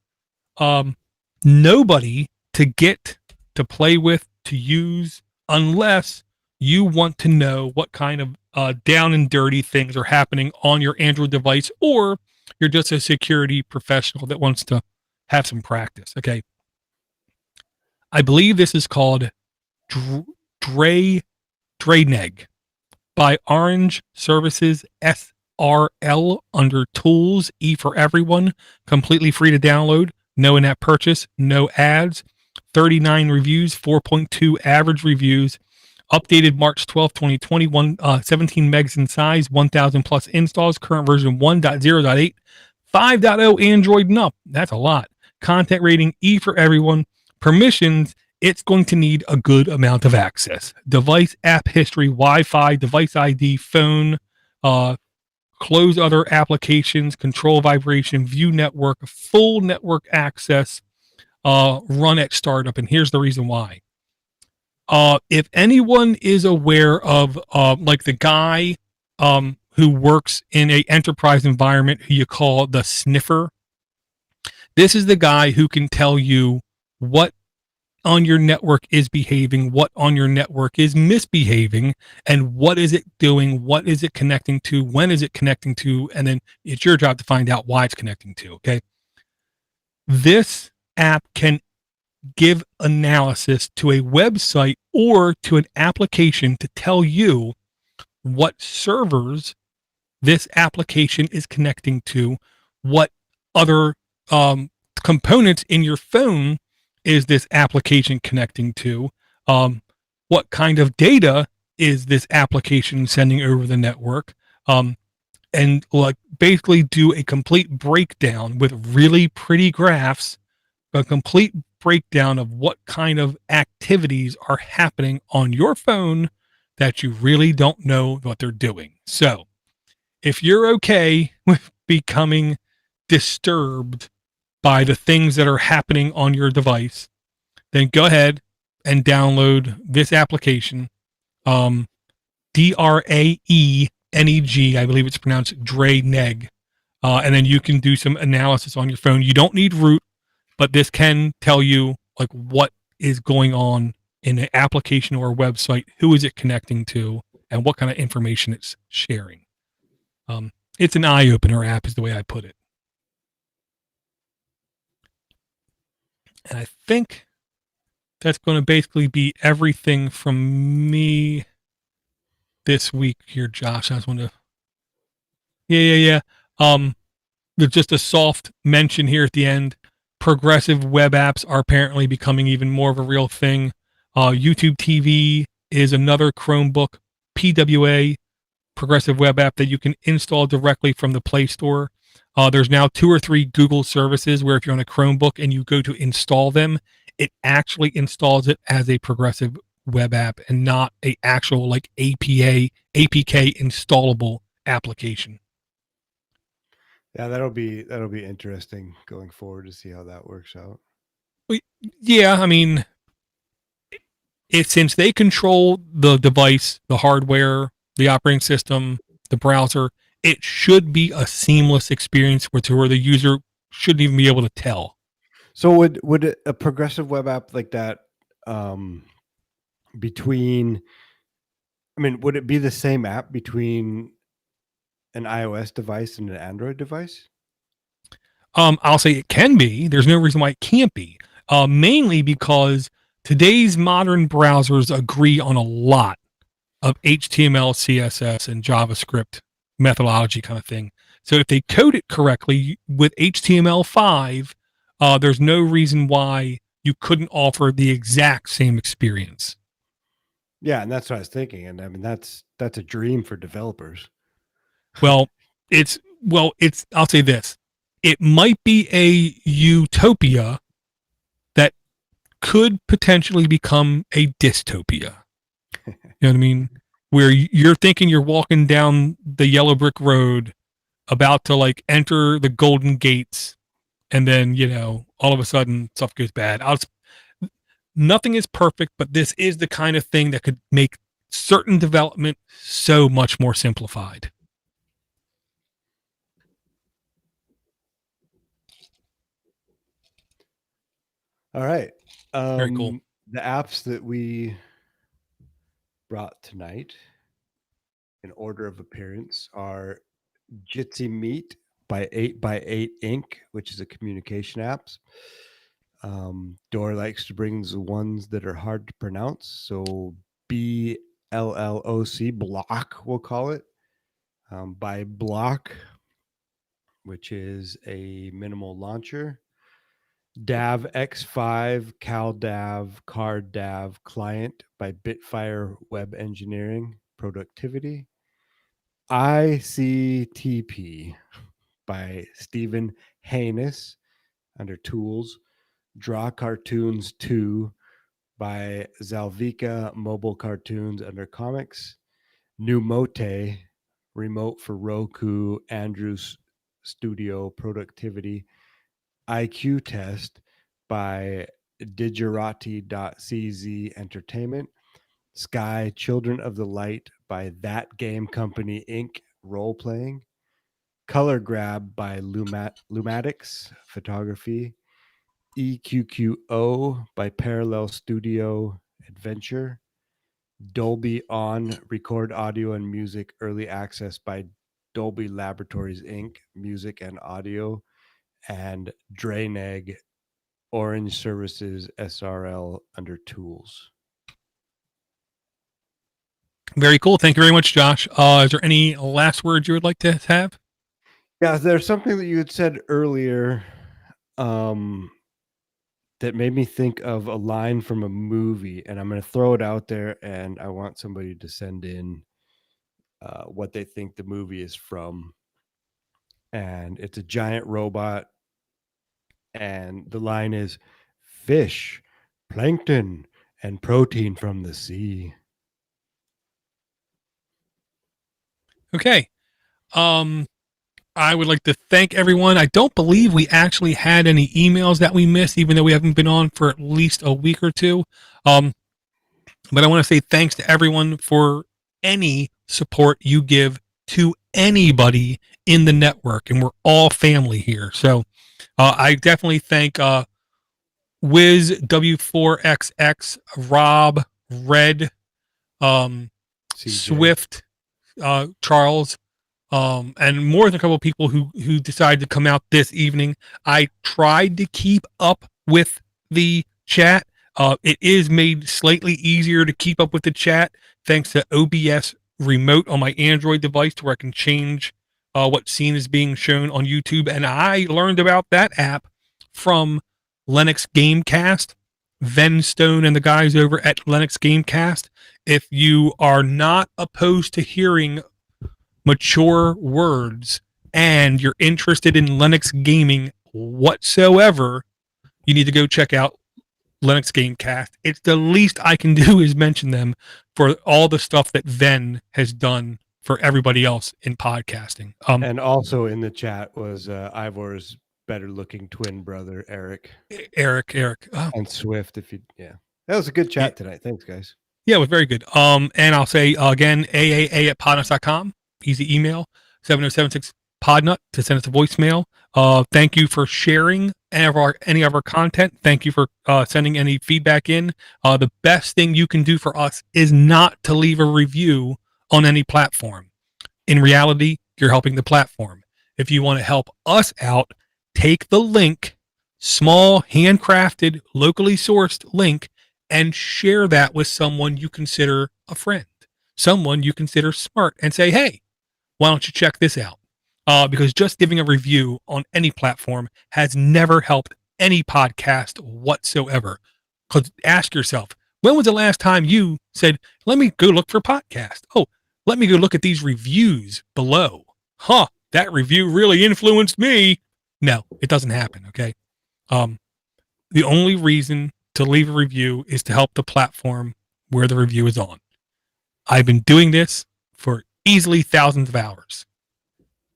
A: nobody to get, to play with, to use, unless you want to know what kind of down and dirty things are happening on your Android device, or you're just a security professional that wants to have some practice. Okay. I believe this is called Drayneg by Orange Services SRL under Tools, E for Everyone, completely free to download, no in-app purchase, no ads, 39 reviews, 4.2 average reviews, updated March 12, 2021, 17 megs in size, 1,000 plus installs, current version 1.0.8, 5.0 Android and up. That's a lot. Content rating E for Everyone. Permissions, it's going to need a good amount of access. Device app history, Wi-Fi, device ID, phone, close other applications, control vibration, view network, full network access, run at startup. And here's the reason why. If anyone is aware of like the guy who works in a enterprise environment who you call the sniffer, this is the guy who can tell you what on your network is behaving, what on your network is misbehaving, and what is it doing, what is it connecting to, when is it connecting to, and then it's your job to find out why it's connecting to, okay? This app can give analysis to a website or to an application to tell you what servers this application is connecting to, what other components in your phone is this application connecting to, what kind of data is this application sending over the network, and like basically do a complete breakdown with really pretty graphs, a complete breakdown of what kind of activities are happening on your phone that you really don't know what they're doing. So if you're okay with becoming disturbed by the things that are happening on your device, then go ahead and download this application, Draeneg, I believe it's pronounced Drayneg, and then you can do some analysis on your phone. You don't need root, but this can tell you like what is going on in an application or a website, who is it connecting to, and what kind of information it's sharing. It's an eye-opener app is the way I put it. And I think that's going to basically be everything from me this week here, Josh. I just want to, yeah. There's just a soft mention here at the end. Progressive web apps are apparently becoming even more of a real thing. YouTube TV is another Chromebook PWA progressive web app that you can install directly from the Play Store. There's now 2 or 3 Google services where if you're on a Chromebook and you go to install them, it actually installs it as a progressive web app and not a actual like APK installable application.
B: Yeah, that'll be interesting going forward to see how that works out.
A: Yeah, I mean, since they control the device, the hardware, the operating system, the browser, it should be a seamless experience where the user shouldn't even be able to tell.
B: So would a progressive web app like that between, I mean, would it be the same app between an iOS device and an Android device?
A: I'll say it can be. There's no reason why it can't be. Mainly because today's modern browsers agree on a lot of HTML, CSS, and JavaScript methodology kind of thing. So if they code it correctly with HTML5, there's no reason why you couldn't offer the exact same experience.
B: Yeah, and that's what I was thinking. And I mean, that's a dream for developers.
A: Well, I'll say this. It might be a utopia that could potentially become a dystopia. You know what I mean? Where you're thinking you're walking down the yellow brick road about to like enter the golden gates, and then all of a sudden stuff goes bad. Nothing is perfect, but this is the kind of thing that could make certain development so much more simplified.
B: All right.
A: Very cool.
B: The apps that we brought tonight in order of appearance are Jitsi Meet by 8x8 Inc., which is a communication apps. Dor likes to bring the ones that are hard to pronounce, so BLLOC, Block, we'll call it, by Block, which is a minimal launcher. DAVx5, CalDAV, CardDAV client by Bitfire Web Engineering Productivity. ICTP by Stephen Haynes under Tools. Draw Cartoons 2 by Zalvika Mobile Cartoons under Comics. Numote, remote for Roku, Andrews Studio Productivity. IQ Test by Digerati.cz Entertainment. Sky Children of the Light by That Game Company Inc. Role Playing. Color Grab by Lumatics Photography. EQQO by Parallel Studio Adventure. Dolby On Record Audio and Music Early Access by Dolby Laboratories Inc. Music and Audio. And Draineg Orange Services SRL under Tools.
A: Very cool. Thank you very much, Josh. Is there any last words you would like to have?
B: Yeah, there's something that you had said earlier that made me think of a line from a movie, and I'm going to throw it out there, and I want somebody to send in what they think the movie is from. And it's a giant robot, and the line is fish, plankton, and protein from the sea.
A: Okay. I would like to thank everyone. I don't believe we actually had any emails that we missed, even though we haven't been on for at least a week or two. But I want to say thanks to everyone for any support you give to anybody in the network, and we're all family here. So I definitely thank Wiz W4XX, Rob, Red, Swift, Charles, and more than a couple of people who decided to come out this evening. I tried to keep up with the chat. It is made slightly easier to keep up with the chat thanks to OBS Remote on my Android device, to where I can change what scene is being shown on YouTube. And I learned about that app from Linux Gamecast, Ven Stone and the guys over at Linux Gamecast. If you are not opposed to hearing mature words and you're interested in Linux gaming whatsoever, you need to go check out Linux Gamecast. It's the least I can do is mention them for all the stuff that Ven has done for everybody else in podcasting.
B: And also in the chat was Ivor's better looking twin brother, Eric.
A: Oh.
B: And Swift, that was a good chat tonight. Thanks, guys.
A: Yeah, it was very good. And I'll say again, aaa@podnutz.com. Easy email, 7076 Podnut to send us a voicemail. Thank you for sharing any of our content. Thank you for sending any feedback in. The best thing you can do for us is not to leave a review on any platform. In reality, you're helping the platform. If you want to help us out, take the link, small, handcrafted, locally sourced link, and share that with someone you consider a friend, someone you consider smart, and say, hey, why don't you check this out? Because just giving a review on any platform has never helped any podcast whatsoever. Because ask yourself, when was the last time you said, let me go look for podcast? Oh, let me go look at these reviews below. That review really influenced me. No, it doesn't happen, okay? The only reason to leave a review is to help the platform where the review is on. I've been doing this for easily thousands of hours.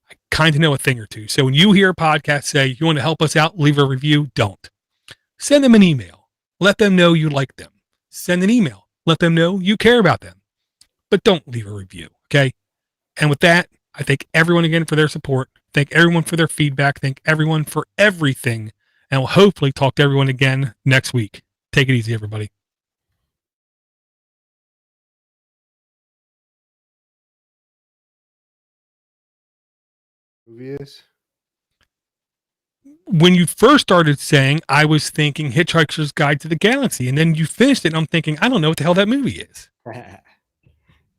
A: I kind of know a thing or two. So when you hear a podcast say you want to help us out, leave a review, don't. Send them an email. Let them know you like them. Send an email. Let them know you care about them. But don't leave a review, okay? And with that, I thank everyone again for their support. Thank everyone for their feedback. Thank everyone for everything. And we'll hopefully talk to everyone again next week. Take it easy, everybody.
B: Movie is?
A: When you first started saying, I was thinking Hitchhiker's Guide to the Galaxy, and then you finished it, and I'm thinking, I don't know what the hell that movie is.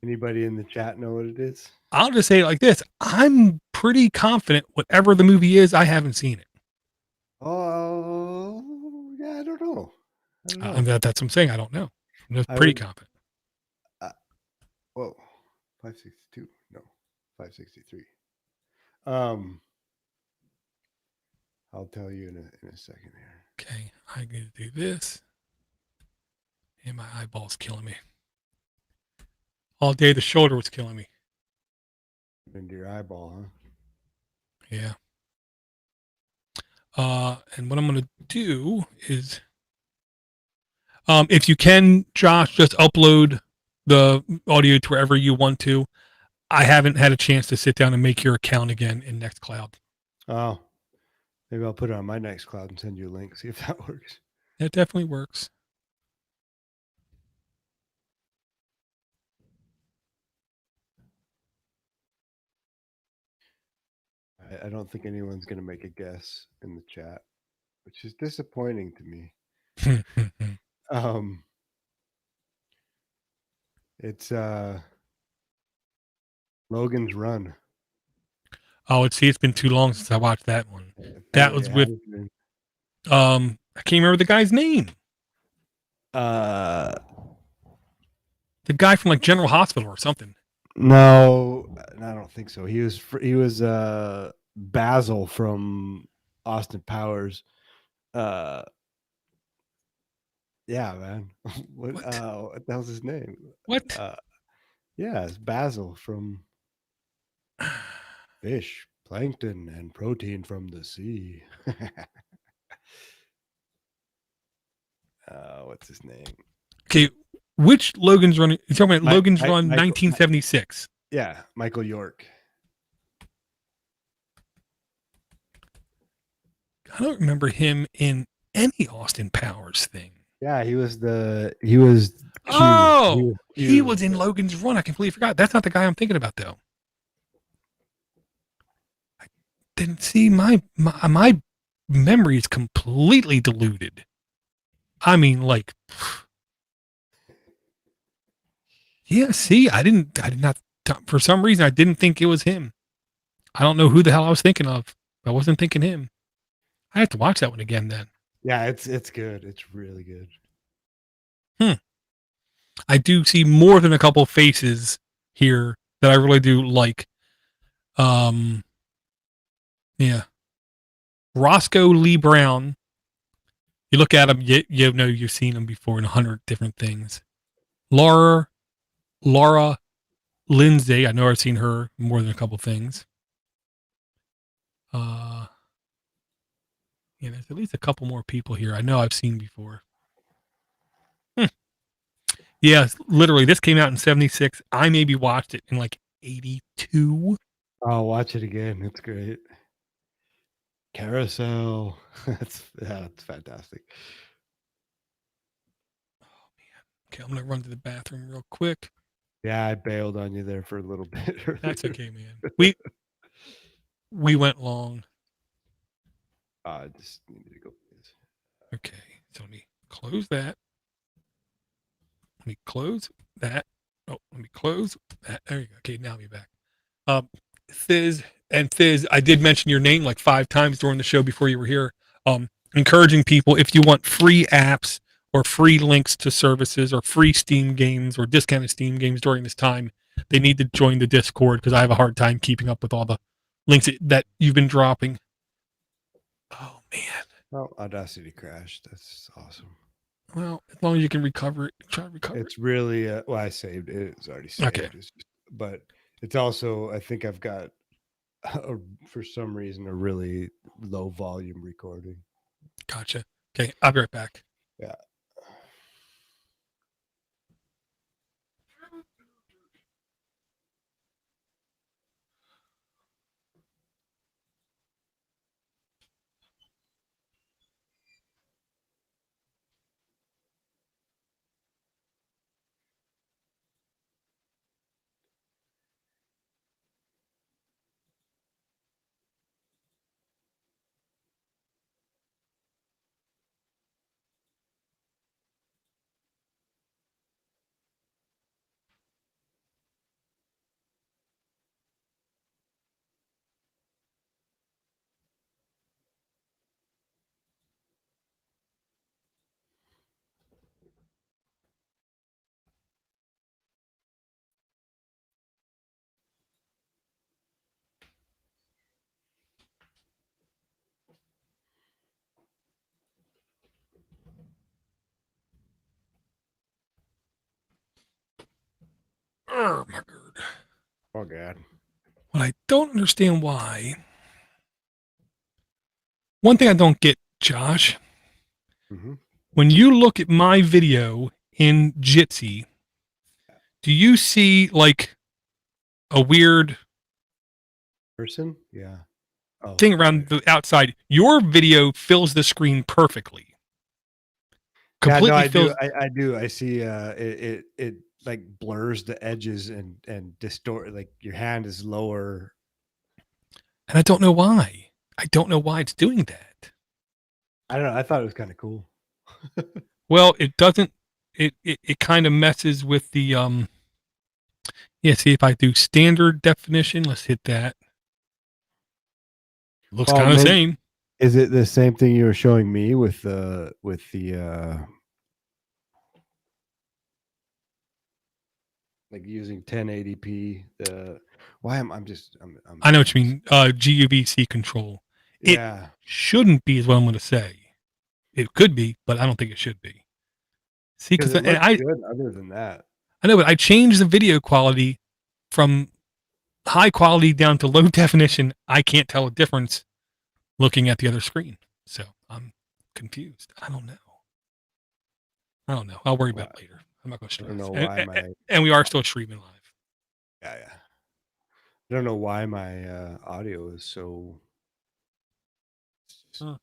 B: Anybody in the chat know what it is?
A: I'll just say it like this. I'm pretty confident whatever the movie is, I haven't seen it.
B: Oh, yeah, I don't know.
A: That's what I'm saying. I don't know. I'm just pretty confident.
B: Whoa, 562. No, 563. I'll tell you in a second here.
A: Okay, I'm going to do this. And my eyeball's killing me. All day the shoulder was killing me.
B: Into your eyeball, huh?
A: Yeah. And what I'm going to do is, if you can, Josh, just upload the audio to wherever you want to. I haven't had a chance to sit down and make your account again in Nextcloud.
B: Oh, maybe I'll put it on my Nextcloud and send you a link. See if that works.
A: That definitely works.
B: I don't think anyone's going to make a guess in the chat, which is disappointing to me. It's Logan's Run.
A: Oh, it's been too long since I watched that one. That was with I can't remember the guy's name. The guy from like General Hospital or something.
B: No, I don't think so. He was Basil from Austin Powers. Yeah, man. What the hell's his name?
A: What?
B: Yeah, it's Basil from Fish, Plankton, and Protein from the Sea. What's his name?
A: Okay, which Logan's Run? You're talking about Logan's Run 1976.
B: Yeah, Michael York.
A: I don't remember him in any Austin Powers thing.
B: Yeah, he was Q.
A: Oh, he was in Logan's Run. I completely forgot. That's not the guy I'm thinking about, though. I didn't see my memory is completely diluted. I mean, like, yeah. See, I did not. For some reason, I didn't think it was him. I don't know who the hell I was thinking of. I wasn't thinking him. I have to watch that one again then.
B: Yeah, it's good. It's really good.
A: I do see more than a couple faces here that I really do like. Yeah. Roscoe Lee Brown. You look at him, you know you've seen him before in 100 different things. Laura Lindsay. I know I've seen her more than a couple things. Yeah, there's at least a couple more people here I know I've seen before. Yeah, literally, this came out in 76. I maybe watched it in like 82.
B: I'll watch it again. It's great. Carousel. That's fantastic.
A: Oh man. Okay, I'm gonna run to the bathroom real quick.
B: Yeah, I bailed on you there for a little bit.
A: That's okay, man. We went long.
B: I just needed to go.
A: Okay, so let me close that. Let me close that. Oh, let me close that. There you go. Okay, now I'll be back. Fizz, I did mention your name like 5 times during the show before you were here. Encouraging people, if you want free apps or free links to services or free Steam games or discounted Steam games during this time, they need to join the Discord because I have a hard time keeping up with all the links that you've been dropping. Oh, man.
B: Well, Audacity crashed. That's awesome.
A: Well, as long as you can recover it, try to recover
B: it's really, well, I saved it. It's already saved.
A: Okay.
B: But it's also, I think I've got for some reason, a really low volume recording.
A: Gotcha. Okay, I'll be right back.
B: Yeah.
A: Oh my god.
B: Oh God.
A: What I don't understand why. One thing I don't get, Josh,
B: Mm-hmm.
A: when you look at my video in Jitsi, do you see like a weird
B: Person? Yeah. Oh,
A: thing around the outside? Your video fills the screen perfectly.
B: yeah. No,
A: Completely
B: I do.
A: fills,
B: I do. I see. It like blurs the edges and distort. Like your hand is lower.
A: and I don't know why. I don't know why it's doing that.
B: I don't know. I thought it was kind of cool.
A: Well, it doesn't. It kind of messes with the Yeah, see if I do standard definition. Let's hit that. Looks
B: Oh,
A: kind of the
B: maybe
A: same.
B: is it the same thing you were showing me with the like using 1080p? The why am I'm just I'm
A: I know what you mean. GUVC control. It
B: yeah.
A: shouldn't be, is what I'm going to say. It could be, but I don't think it should be. See,
B: Because
A: because
B: it looks
A: I
B: good other than that.
A: I know, but I changed the video quality from high quality down to low definition. I can't tell a difference looking at the other screen, so I'm confused. I don't know. I'll worry
B: Well,
A: about it later. I'm not going to
B: I don't
A: stress.
B: know why my
A: And we are still streaming live.
B: yeah. I don't know why my audio is so
A: Huh.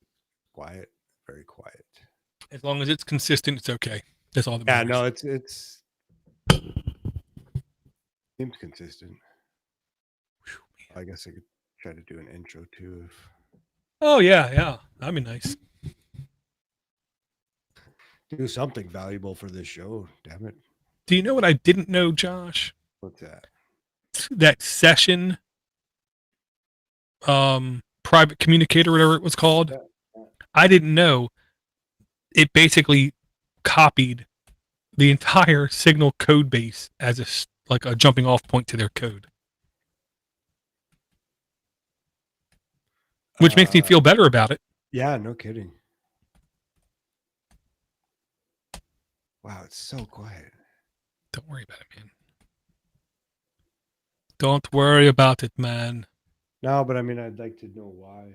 B: quiet, very quiet.
A: As long as it's consistent, it's okay. That's all that
B: Yeah,
A: matters.
B: no, it's seems consistent. I guess I could try to do an intro too. If
A: Oh yeah, that'd be nice.
B: do something valuable for this show. Damn it!
A: Do you know what I didn't know, Josh?
B: What's that?
A: That session, private communicator, whatever it was called.
B: Yeah.
A: I didn't know it basically copied the entire Signal code base as like a jumping off point to their code, which makes me feel better about it.
B: Yeah, no kidding. Wow, it's so quiet.
A: Don't worry about it, man. Don't worry about it, man.
B: No, but I mean, I'd like to know why.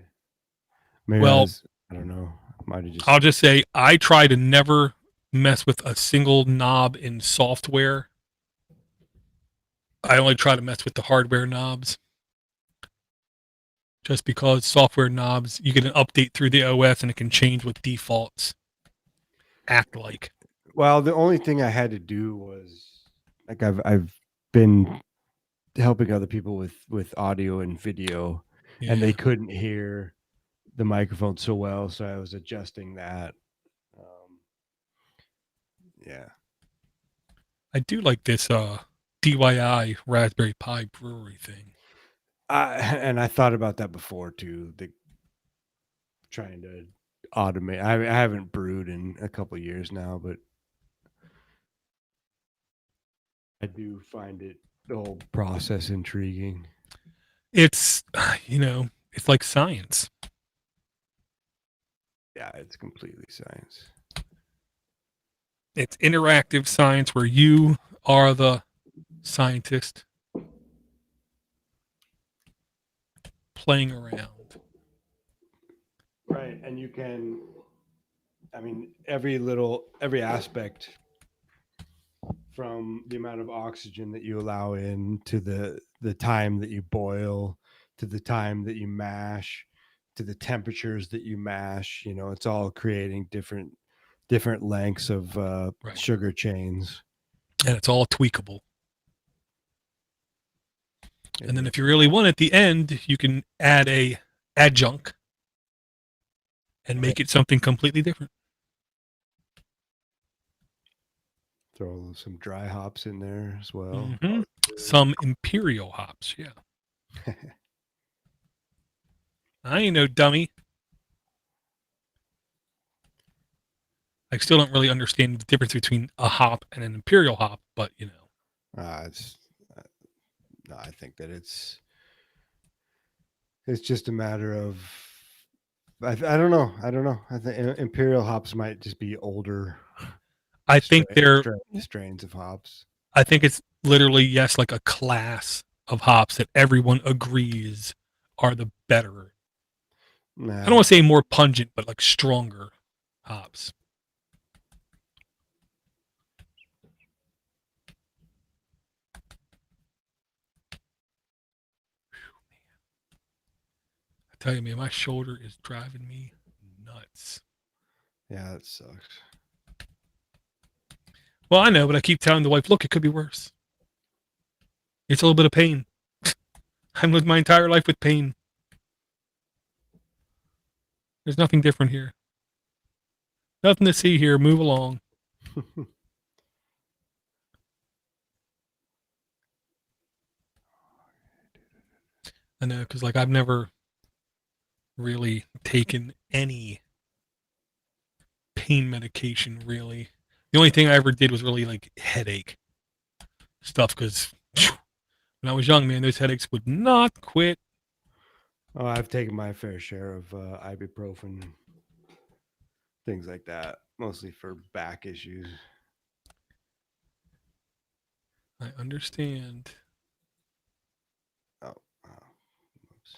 B: Maybe
A: Well,
B: I don't know. Might have just.
A: I'll just say I try to never mess with a single knob in software. I only try to mess with the hardware knobs. Just because software knobs, you get an update through the OS and it can change what defaults act like.
B: Well, the only thing I had to do was like I've been helping other people with audio and video, and they couldn't hear the microphone so well, so I was adjusting that. Yeah,
A: I do like this DIY Raspberry Pi Brewery thing.
B: and I thought about that before too. Trying to automate. I haven't brewed in a couple of years now, but I do find the whole process intriguing.
A: It's, it's like science.
B: Yeah, it's completely science.
A: It's interactive science where you are the scientist. playing around.
B: Right, and you can, I mean, every aspect, from the amount of oxygen that you allow in to the time that you boil, to the time that you mash, to the temperatures that you mash, it's all creating different lengths of
A: Right.
B: sugar chains.
A: And it's all tweakable. And then if you really want at the end, you can add a adjunct and make it something completely different.
B: Throw some dry hops in there as well.
A: Mm-hmm. Some imperial hops, yeah. I ain't no dummy. I still don't really understand the difference between a hop and an imperial hop, but
B: no, I think that it's just a matter of I don't know. I think imperial hops might just be older.
A: I think they're
B: strains of hops.
A: I think it's literally like a class of hops that everyone agrees are the better.
B: Nah.
A: I don't want to say more pungent, but like stronger hops. I tell you, man, my shoulder is driving me nuts.
B: Yeah, that sucks.
A: Well, I know, but I keep telling the wife, look, it could be worse. It's a little bit of pain. I've lived my entire life with pain. There's nothing different here. Nothing to see here. Move along. I know, because like I've never really taken any pain medication, really. The only thing I ever did was really like headache stuff, because when I was young, man, those headaches would not quit.
B: Oh, I've taken my fair share of ibuprofen, things like that, mostly for back issues.
A: I understand.
B: Oh, oops.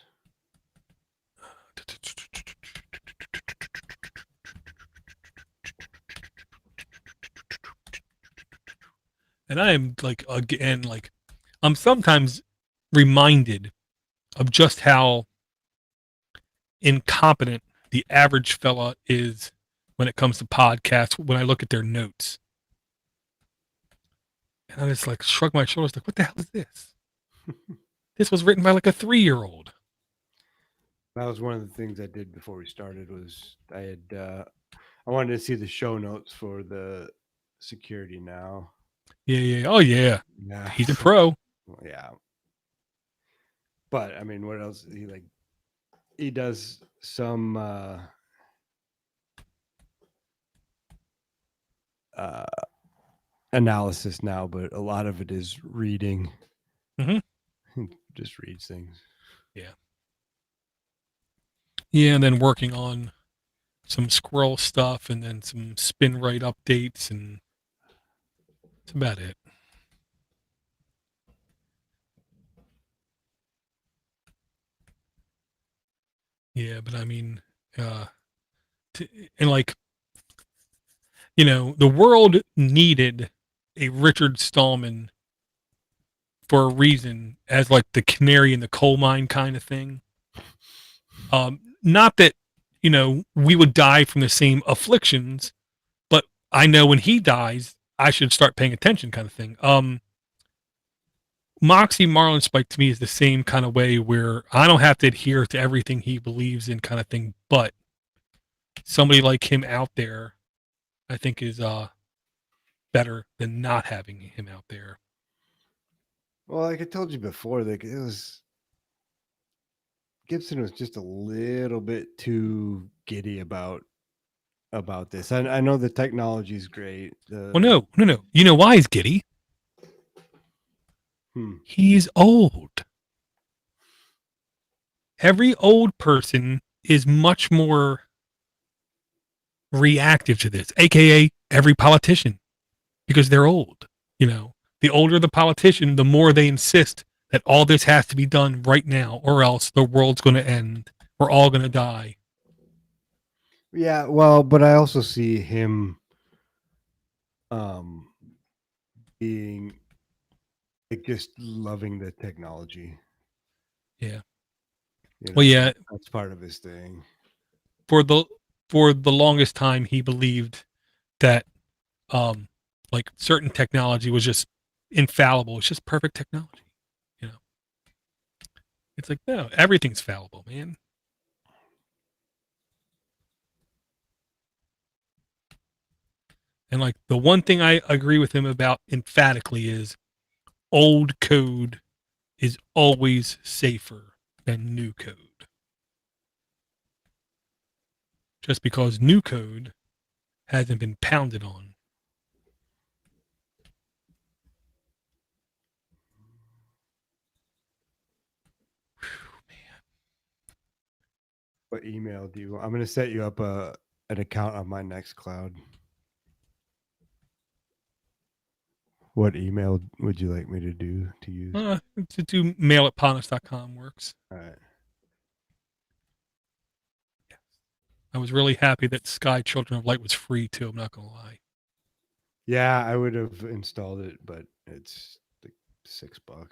A: And I am like, again, like, I'm sometimes reminded of just how incompetent the average fella is when it comes to podcasts when I look at their notes. And I just like shrug my shoulders, like, what the hell is this? This was written by like a 3-year-old.
B: That was one of the things I did before we started. Was I wanted to see the show notes for the Security Now.
A: Yeah. Oh yeah.
B: Yeah.
A: He's a pro.
B: Yeah. But I mean, what else? He does some analysis now, but a lot of it is reading. Just reads things.
A: Yeah. Yeah, and then working on some squirrel stuff and then some spin right updates, and that's about it. Yeah, but I mean, and like, the world needed a Richard Stallman for a reason, as like the canary in the coal mine kind of thing. Not that, we would die from the same afflictions, but I know when he dies, I should start paying attention, kind of thing. Moxie Marlinspike to me is the same kind of way, where I don't have to adhere to everything he believes in, kind of thing, but somebody like him out there, I think, is better than not having him out there.
B: Well, like I told you before, Gibson was just a little bit too giddy about this. I know the technology is great.
A: Well, no. You know why he's giddy? He's old. Every old person is much more reactive to this, aka every politician, because they're old. The older the politician, the more they insist that all this has to be done right now, or else the world's going to end. We're all going to die.
B: Yeah, well, but I also see him being like just loving the technology.
A: Yeah.
B: You know,
A: Well, yeah.
B: that's part of his thing.
A: For the longest time, he believed that like certain technology was just infallible. It's just perfect technology. You know, it's like, no, everything's fallible, man. And like the one thing I agree with him about emphatically is old code is always safer than new code. Just because new code hasn't been pounded on.
B: What email do you want? I'm going to set you up an account on my Nextcloud. What email would you like me to use?
A: To do mail at Podnutz.com works.
B: All right.
A: I was really happy that Sky Children of Light was free too. I'm not gonna lie.
B: Yeah, I would have installed it, but it's like $6.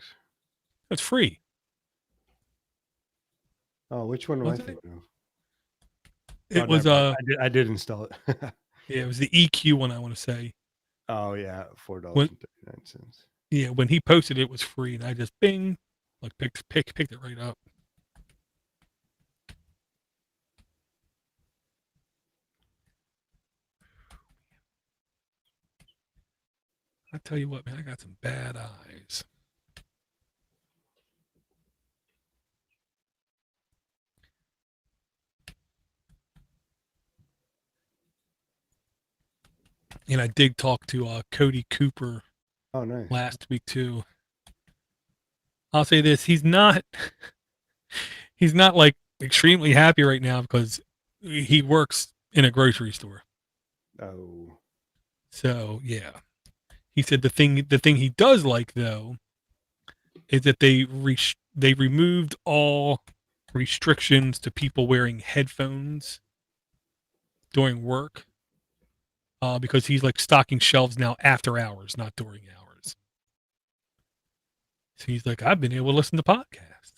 A: It's free.
B: Oh, which one am
A: Was
B: I
A: it?
B: thinking of?
A: It was
B: I did install it.
A: yeah, it was the EQ one, I want to say.
B: Oh yeah, $4.39.
A: Yeah, when he posted it was free, and I just bing, like picked it right up. I tell you what, man, I got some bad eyes. And I did talk to Cody Cooper
B: Nice.
A: last week too. I'll say this: he's not like extremely happy right now because he works in a grocery store.
B: Oh.
A: So yeah, he said the thing he does like though is that they removed all restrictions to people wearing headphones during work. Because he's like stocking shelves now after hours, not during hours. So he's like, I've been able to listen to podcasts.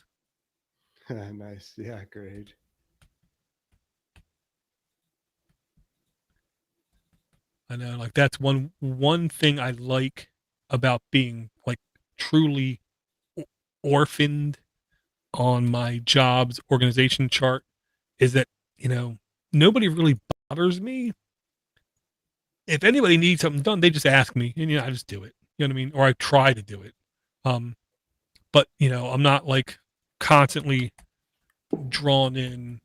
B: Nice. Yeah, great.
A: I know, like that's one thing I like about being like truly orphaned on my job's organization chart is that, you know, nobody really bothers me. If anybody needs something done, they just ask me, and I just do it. You know what I mean? Or I try to do it. But I'm not like constantly drawn in,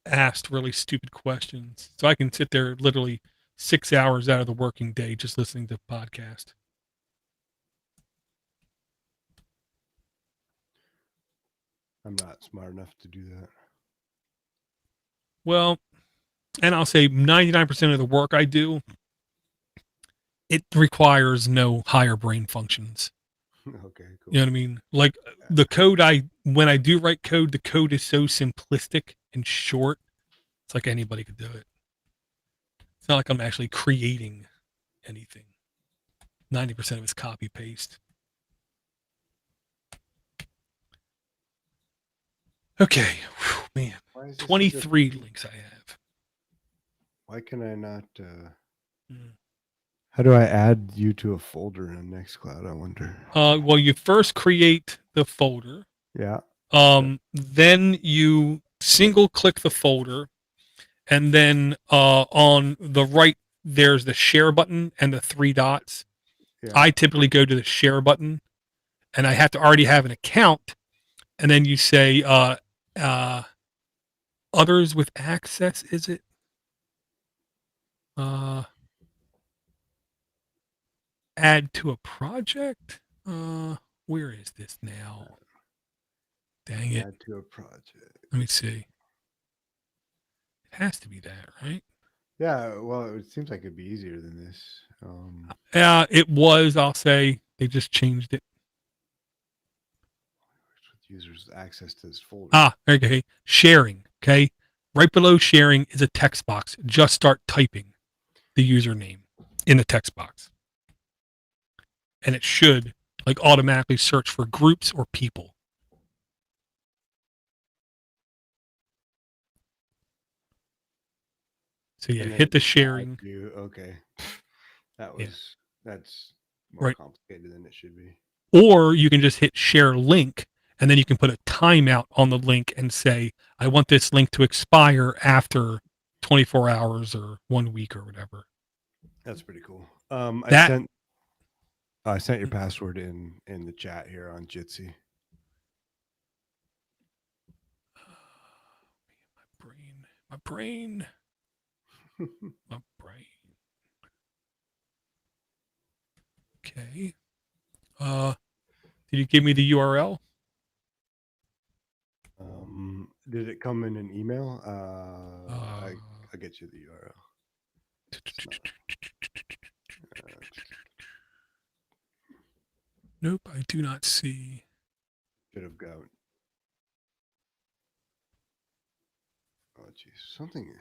A: asked really stupid questions. So I can sit there literally 6 hours out of the working day just listening to podcast.
B: I'm not smart enough to do that.
A: Well, and I'll say 99% of the work I do, it requires no higher brain functions.
B: Okay, cool.
A: You know what I mean? Like the code when I do write code, the code is so simplistic and short. It's like anybody could do it. It's not like I'm actually creating anything. 90% of it's copy paste. Okay. Whew, man. 23 links I have.
B: Why can I not How do I add you to a folder in Nextcloud, I wonder?
A: Well, you first create the folder.
B: Yeah.
A: Then you single click the folder, and then on the right there's the share button and the 3 dots. Yeah. I typically go to the share button, and I have to already have an account, and then you say others with access, is it? Add to a project? Where is this now? Dang it.
B: Add to a project.
A: Let me see. It has to be that, right?
B: Yeah, well, it seems like it'd be easier than this.
A: It was, I'll say. They just changed it.
B: users access to this folder.
A: Okay. Sharing. Okay. Right below sharing is a text box. Just start typing the username in the text box. And it should like automatically search for groups or people. So yeah, hit the sharing.
B: Okay. That's more
A: Right.
B: complicated than it should be.
A: Or you can just hit share link, and then you can put a timeout on the link and say, I want this link to expire after 24 hours or 1 week or whatever.
B: That's pretty cool. I sent your password in the chat here on Jitsi.
A: My brain. Okay. Did you give me the URL?
B: Did it come in an email? I'll get you the URL.
A: Nope, I do not see.
B: Should have gone. Oh, geez, something.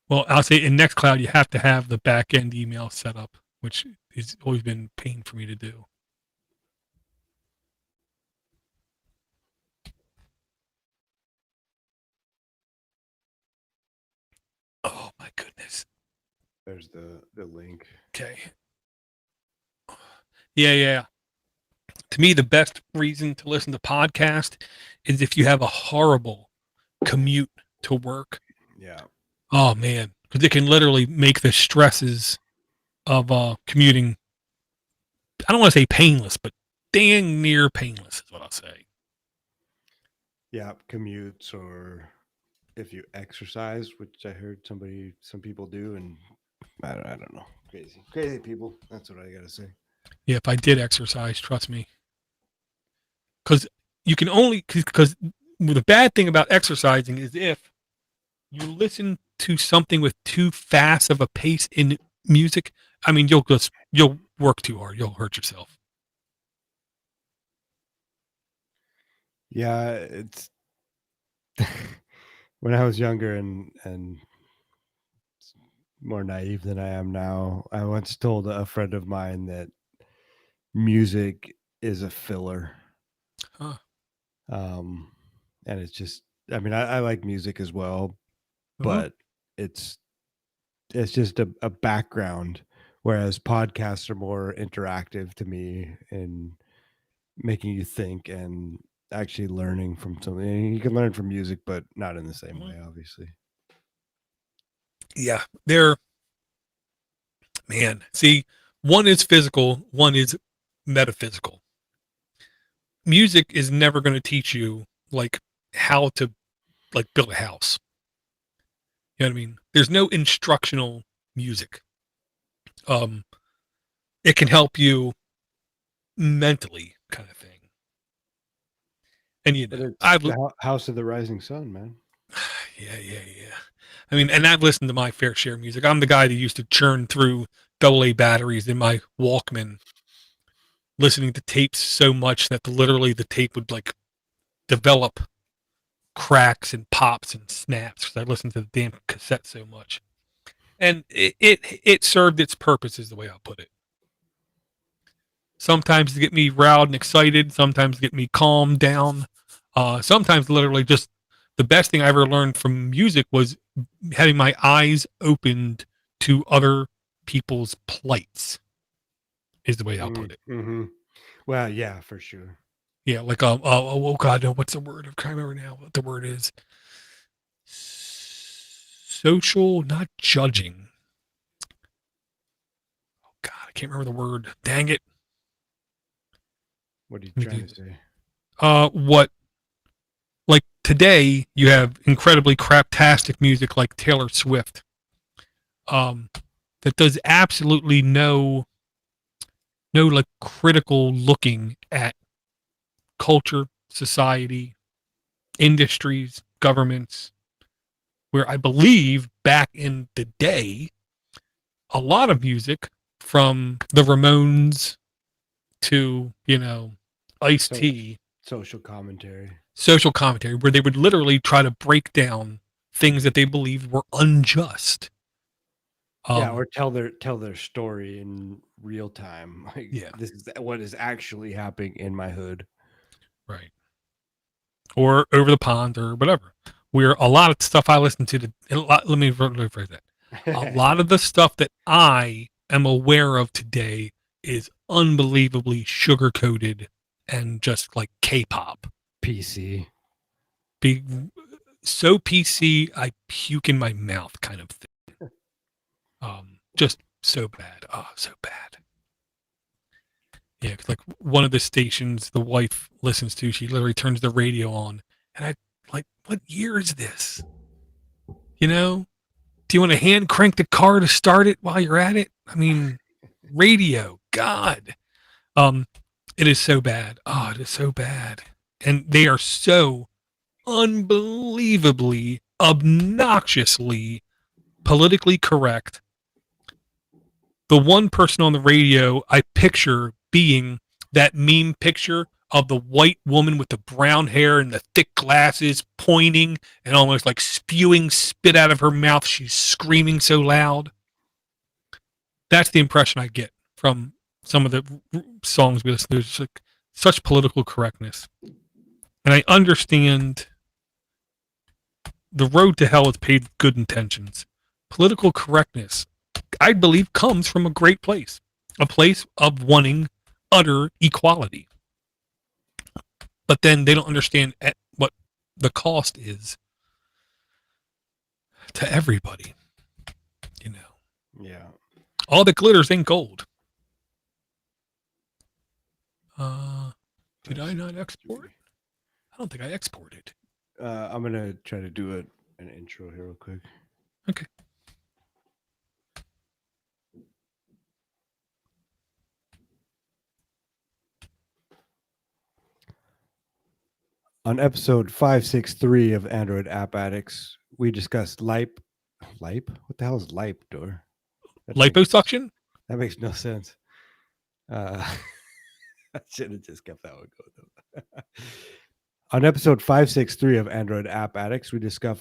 A: Well, I'll say in Nextcloud, you have to have the back end email set up, which has always been a pain for me to do. Oh my goodness.
B: There's the link.
A: Okay. Yeah. To me, the best reason to listen to podcast is if you have a horrible commute to work.
B: Yeah.
A: Oh man, because it can literally make the stresses of commuting. I don't want to say painless, but dang near painless is what I'll say.
B: Yeah, commutes, or if you exercise, which I heard some people do, and I don't know, crazy people. That's what I gotta say.
A: Yeah, if I did exercise, trust me, because you can only because the bad thing about exercising is if you listen to something with too fast of a pace in music. I mean, you'll work too hard. You'll hurt yourself.
B: Yeah, it's when I was younger and more naive than I am now. I once told a friend of mine that music is a filler.
A: Huh.
B: And it's just, I mean, I like music as well, but it's just a background, whereas podcasts are more interactive to me in making you think and actually learning from something. You can learn from music, but not in the same way, obviously.
A: Yeah, man. See, one is physical, one is metaphysical. Music is never going to teach you like how to like build a house. You know what I mean? There's no instructional music. It can help you mentally, kind of thing. And you know,
B: I've the House of the Rising Sun, man.
A: Yeah. I mean, and I've listened to my fair share of music. I'm the guy that used to churn through AA batteries in my Walkman, listening to tapes so much that literally the tape would like develop cracks and pops and snaps because I listened to the damn cassette so much. And it served its purpose, is the way I'll put it. Sometimes to get me riled and excited, sometimes to get me calmed down. Sometimes literally just the best thing I ever learned from music was having my eyes opened to other people's plights, is the way I'll put it.
B: Mm-hmm. Well, yeah, for sure.
A: Yeah, like oh god, no, what's the word? I can't remember now what the word is. Social, not judging. Oh god, I can't remember the word. Dang it.
B: What are you trying to say?
A: What? Like today, you have incredibly craptastic music like Taylor Swift, that does absolutely no like critical looking at culture, society, industries, governments. Where I believe back in the day, a lot of music from the Ramones to Ice-T.
B: social commentary.
A: Social commentary, where they would literally try to break down things that they believed were unjust.
B: Yeah, or tell their story in real time. Like,
A: Yeah.
B: this is what is actually happening in my hood.
A: Right. Or over the pond or whatever. Where a lot of stuff I listen to, let me rephrase that. A lot of the stuff that I am aware of today is unbelievably sugar coated and just like K-pop.
B: PC.
A: Be so PC, I puke in my mouth kind of thing. Just so bad. Oh, so bad. Yeah, because like one of the stations the wife listens to, she literally turns the radio on, and I like, what year is this? You know, do you want to hand crank the car to start it while you're at it? I mean, radio, God, it is so bad. Oh, it is so bad, and they are so unbelievably, obnoxiously politically correct. The one person on the radio I picture being that meme picture of the white woman with the brown hair and the thick glasses pointing and almost like spewing spit out of her mouth. She's screaming so loud. That's the impression I get from some of the songs we listen to. It's like such political correctness. And I understand the road to hell is paved with good intentions. Political correctness, I believe, comes from a great place, a place of wanting utter equality. But then they don't understand what the cost is to everybody. You know,
B: Yeah.
A: all that glitters ain't gold. Did I not export? I don't think I exported.
B: I'm gonna try to do an intro here real quick.
A: Okay.
B: On episode 563 of Android App Addicts, we discussed LIPE. LIPE? What the hell is LIPE, Door?
A: Liposuction?
B: That makes no sense. I should have just kept that one going, though. On episode 563 of Android App Addicts, we discuss.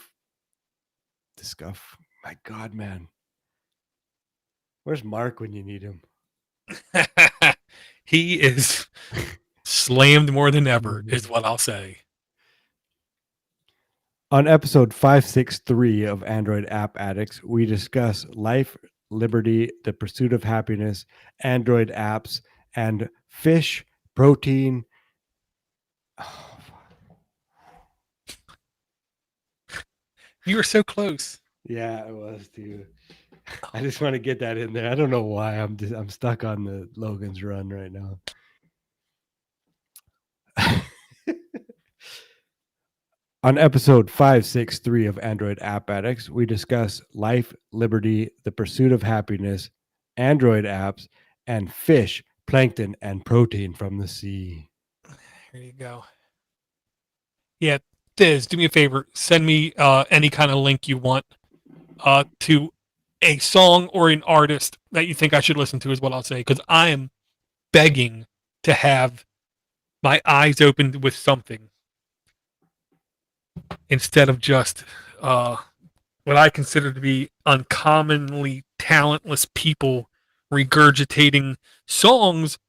B: My God, man. Where's Mark when you need him?
A: He is slammed more than ever, is what I'll say.
B: On episode 563 of Android App Addicts, we discuss life, liberty, the pursuit of happiness, Android apps, and fish, protein. Oh,
A: You were so close.
B: yeah, it was too. I just want to get that in there. I don't know why I'm stuck on the Logan's Run right now. On episode 563 of Android App Addicts, we discuss life, liberty, the pursuit of happiness, Android apps, and fish, plankton, and protein from the sea.
A: Here you go. Yeah, Diz, do me a favor. Send me any kind of link you want to a song or an artist that you think I should listen to, is what I'll say, because I am begging to have my eyes opened with something instead of just what I consider to be uncommonly talentless people regurgitating songs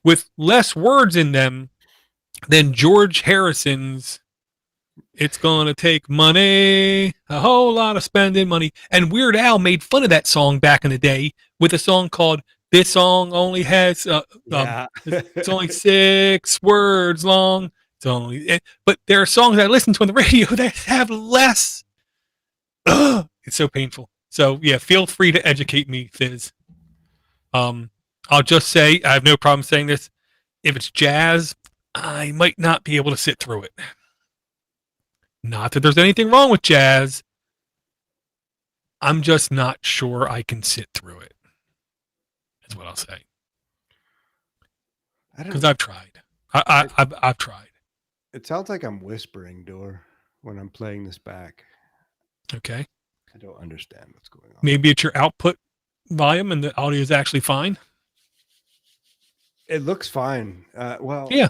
A: with less words in them than George Harrison's "It's Gonna Take Money, a whole lot of spending money." And Weird Al made fun of that song back in the day with a song called "This Song Only Has it's only 6 words long." But there are songs I listen to on the radio that have less. It's so painful. So yeah, feel free to educate me, Fizz. I'll just say I have no problem saying this. If it's jazz, I might not be able to sit through it. Not that there's anything wrong with jazz. I'm just not sure I can sit through it. Is what I'll say. Because I've tried. I've tried.
B: It sounds like I'm whispering, Door, when I'm playing this back.
A: Okay.
B: I don't understand what's going on.
A: Maybe it's your output volume and the audio is actually fine.
B: It looks fine. Well,
A: yeah.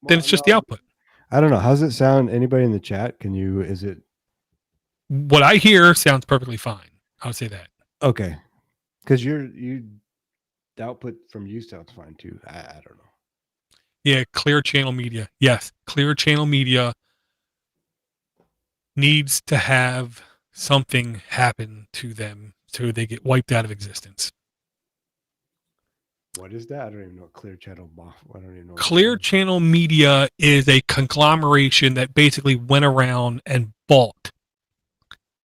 A: Then it's just the output.
B: I don't know. How's it sound? Anybody in the chat? Is it
A: What I hear sounds perfectly fine. I'll say that.
B: okay? Because the output from you sounds fine too. I don't know.
A: Yeah, Clear Channel Media. Yes, Clear Channel Media needs to have something happen to them so they get wiped out of existence.
B: What is that? I don't even know. Clear Channel. I don't even know.
A: Clear Channel Media is a conglomeration that basically went around and bought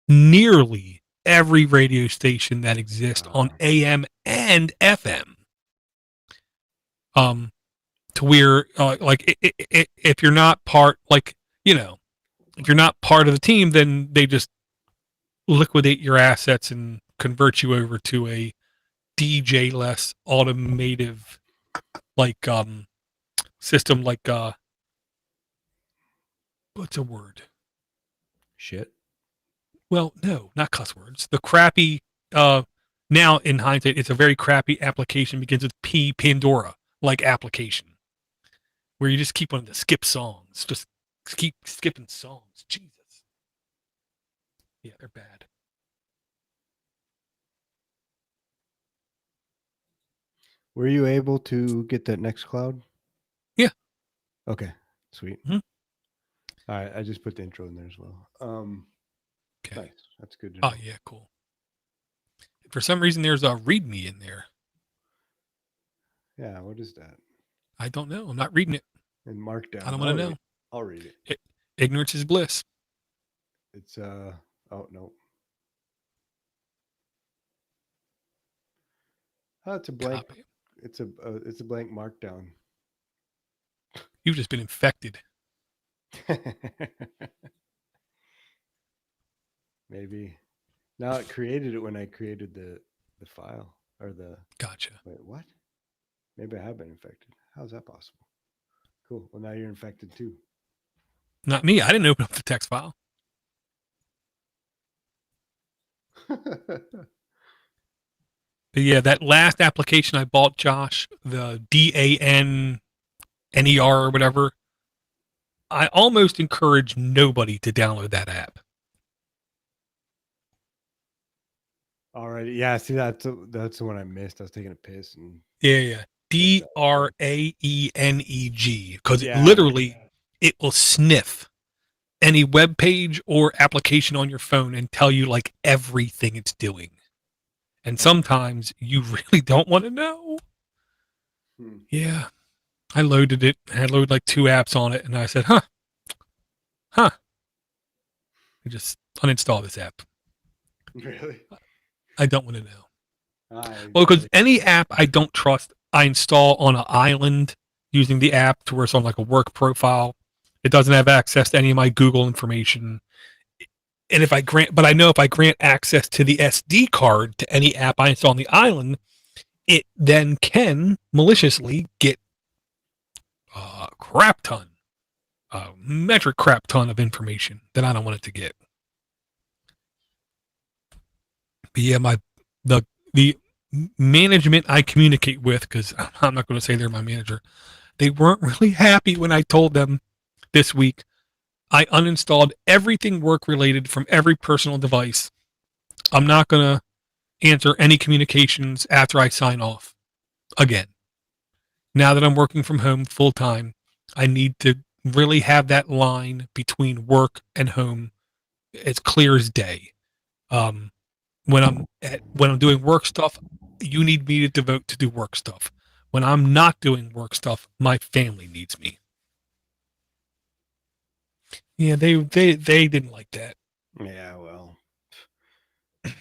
A: nearly every radio station that exists on AM and FM. To where like if you're not part, like, you know, if you're not part of the team, then they just liquidate your assets and convert you over to a DJ less automotive like system, like what's a word?
B: Shit.
A: Well, no, not cuss words. The crappy now in hindsight, it's a very crappy application, begins with P, Pandora like application, where you just keep wanting to skip songs. Just keep skipping songs. Jesus. Yeah, they're bad.
B: Were you able to get that Nextcloud?
A: Yeah.
B: Okay. Sweet.
A: Mhm.
B: All right. I just put the intro in there as well.
A: Okay.
B: Nice. That's good. To know.
A: Oh yeah, cool. For some reason, there's a README in there.
B: Yeah. What is that?
A: I don't know. I'm not reading it.
B: In Markdown.
A: I don't want to know.
B: I'll read it.
A: Ignorance is bliss.
B: It's oh no. Oh, it's a blank.
A: Copy.
B: It's a blank Markdown.
A: You've just been infected.
B: Maybe. Now it created it when I created the file or the.
A: Gotcha.
B: Wait, what? Maybe I have been infected. How's that possible? Cool. Well, now you're infected too.
A: Not me. I didn't open up the text file. But yeah, that last application I bought, Josh, the DANNER or whatever, I almost encourage nobody to download that app.
B: All right. Yeah. See, that's the one I missed. I was taking a piss and.
A: Yeah. DRAENEG, because literally it will sniff any web page or application on your phone and tell you like everything it's doing. And sometimes you really don't want to know. Yeah. I loaded it. I had loaded like 2 apps on it, and I said, huh. I just uninstall this app.
B: Really?
A: I don't want to know. Well, because any app I don't trust, I install on an island using the app to where it's on like a work profile. It doesn't have access to any of my Google information. And but I know if I grant access to the SD card to any app I install on the island, it then can maliciously get a metric crap ton of information that I don't want it to get. But yeah, the management I communicate with, because I'm not going to say they're my manager, they weren't really happy when I told them this week I uninstalled everything work related from every personal device. I'm not going to answer any communications after I sign off again. Now that I'm working from home full time, I need to really have that line between work and home as clear as day. When I'm doing work stuff, you need me to devote to do work stuff. When I'm not doing work stuff, my family needs me. Yeah, they didn't like that.
B: Yeah, well,
A: I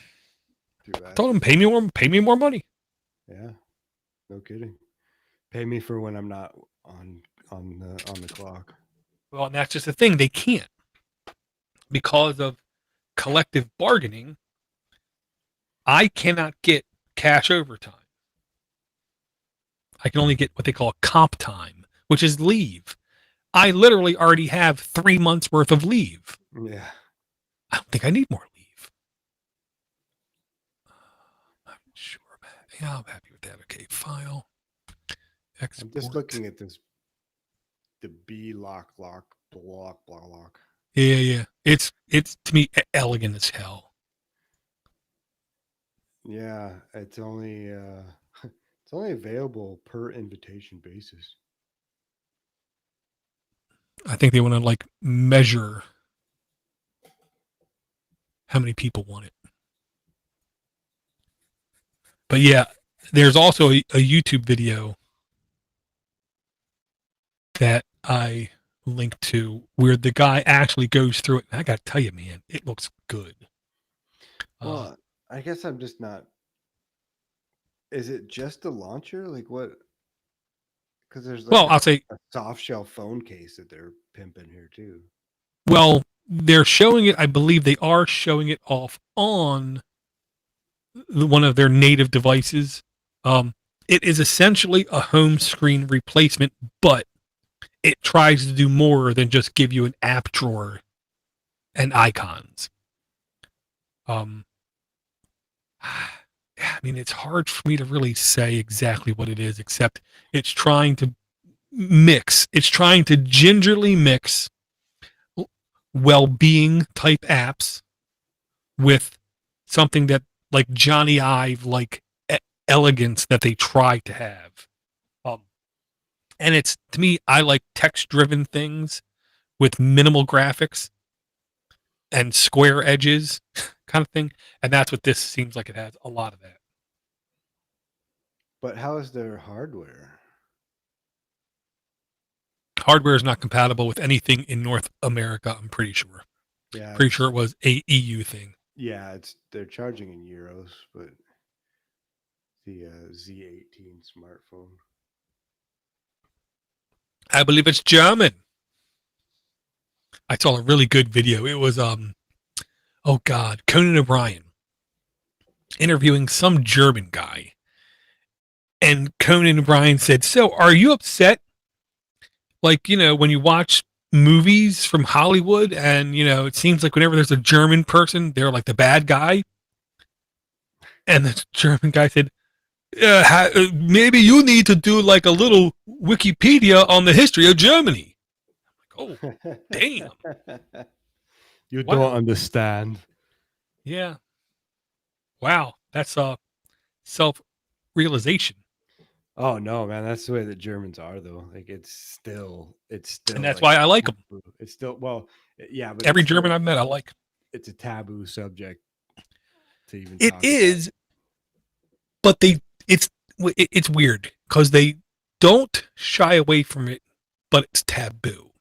A: told them pay me more money.
B: Yeah, no kidding. Pay me for when I'm not on the clock.
A: Well, and that's just the thing. They can't, because of collective bargaining. I cannot get cash overtime. I can only get what they call comp time, which is leave. I literally already have 3 months worth of leave.
B: Yeah.
A: I don't think I need more leave. I'm sure. Yeah, I'm happy with that. Okay, file. Export.
B: I'm just looking at this. The B lock block.
A: Yeah. It's to me elegant as hell.
B: Yeah, it's only it's only available per invitation basis.
A: I think they want to like measure how many people want it. But yeah, there's also a YouTube video that I linked to where the guy actually goes through it. And I got to tell you, man, it looks good.
B: Well, I guess I'm just not. Is it just a launcher? Like what? Because there's like
A: I'll say,
B: a soft shell phone case that they're pimping here too.
A: well, they're showing it. I believe they are showing it off on one of their native devices. It is essentially a home screen replacement, but it tries to do more than just give you an app drawer and icons. I mean, it's hard for me to really say exactly what it is, except it's trying to mix. It's trying to gingerly mix well-being type apps with something that like Johnny Ive, like elegance that they try to have. And it's, to me, I like text-driven things with minimal graphics and square edges kind of thing. And that's what this seems like it has, a lot of that.
B: But how is their hardware?
A: Hardware is not compatible with anything in North America, I'm pretty sure.
B: Yeah,
A: Pretty sure it was a EU thing.
B: Yeah, they're charging in euros, but the Z18 smartphone.
A: I believe it's German. I saw a really good video. It was oh God, Conan O'Brien interviewing some German guy. And Conan O'Brien said, "So, are you upset? Like, when you watch movies from Hollywood and, it seems like whenever there's a German person, they're like the bad guy." And the German guy said, maybe you need to do like a little Wikipedia on the history of Germany. I'm like, oh, damn.
B: You don't understand.
A: Yeah. Wow. That's self-realization.
B: Oh no, man, that's the way the Germans are, though. Like it's still,
A: and that's why I like them.
B: It's still, yeah, but
A: every German I've met, I like.
B: It's a taboo subject to even.
A: It is, but it's weird because they don't shy away from it, but it's taboo.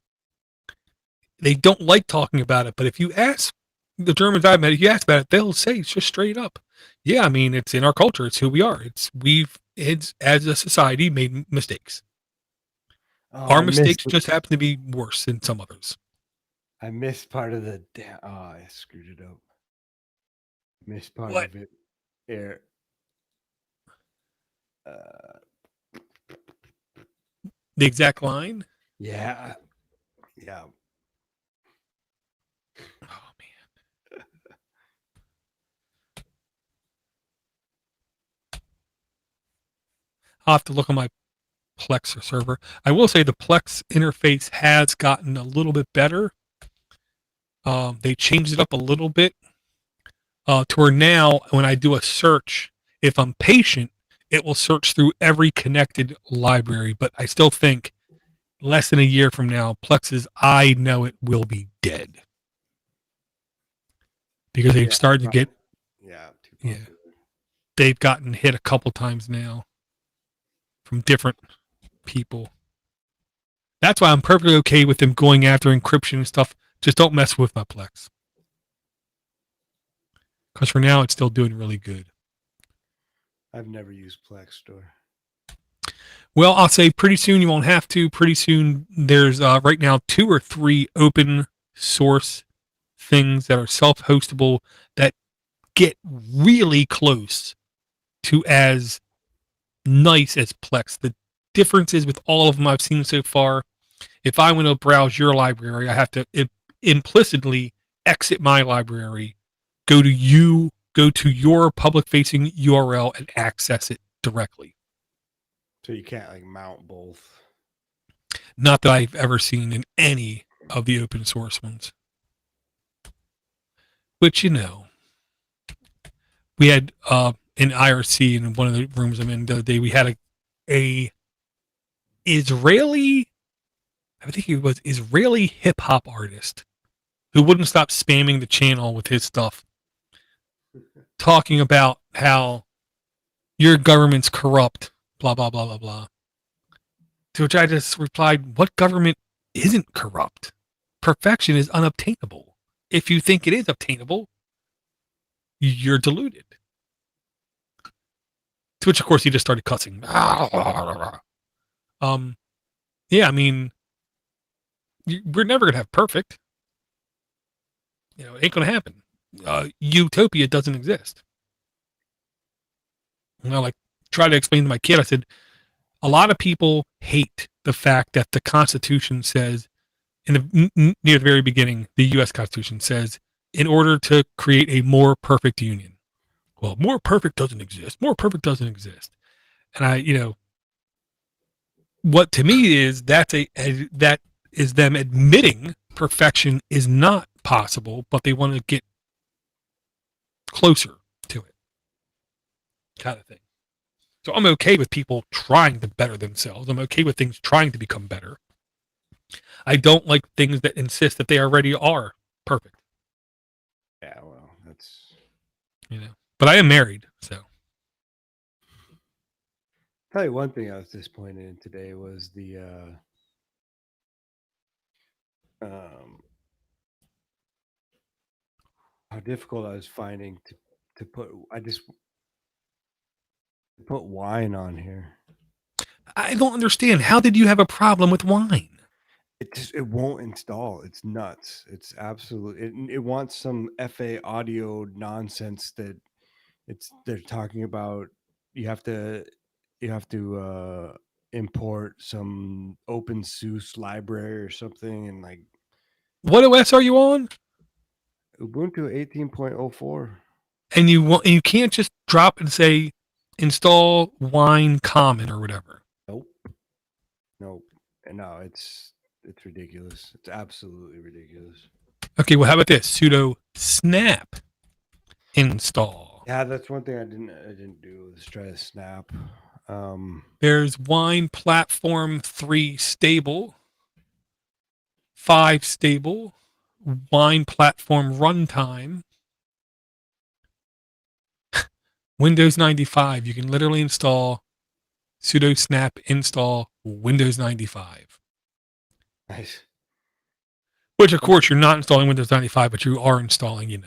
A: They don't like talking about it, but if you ask the Germans I've met, if you ask about it, they'll say it's just straight up. Yeah, I mean, it's in our culture. It's who we are. It's as a society made mistakes. Our mistakes just happen to be worse than some others.
B: I missed part of the I screwed it up. Missed part of it. Air.
A: The exact line?
B: Yeah.
A: Oh man. I'll have to look on my Plex server. I will say the Plex interface has gotten a little bit better. They changed it up a little bit to where now when I do a search, if I'm patient, it will search through every connected library. But I still think less than a year from now, Plex's I Know It will be dead. Because they've started to get... Yeah. They've gotten hit a couple times now from different people. That's why I'm perfectly okay with them going after encryption and stuff. Just don't mess with my Plex. Because for now, it's still doing really good.
B: I've never used Plex Store.
A: Well, I'll say pretty soon you won't have to. Pretty soon, there's right now 2 or 3 open source things that are self-hostable that get really close to as nice as Plex. The differences with all of them I've seen so far, if I want to browse your library, I have to implicitly exit my library, go to your public-facing URL and access it directly.
B: So you can't like mount both.
A: Not that I've ever seen in any of the open source ones. Which, we had in IRC in one of the rooms I'm in the other day, we had a Israeli, I think he was Israeli hip hop artist who wouldn't stop spamming the channel with his stuff, talking about how your government's corrupt, blah, blah, blah, blah, blah. To which I just replied, what government isn't corrupt? Perfection is unobtainable. If you think it is obtainable, you're deluded. To which, of course, he just started cussing. Yeah, I mean, we're never going to have perfect. It ain't going to happen. Utopia doesn't exist. Like, try to explain to my kid, I said, a lot of people hate the fact that the Constitution says, near the very beginning, the U.S. Constitution says, in order to create a more perfect union. Well, more perfect doesn't exist. More perfect doesn't exist. And what to me is that is them admitting perfection is not possible, but they want to get closer to it, kind of thing. So I'm okay with people trying to better themselves. I'm okay with things trying to become better. I don't like things that insist that they already are perfect.
B: Yeah, well, that's...
A: But I am married, so.
B: Tell you one thing I was disappointed in today was the how difficult I was finding to put. I just put wine on here.
A: I don't understand. How did you have a problem with wine?
B: It won't install. It's nuts. It's absolute. It wants some FA audio nonsense that they're talking about. You have to import some OpenSUSE library or something, and like.
A: What OS are you on?
B: Ubuntu 18.04.
A: And you can't just drop and say install wine common or whatever.
B: Nope. No, it's ridiculous. It's absolutely ridiculous.
A: Okay, well, how about this? Sudo snap install.
B: Yeah, that's one thing I didn't do. Let's try to snap.
A: There's Wine Platform 3 stable, 5 stable, Wine Platform runtime, Windows 95. You can literally install sudo snap install Windows 95.
B: Nice.
A: Which, of course, you're not installing Windows 95, but you are installing,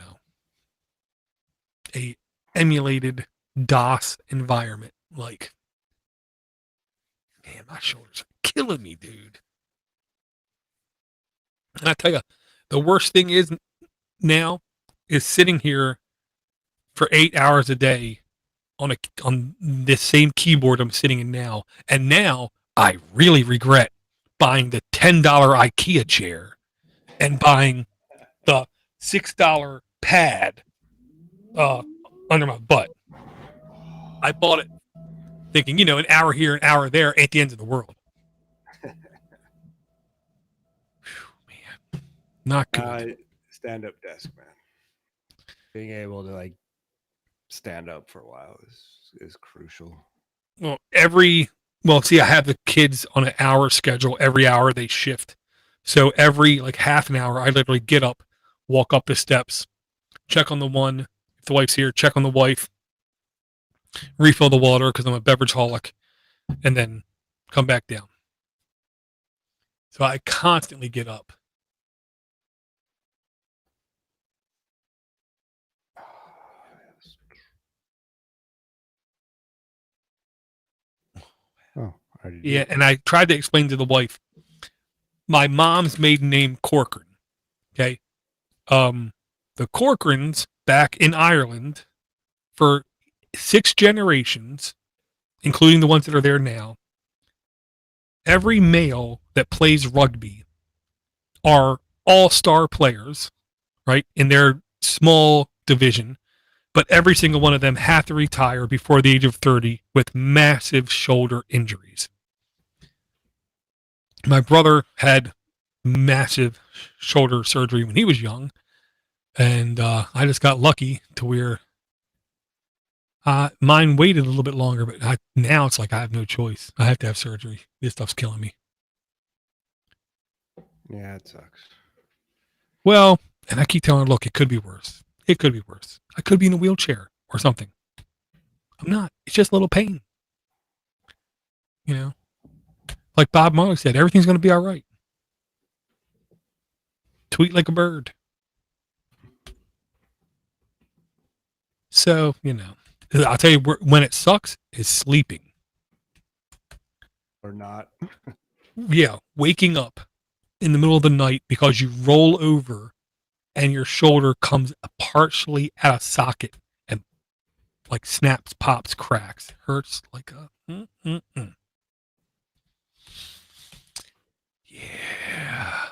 A: a emulated DOS environment. Like, man, my shoulders are killing me, dude. And I tell you, the worst thing is now is sitting here for 8 hours a day on this same keyboard I'm sitting in now. And now I really regret buying the $10 IKEA chair and buying the $6 pad under my butt. I bought it thinking, an hour here, an hour there, at the end of the world. Whew, man, not good.
B: Stand-up desk, man. Being able to stand up for a while is crucial.
A: Well, I have the kids on an hour schedule. Every hour they shift. So every half an hour, I literally get up, walk up the steps, check on the one. If the wife's here, check on the wife, refill the water because I'm a beverage holic, and then come back down. So I constantly get up.
B: Oh,
A: yeah, and I tried to explain to the wife, my mom's maiden name Corcoran. Okay. The Corcorans back in Ireland for 6 generations, including the ones that are there now, every male that plays rugby are all-star players, right, in their small division, but every single one of them have to retire before the age of 30 with massive shoulder injuries. My brother had massive shoulder surgery when he was young. And I just got lucky to where mine waited a little bit longer, but now it's like I have no choice. I have to have surgery. This stuff's killing me.
B: Yeah, it sucks.
A: Well, and I keep telling her, look, it could be worse. It could be worse. I could be in a wheelchair or something. I'm not. It's just a little pain. You know, like Bob Marley said, everything's going to be all right. Tweet like a bird. So, I'll tell you when it sucks is sleeping.
B: Or not.
A: Yeah, waking up in the middle of the night because you roll over and your shoulder comes partially out of socket and like snaps, pops, cracks. Hurts like a... Yeah.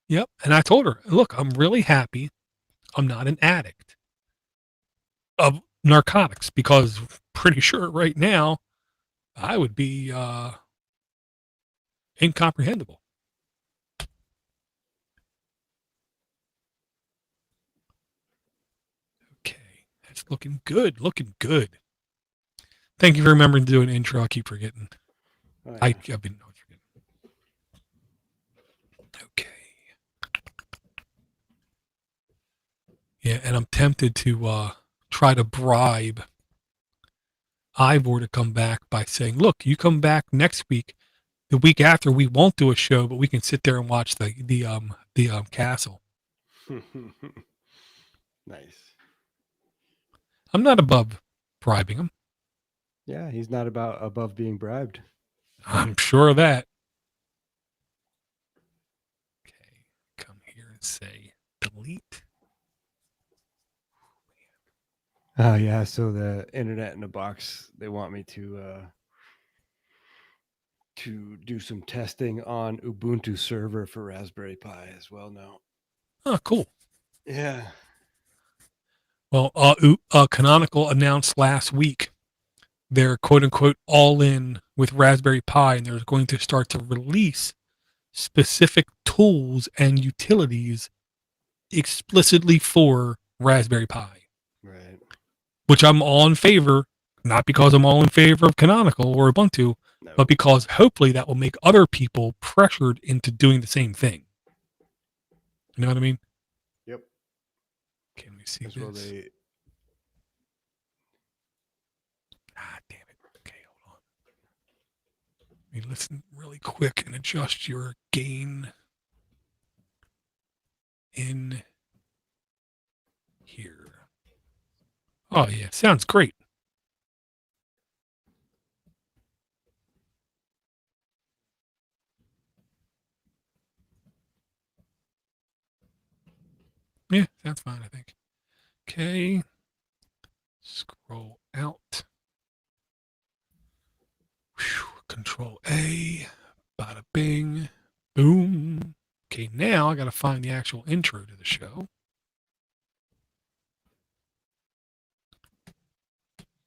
A: Yep. And I told her, look, I'm really happy I'm not an addict of narcotics because pretty sure right now I would be incomprehensible. Okay. That's looking good. Looking good. Thank you for remembering to do an intro. I keep forgetting.
B: Oh, yeah.
A: I've been forgetting. Okay. Yeah, and I'm tempted to try to bribe Ivor to come back by saying, look, you come back next week. The week after, we won't do a show, but we can sit there and watch the castle.
B: Nice.
A: I'm not above bribing him.
B: Yeah, he's not above being bribed.
A: I'm sure of that. Okay, come here and say delete.
B: Oh yeah, so the internet in a box, they want me to do some testing on Ubuntu server for Raspberry Pi as well now.
A: Oh, cool.
B: Yeah.
A: Well, Canonical announced last week they're quote unquote all in with Raspberry Pi, and they're going to start to release specific tools and utilities explicitly for Raspberry Pi.
B: Right.
A: Which I'm all in favor, not because I'm all in favor of Canonical or Ubuntu, but because hopefully that will make other people pressured into doing the same thing. You know what I mean?
B: Yep.
A: Okay, let me see
B: That's
A: this. Damn it. Okay, hold on. Let me listen really quick and adjust your gain in here. Oh, yeah. Sounds great. Yeah, sounds fine, I think. Okay. Scroll out. Whew. Control A. Bada bing. Boom. Okay, now I got to find the actual intro to the show.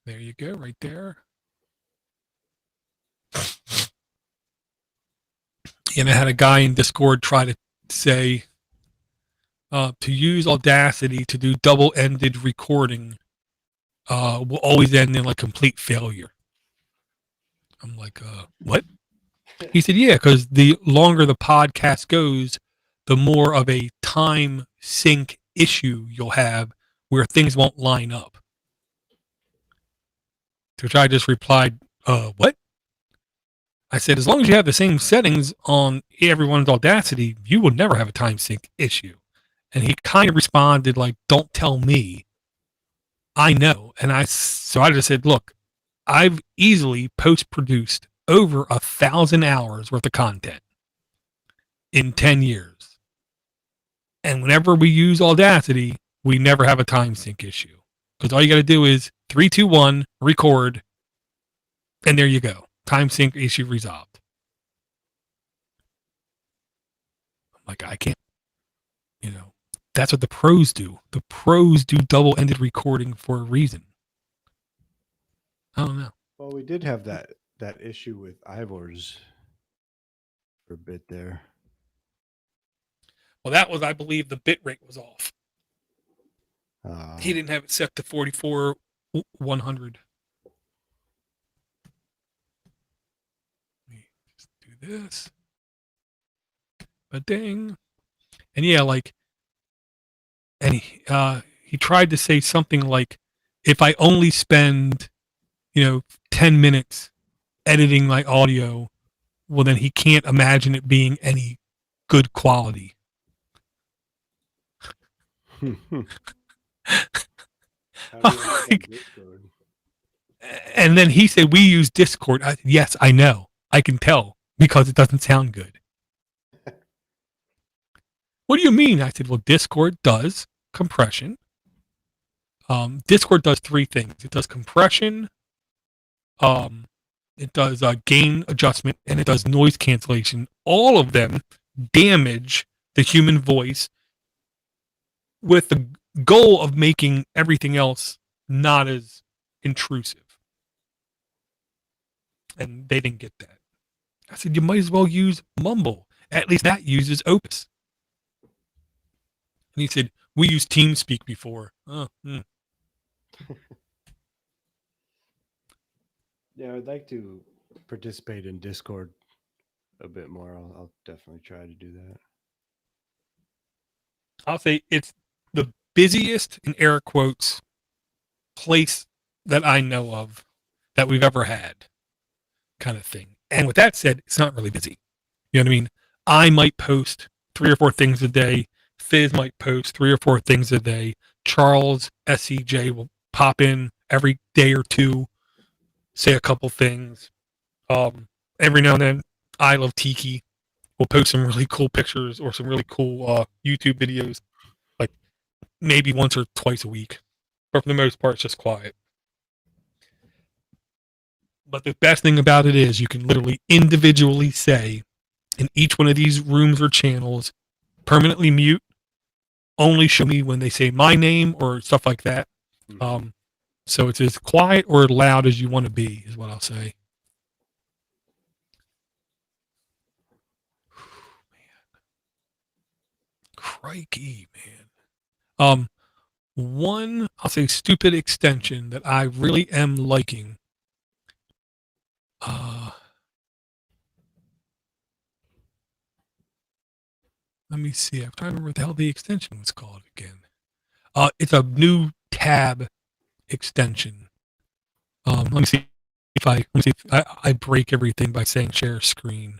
A: There you go, right there. And I had a guy in Discord try to say to use Audacity to do double-ended recording will always end in like complete failure. I'm like, what? He said, yeah, because the longer the podcast goes, the more of a time sync issue you'll have where things won't line up. To which I just replied, what? I said, as long as you have the same settings on everyone's Audacity, you will never have a time sync issue. And he kind of responded like, don't tell me. I know. And so I just said, look, I've easily post-produced over 1,000 hours worth of content in 10 years. And whenever we use Audacity, we never have a time sync issue. Because all you got to do is 3, 2, 1, record, and there you go. Time sync issue resolved. I'm like, I can't, that's what the pros do. The pros do double-ended recording for a reason. I don't know.
B: Well, we did have that issue with Ivor's for a bit there.
A: Well, that was, I believe, the bit rate was off.
B: Oh.
A: He didn't have it set to 44,100. Let me just do this. But dang. And yeah, like, and he tried to say something like, if I only spend, 10 minutes editing my audio, well, then he can't imagine it being any good quality. And then he said, we use Discord. Yes, I know. I can tell because it doesn't sound good. What do you mean? I said, well, Discord does compression. Discord does three things. It does compression, it does gain adjustment, and it does noise cancellation. All of them damage the human voice with the goal of making everything else not as intrusive. And they didn't get that. I said, you might as well use Mumble. At least that uses Opus. And he said, we used TeamSpeak before.
B: Yeah, I'd like to participate in Discord a bit more. I'll definitely try to do that.
A: I'll say it's the busiest, in air quotes, place that I know of that we've ever had, kind of thing. And with that said, it's not really busy. You know what I mean? I might post 3 or 4 things a day. Fizz might post 3 or 4 things a day. Charles SEJ will pop in every day or two, say a couple things. Every now and then, I Love Tiki will post some really cool pictures or some really cool YouTube videos, like maybe once or twice a week. But for the most part, it's just quiet. But the best thing about it is you can literally individually say in each one of these rooms or channels, permanently mute, only show me when they say my name or stuff like that. So it's as quiet or loud as you want to be, is what I'll say. Man. Crikey, man. One, I'll say, stupid extension that I really am liking. Let me see. I'm trying to remember what the hell the extension was called again. It's a new tab extension. Let me see if I break everything by saying share screen.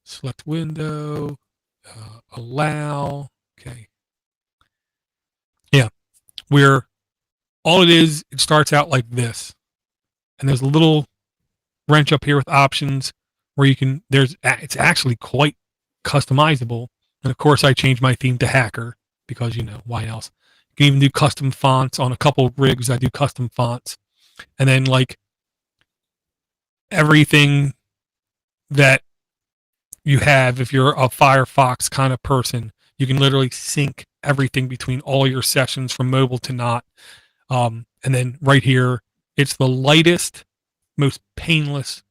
A: Select window, allow. Okay. Yeah, where all it is, it starts out like this, and there's a little wrench up here with options where you can. It's actually quite customizable, and of course, I changed my theme to Hacker because why else? You can even do custom fonts on a couple of rigs. I do custom fonts, and then like everything that you have, if you're a Firefox kind of person, you can literally sync everything between all your sessions from mobile to not. And then right here, it's the lightest, most painless,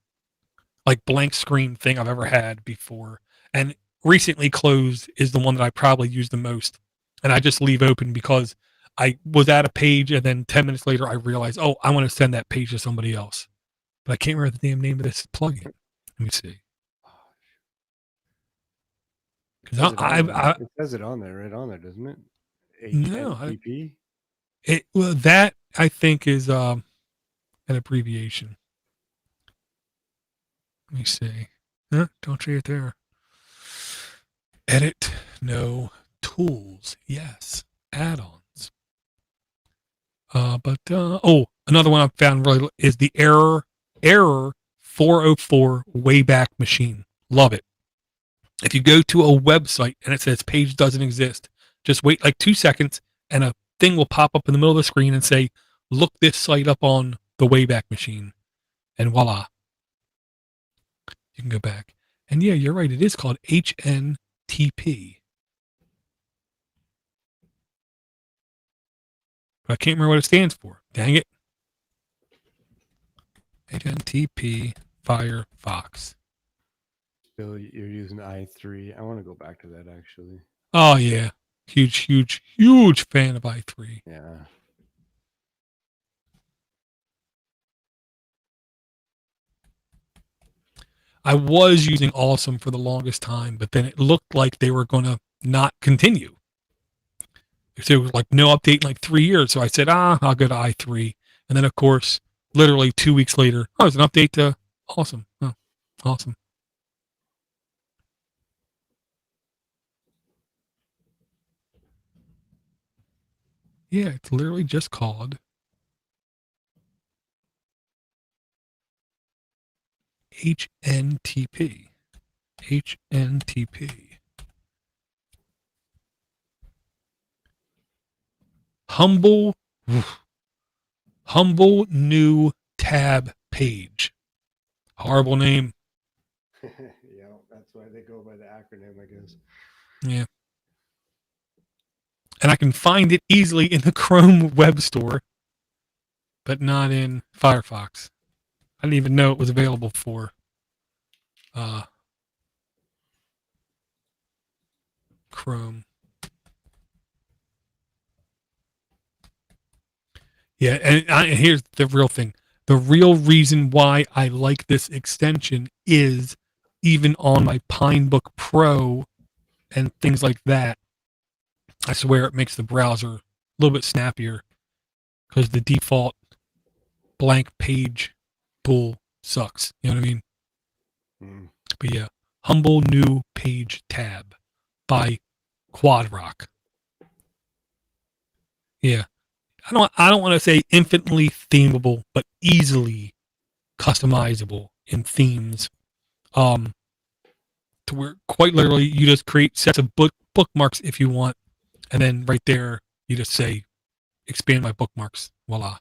A: like blank screen thing I've ever had before. And recently closed is the one that I probably use the most. And I just leave open because I was at a page and then 10 minutes later I realized, oh, I want to send that page to somebody else. But I can't remember the damn name of this plugin. Let me see.
B: It says it on there, right on there, doesn't it? HNTP?
A: Well, that I think is an abbreviation. Let me see. Don't see it there. Edit, no. Tools, yes. Add-ons. Another one I found really is the error 404 Wayback Machine. Love it. If you go to a website and it says page doesn't exist, just wait like 2 seconds and a thing will pop up in the middle of the screen and say, look this site up on the Wayback Machine. And voila. You can go back. And yeah, you're right. It is called HNTP. But I can't remember what it stands for. Dang it. HNTP Firefox.
B: Bill, you're using i3. I want to go back to that actually.
A: Oh yeah, huge fan of i3.
B: Yeah.
A: I was using Awesome for the longest time, but then it looked like they were going to not continue. So it was like no update in like 3 years. So I said, I'll go to i3. And then, of course, literally 2 weeks later, there's an update to Awesome. Oh, awesome. Yeah, it's literally just called HNTP. HNTP. Humble new tab page. Horrible name.
B: Yeah, that's why they go by the acronym, I guess.
A: Yeah. And I can find it easily in the Chrome web store, but not in Firefox. I didn't even know it was available for Chrome. Yeah, and here's the real thing. The real reason why I like this extension is even on my Pinebook Pro and things like that, I swear it makes the browser a little bit snappier because the default blank page bull sucks. You know what I mean?
B: Mm.
A: But yeah, Humble New Page Tab by Quadrock. Yeah. I don't want to say infinitely themable, but easily customizable in themes. To where quite literally you just create sets of bookmarks if you want, and then right there you just say expand my bookmarks. Voila.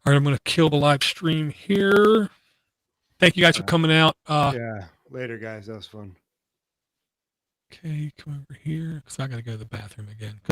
A: All right, I'm gonna kill the live stream here. Thank you guys for coming out.
B: Yeah, later, guys. That was fun.
A: Okay, come over here because I gotta go to the bathroom again because